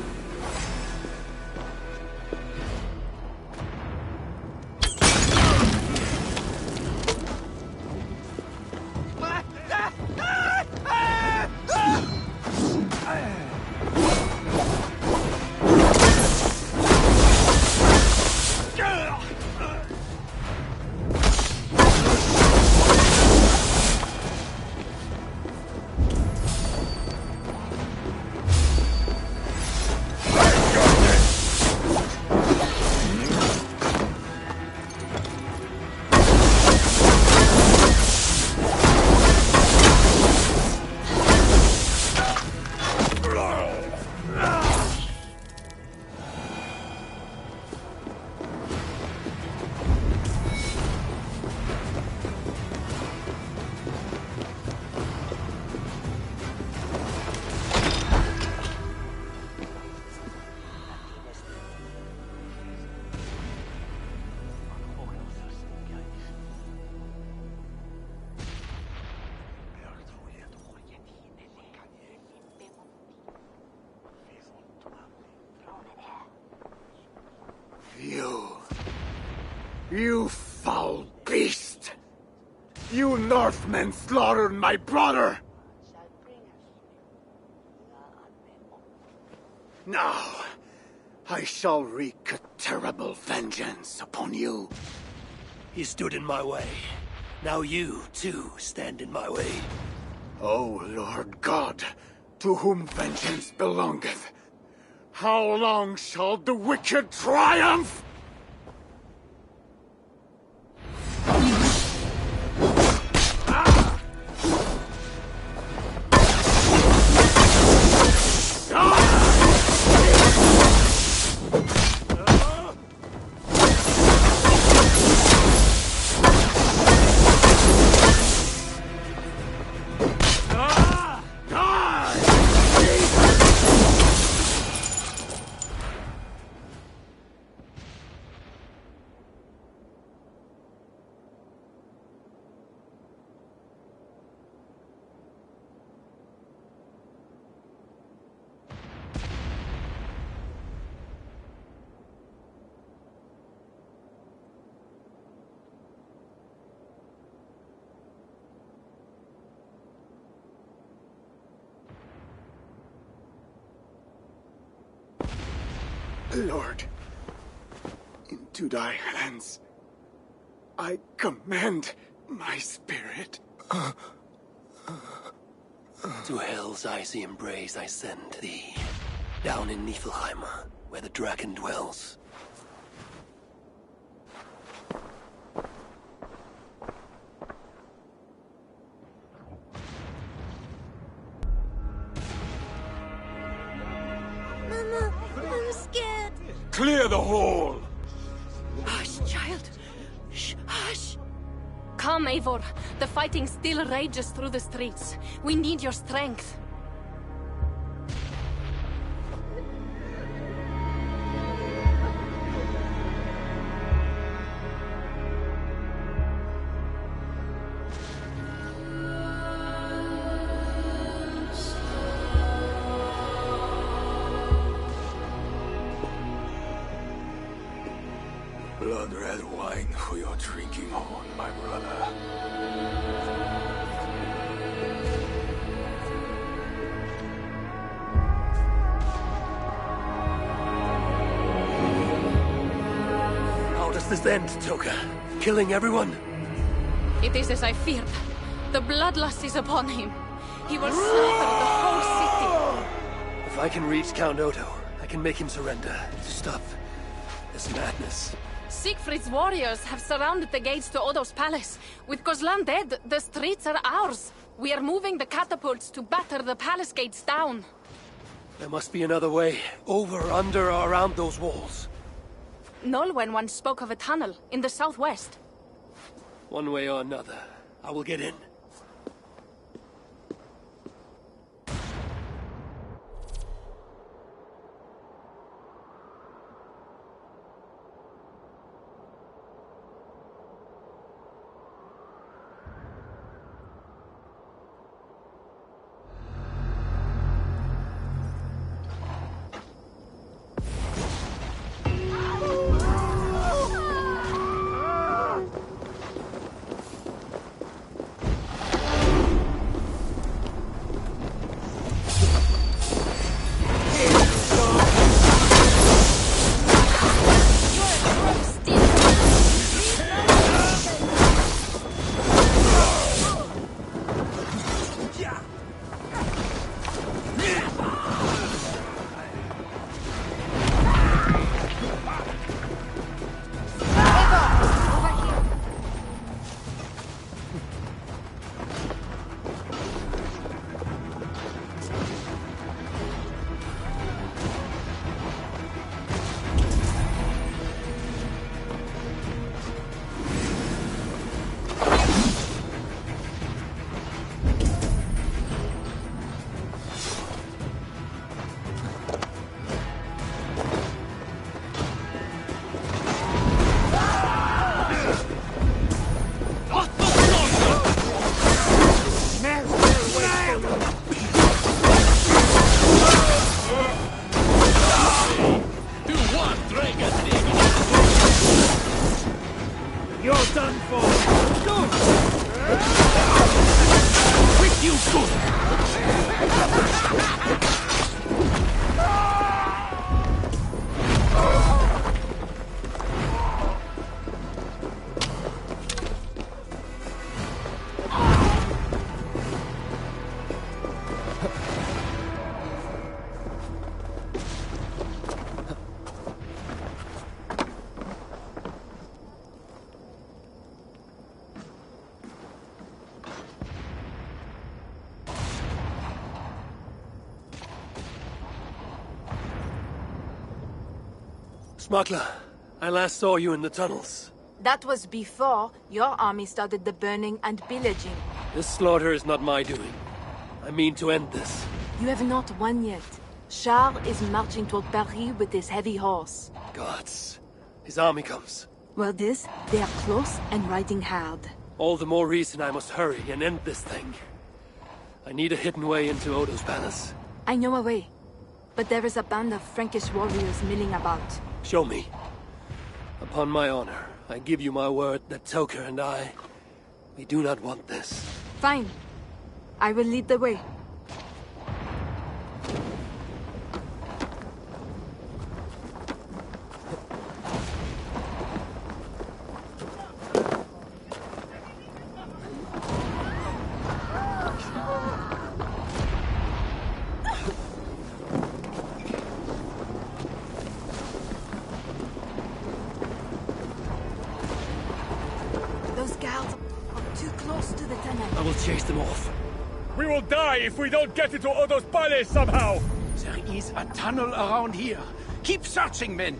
You foul beast! You Northmen slaughtered my brother! Now, I shall wreak a terrible vengeance upon you. He stood in my way. Now you, too, stand in my way. O Lord God, to whom vengeance belongeth, how long shall the wicked triumph? Lord, into thy hands I commend my spirit. To hell's icy embrace I send thee, down in Niflheim, where the dragon dwells. Mama, I'm scared. Clear the hall! Hush, child. Shh, hush. Come, Eivor. The fighting still rages through the streets. We need your strength. Blood-red wine for your drinking horn, my brother. How does this end, Toka? Killing everyone? It is as I feared. The bloodlust is upon him. He will slaughter the whole city. If I can reach Count Odo, I can make him surrender to stop this madness. Siegfried's warriors have surrounded the gates to Odo's palace. With Kozlan dead, the streets are ours. We are moving the catapults to batter the palace gates down. There must be another way. Over, under, or around those walls. Nolwenn once spoke of a tunnel in the southwest. One way or another, I will get in. done for! Good! With you, good! Smuggler, I last saw you in the tunnels. That was before your army started the burning and pillaging. This slaughter is not my doing. I mean to end this. You have not won yet. Charles is marching toward Paris with his heavy horse. Gods. His army comes. Well, they are close and riding hard. All the more reason I must hurry and end this thing. I need a hidden way into Odo's palace. I know a way. But there is a band of Frankish warriors milling about. Show me. Upon my honor, I give you my word that Toker and we do not want this. Fine. I will lead the way. I will chase them off. We will die if we don't get into Odo's palace somehow! There is a tunnel around here. Keep searching, men.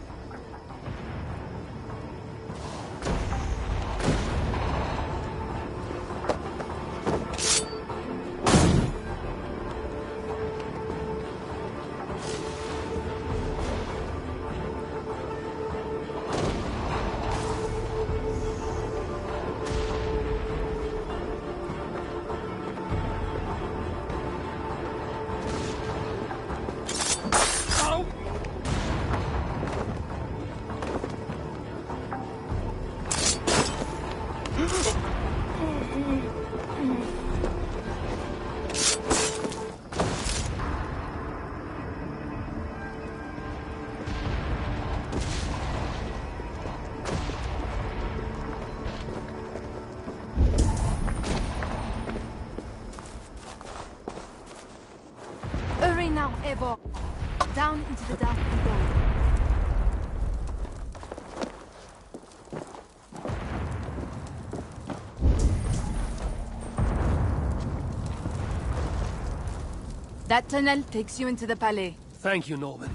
Hurry now, Eivor. Down into the dark below. That tunnel takes you into the Palais. Thank you, Norman.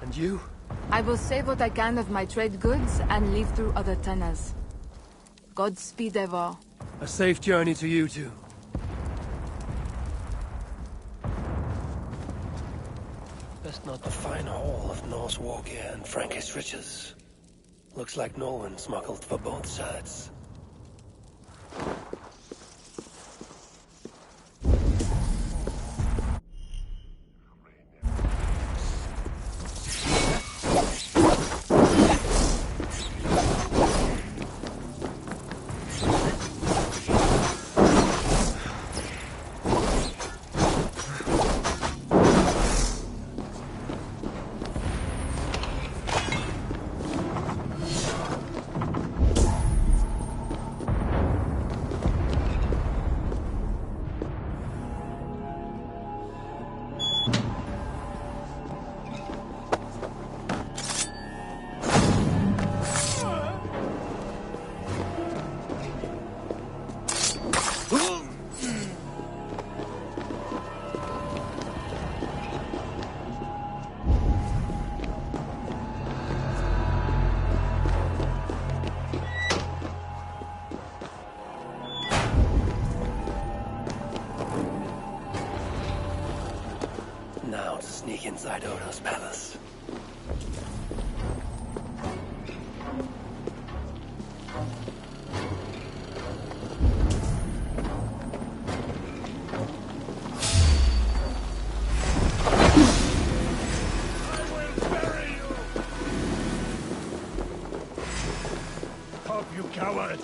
And you? I will save what I can of my trade goods and leave through other tunnels. Godspeed, Eivor. A safe journey to you too. Best not define all of Norse war gear and Frankish riches. Looks like Norman smuggled for both sides. Now to sneak inside Odo's palace. Up, you coward!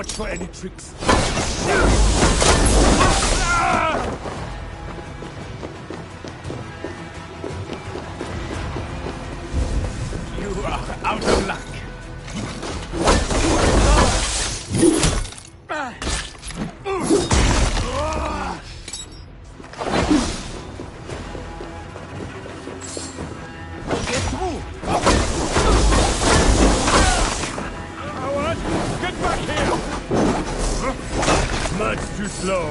watch for any tricks. You are out of luck. Get through! Howard, get back here! Much too slow.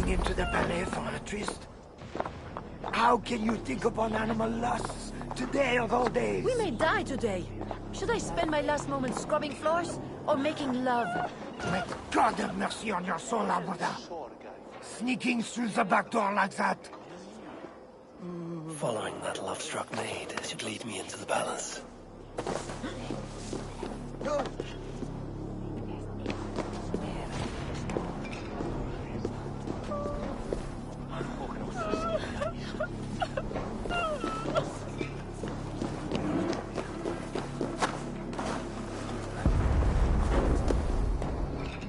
Into the ballet for a tryst? How can you think upon animal lusts today of all days? We may die today. Should I spend my last moments scrubbing floors or making love? May God have mercy on your soul, Abuda. Sneaking through the back door like that. Following that love-struck maid should lead me into the palace. No.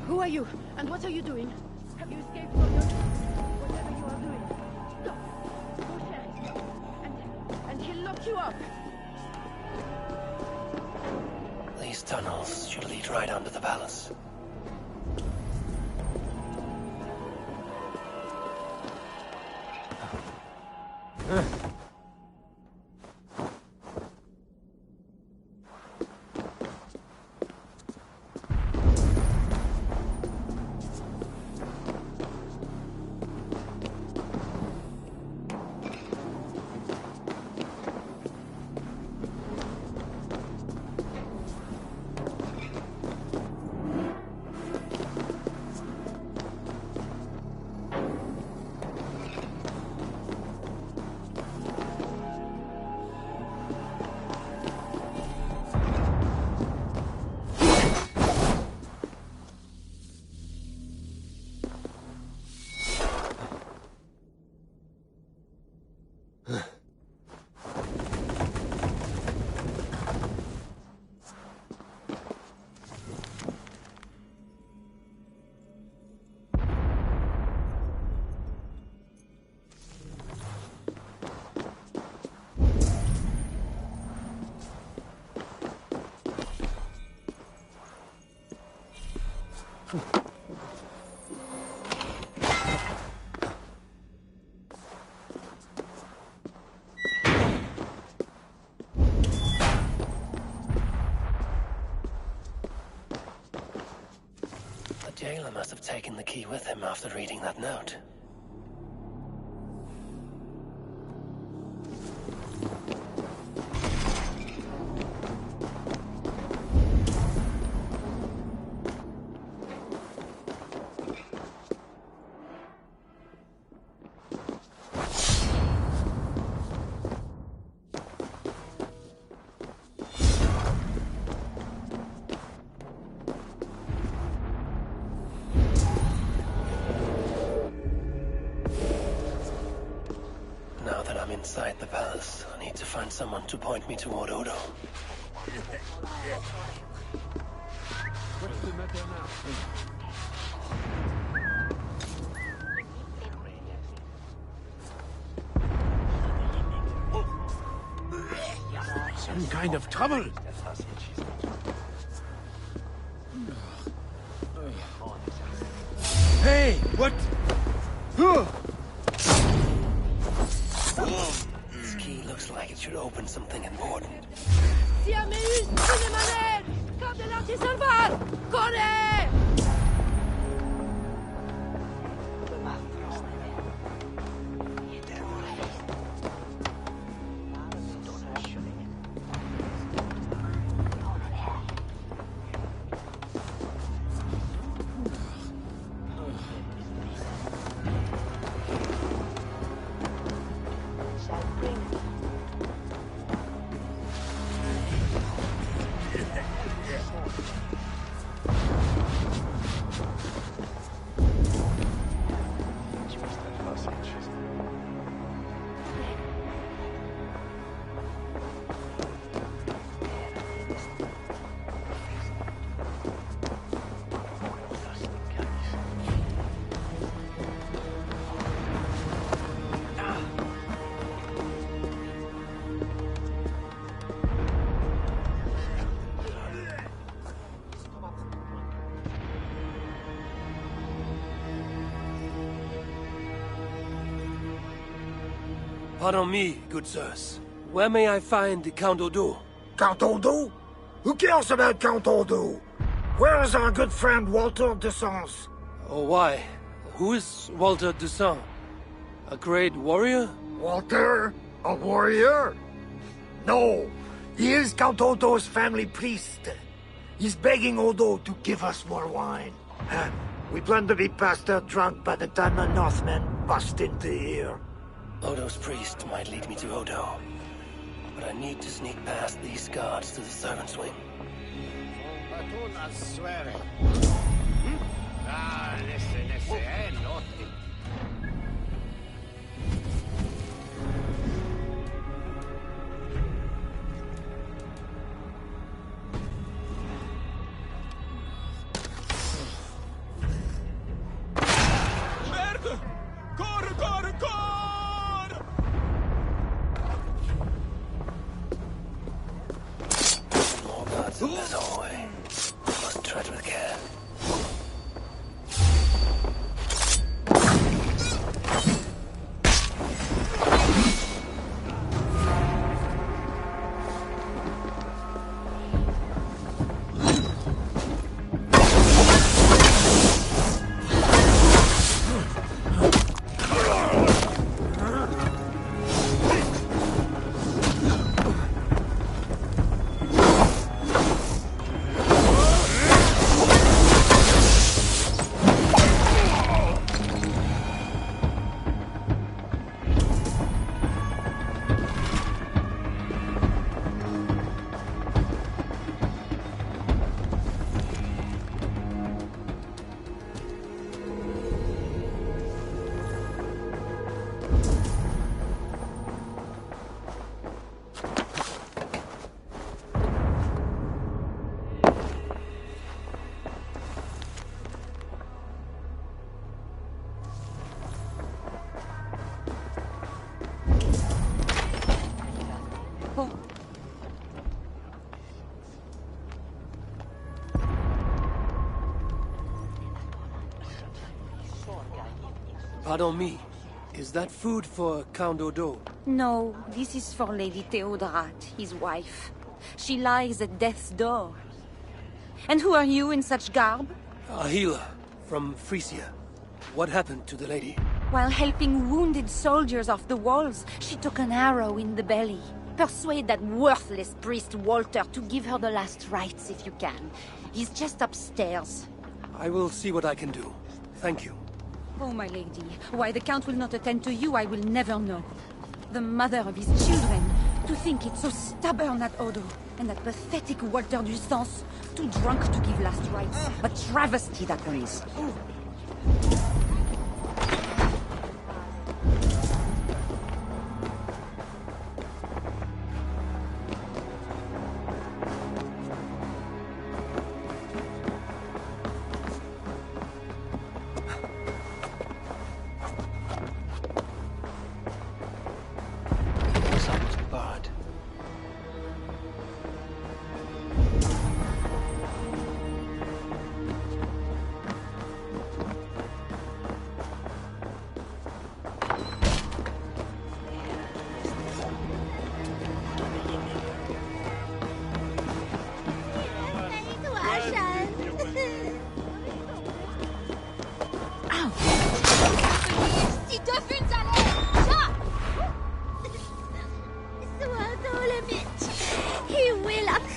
Who are you? And what are you doing? Have you escaped from your... whatever you are doing? Stop! Go sheriff. And he'll lock you up. These tunnels should lead right under the palace. The jailer must have taken the key with him after reading that note. Inside the palace, I need to find someone to point me toward Odo. What's the matter now? Some kind of trouble. Hey, what? This key looks like it should open something important. Siamese, cinnamon, come Adelante, salvar! Corre! Pardon me, good sirs. Where may I find the Count Odo? Count Odo? Who cares about Count Odo? Where is our good friend Walter de Sens? Oh, why? Who is Walter de Sens? A great warrior? Walter? A warrior? No. He is Count Odo's family priest. He's begging Odo to give us more wine. We plan to be passed out drunk by the time the Northmen bust into here. Odo's priest might lead me to Odo, but I need to sneak past these guards to the servants' wing. Merde! Corre, corre, corre! More guards in this hallway. Must tread with care. Pardon me. Is that food for Count Odo? No, this is for Lady Theodrat, his wife. She lies at death's door. And who are you in such garb? A healer from Frisia. What happened to the lady? While helping wounded soldiers off the walls, she took an arrow in the belly. Persuade that worthless priest Walter to give her the last rites if you can. He's just upstairs. I will see what I can do. Thank you. Oh, my lady, why the Count will not attend to you, I will never know. The mother of his children, to think it's so stubborn at Odo, and that pathetic Walter du Sens, too drunk to give last rites. A travesty, that one is.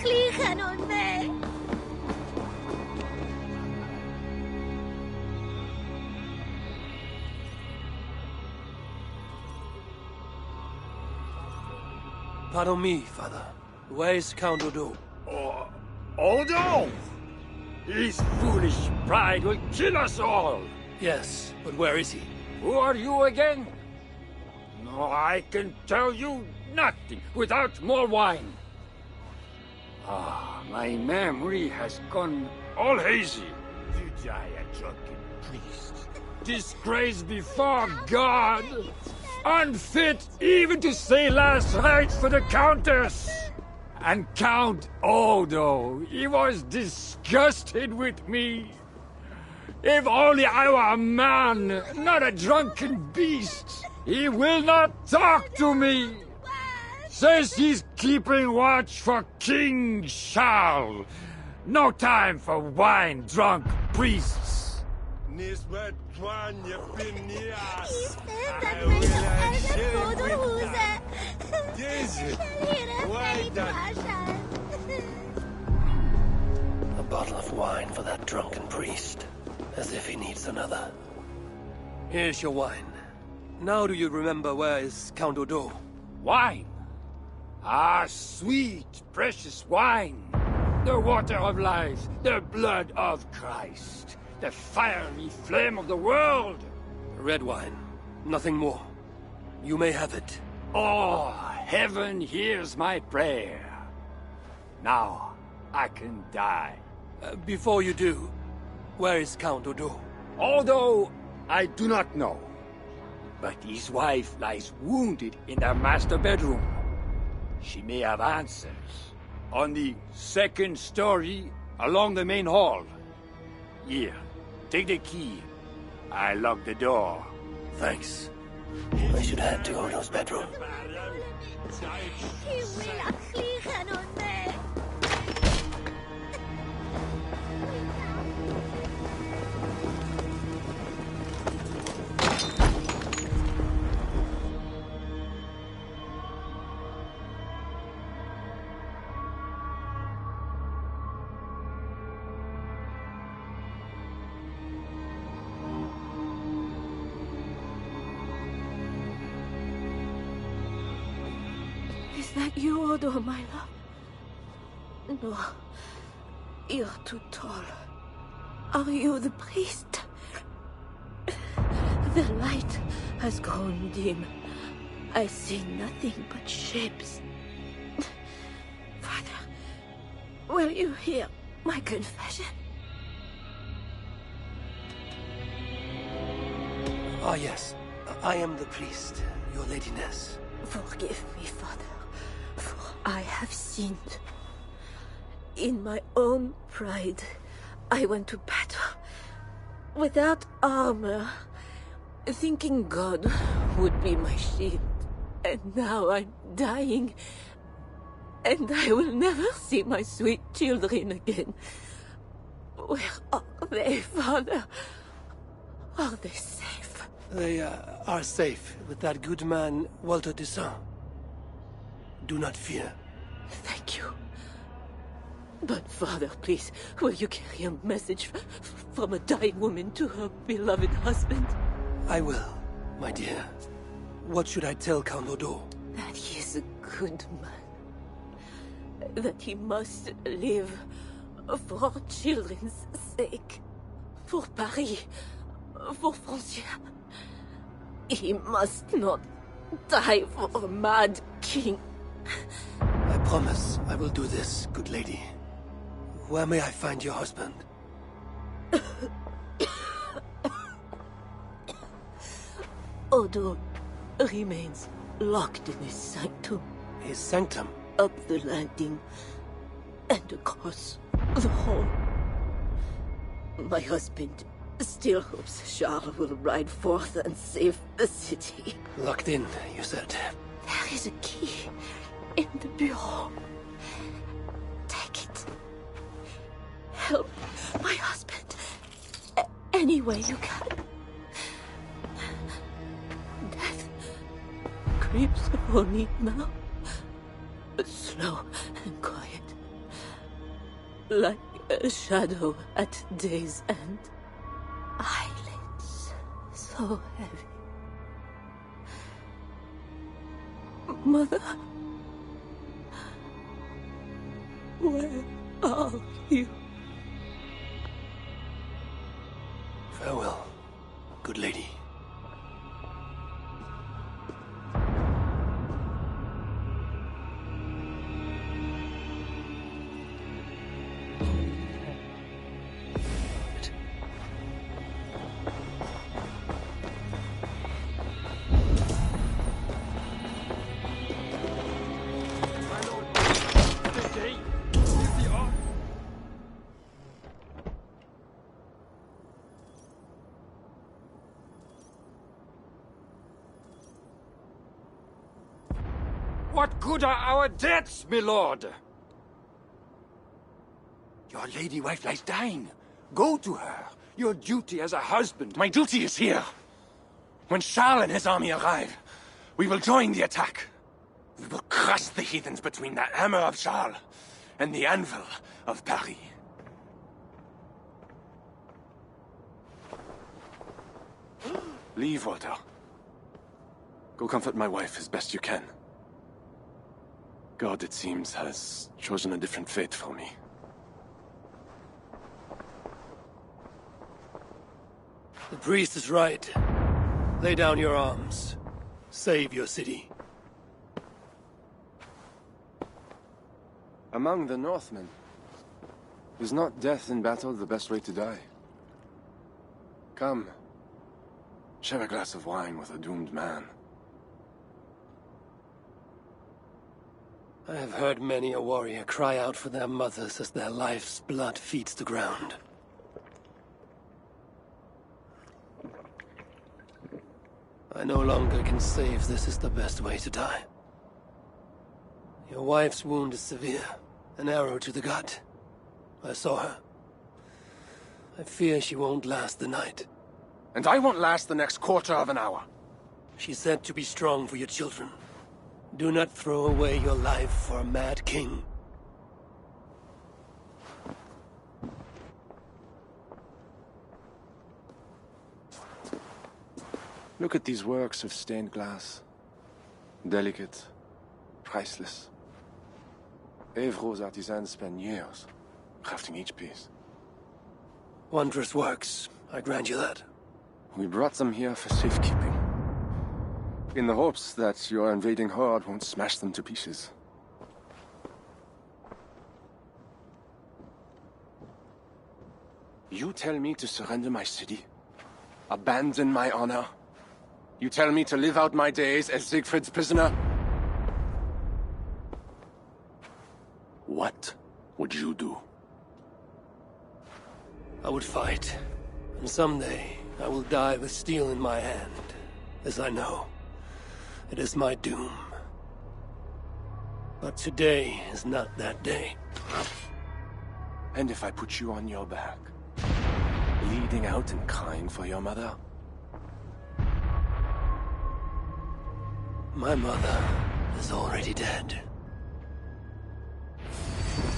vliegen on me. Pardon me, Father. Where is Count Odo? Odo! His foolish pride will kill us all! Yes, but where is he? Who are you again? No, I can tell you nothing without more wine. Ah, my memory has gone all hazy. You die a drunken priest. Disgraced before God. Unfit even to say last rites for the Countess. And Count Odo, he was disgusted with me. If only I were a man, not a drunken beast. He will not talk to me. Says he's keeping watch for King Charles. No time for wine-drunk priests. He said that wij de eigen moederhoezen. A bottle of wine for that drunken priest. As if he needs another. Here's your wine. Now do you remember where is Count Odo? Wine? Ah, sweet, precious wine. The water of life, the blood of Christ. The fiery flame of the world. Red wine. Nothing more. You may have it. Oh, heaven hears my prayer. Now, I can die. Before you do, where is Count Odo? Although I do not know. But his wife lies wounded in their master bedroom. She may have answers. On the second story, along the main hall. Here, take the key. I locked the door. Thanks. I should head to Odo's bedroom. He will vliegen on me. Is that you, Odo, my love? No. You're too tall. Are you the priest? The light has grown dim. I see nothing but shapes. Father, will you hear my confession? Ah, yes. I am the priest, your ladiness. Forgive me, Father, for I have sinned. In my own pride, I went to battle without armor, thinking God would be my shield. And now I'm dying, and I will never see my sweet children again. Where are they, Father? Are they safe? They are safe with that good man, Walter de Saint. Do not fear. Thank you. But, Father, please, will you carry a message from a dying woman to her beloved husband? I will, my dear. What should I tell Count Odo? That he is a good man. That he must live for children's sake. For Paris. For Francia. He must not die for a mad king. I promise I will do this, good lady. Where may I find your husband? Odo remains locked in his sanctum. His sanctum? Up the landing and across the hall. My husband still hopes Charles will ride forth and save the city. Locked in, you said. There is a key in the bureau. Take it. Help my husband any way you can. Death creeps upon me now. Slow and quiet. like a shadow at day's end. Eyelids so heavy. Mother, where are you? Farewell, good lady. What good are our deaths, my lord? Your lady wife lies dying. Go to her. Your duty as a husband. My duty is here. When Charles and his army arrive, we will join the attack. We will crush the heathens between the hammer of Charles and the anvil of Paris. Leave, Walter. Go comfort my wife as best you can. God, it seems, has chosen a different fate for me. The priest is right. Lay down your arms. Save your city. Among the Northmen, is not death in battle the best way to die? Come, share a glass of wine with a doomed man. I have heard many a warrior cry out for their mothers as their life's blood feeds the ground. I no longer can say if this is the best way to die. Your wife's wound is severe. An arrow to the gut. I saw her. I fear she won't last the night. And I won't last the next quarter of an hour. She said to be strong for your children. Do not throw away your life for a mad king. Look at these works of stained glass. Delicate, priceless. Evro's artisans spend years crafting each piece. Wondrous works, I grant you that. We brought them here for safekeeping. In the hopes that your invading horde won't smash them to pieces. You tell me to surrender my city? Abandon my honor? You tell me to live out my days as Siegfried's prisoner? What would you do? I would fight. And someday, I will die with steel in my hand. As I know, it is my doom. But today is not that day. And if I put you on your back, bleeding out and crying for your mother? My mother is already dead.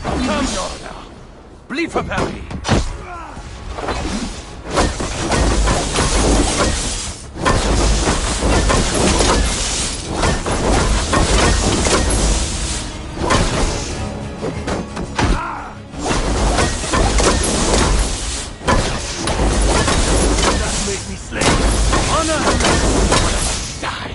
Come, Norda! Bleed for Paris! Make me slave. Honor him. Die.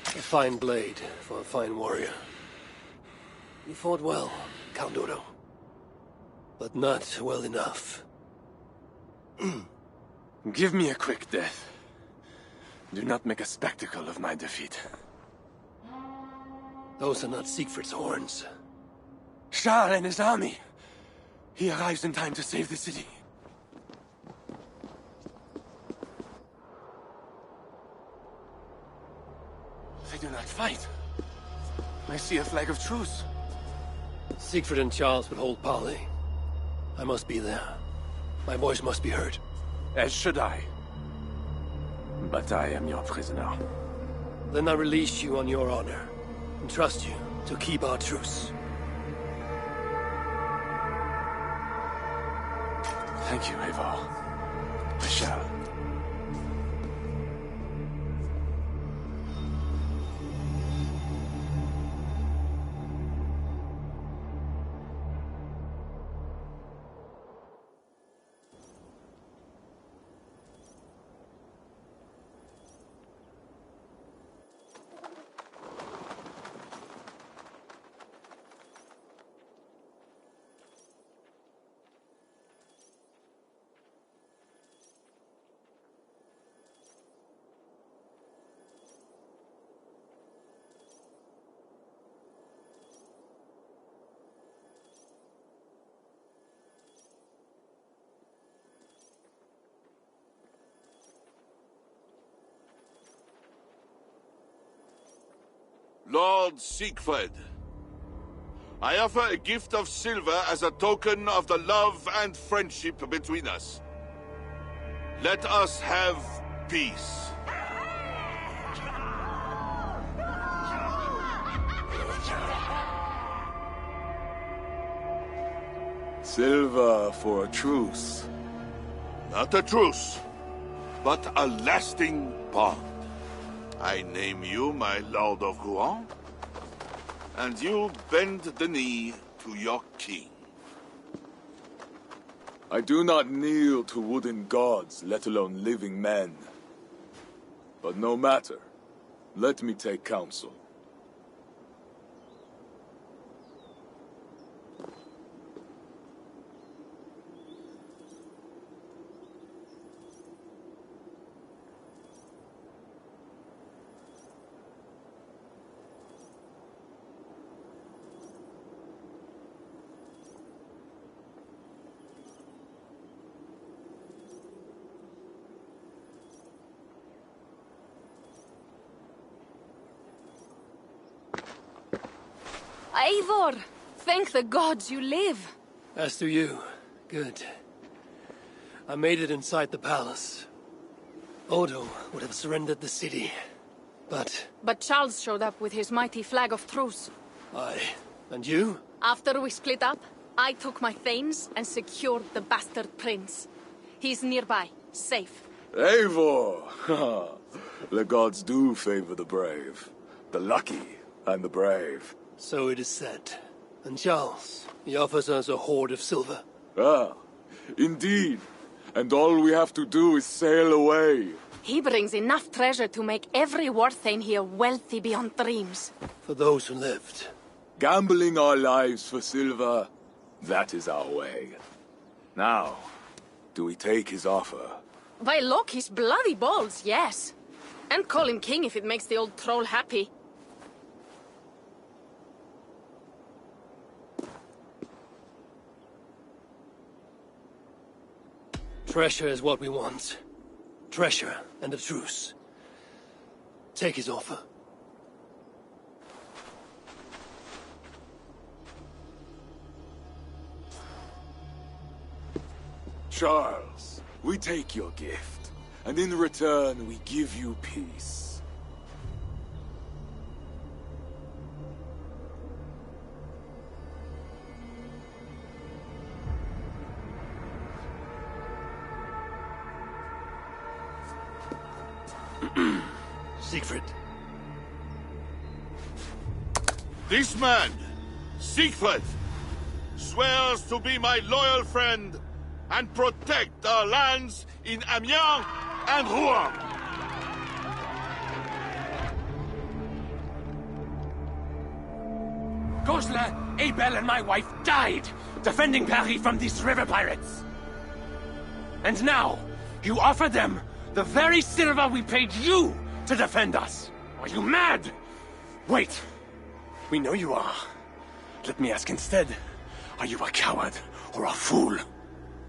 A fine blade for a fine warrior. You fought well, Count Odo. But not well enough. Give me a quick death. Do not make a spectacle of my defeat. Those are not Siegfried's horns. Charles and his army. He arrives in time to save the city. They do not fight. I see a flag of truce. Siegfried and Charles will hold parley. I must be there. My voice must be heard. As should I. But I am your prisoner. Then I release you on your honor, and trust you to keep our truce. Thank you, Eivor. I shall. Lord Siegfried, I offer a gift of silver as a token of the love and friendship between us. Let us have peace. Silver for a truce. Not a truce, but a lasting bond. I name you my Lord of Rouen, and you bend the knee to your king. I do not kneel to wooden gods, let alone living men. But no matter. Let me take counsel. Eivor! Thank the gods you live. As do you. Good. I made it inside the palace. Odo would have surrendered the city, but... But Charles showed up with his mighty flag of truce. Aye. And you? After we split up, I took my thanes and secured the bastard prince. He's nearby, safe. Eivor! The gods do favor the brave. The lucky and the brave. So it is said. And Charles, he offers us a hoard of silver. Ah, indeed. And all we have to do is sail away. He brings enough treasure to make every Warthane here wealthy beyond dreams. For those who lived. Gambling our lives for silver, that is our way. Now, do we take his offer? By Loki's bloody balls, yes. And call him king if it makes the old troll happy. Treasure is what we want. Treasure and a truce. Take his offer. Charles, we take your gift, and in return we give you peace. Siegfried. This man, Siegfried, swears to be my loyal friend and protect our lands in Amiens and Rouen. Goslar, Abel and my wife died defending Paris from these river pirates. And now, you offer them the very silver we paid you to defend us. Are you mad? Wait. We know you are. Let me ask instead, are you a coward or a fool?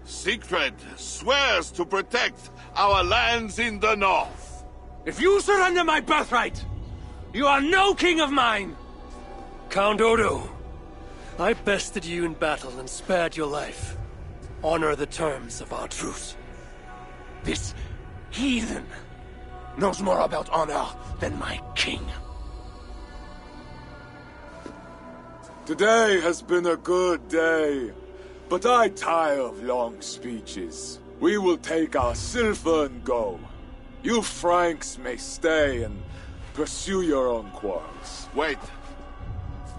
Siegfried swears to protect our lands in the north. If you surrender my birthright, You are no king of mine! Count Odo, I bested you in battle and spared your life. Honor the terms of our truce. This heathen knows more about honor than my king. Today has been a good day, but I tire of long speeches. We will take our silver and go. You Franks may stay and pursue your own quarrels. Wait.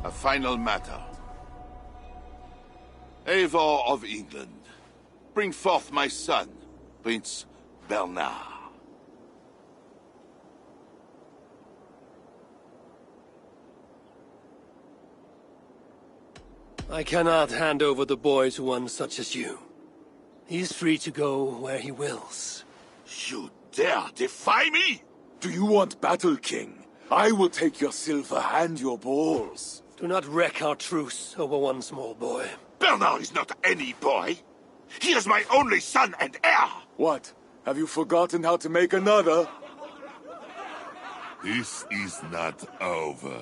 A final matter. Eivor of England, bring forth my son, Prince Bernard. I cannot hand over the boy to one such as you. He's free to go where he wills. You dare defy me? Do you want battle, King? I will take your silver and your balls. Do not wreck our truce over one small boy. Bernard is not any boy. He is my only son and heir. What? Have you forgotten how to make another? This is not over,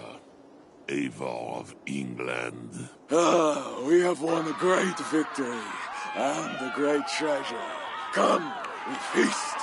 Eivor of England. We have won a great victory and a great treasure. Come, we feast.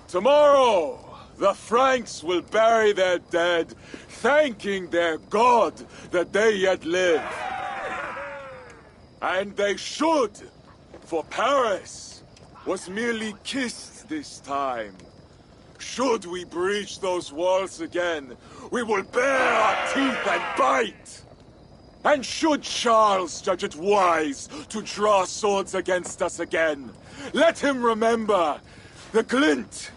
Tomorrow, the Franks will bury their dead, thanking their god that they yet live. And they should, for Paris was merely kissed this time. Should we breach those walls again, we will bare our teeth and bite. And should Charles judge it wise to draw swords against us again, let him remember the glint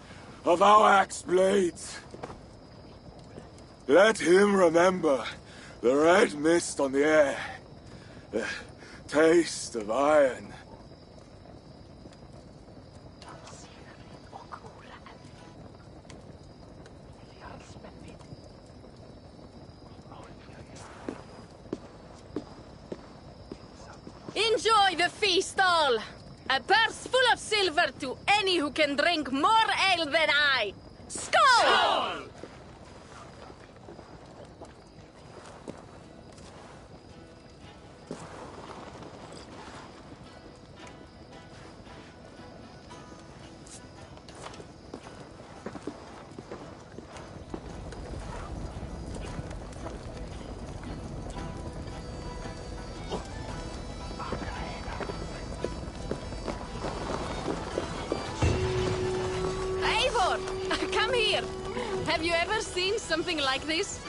of our axe blades. Let him remember the red mist on the air, the taste of iron. Enjoy the feast all! A purse full of silver to any who can drink more ale than I! Skål! Skål! Come here! Have you ever seen something like this?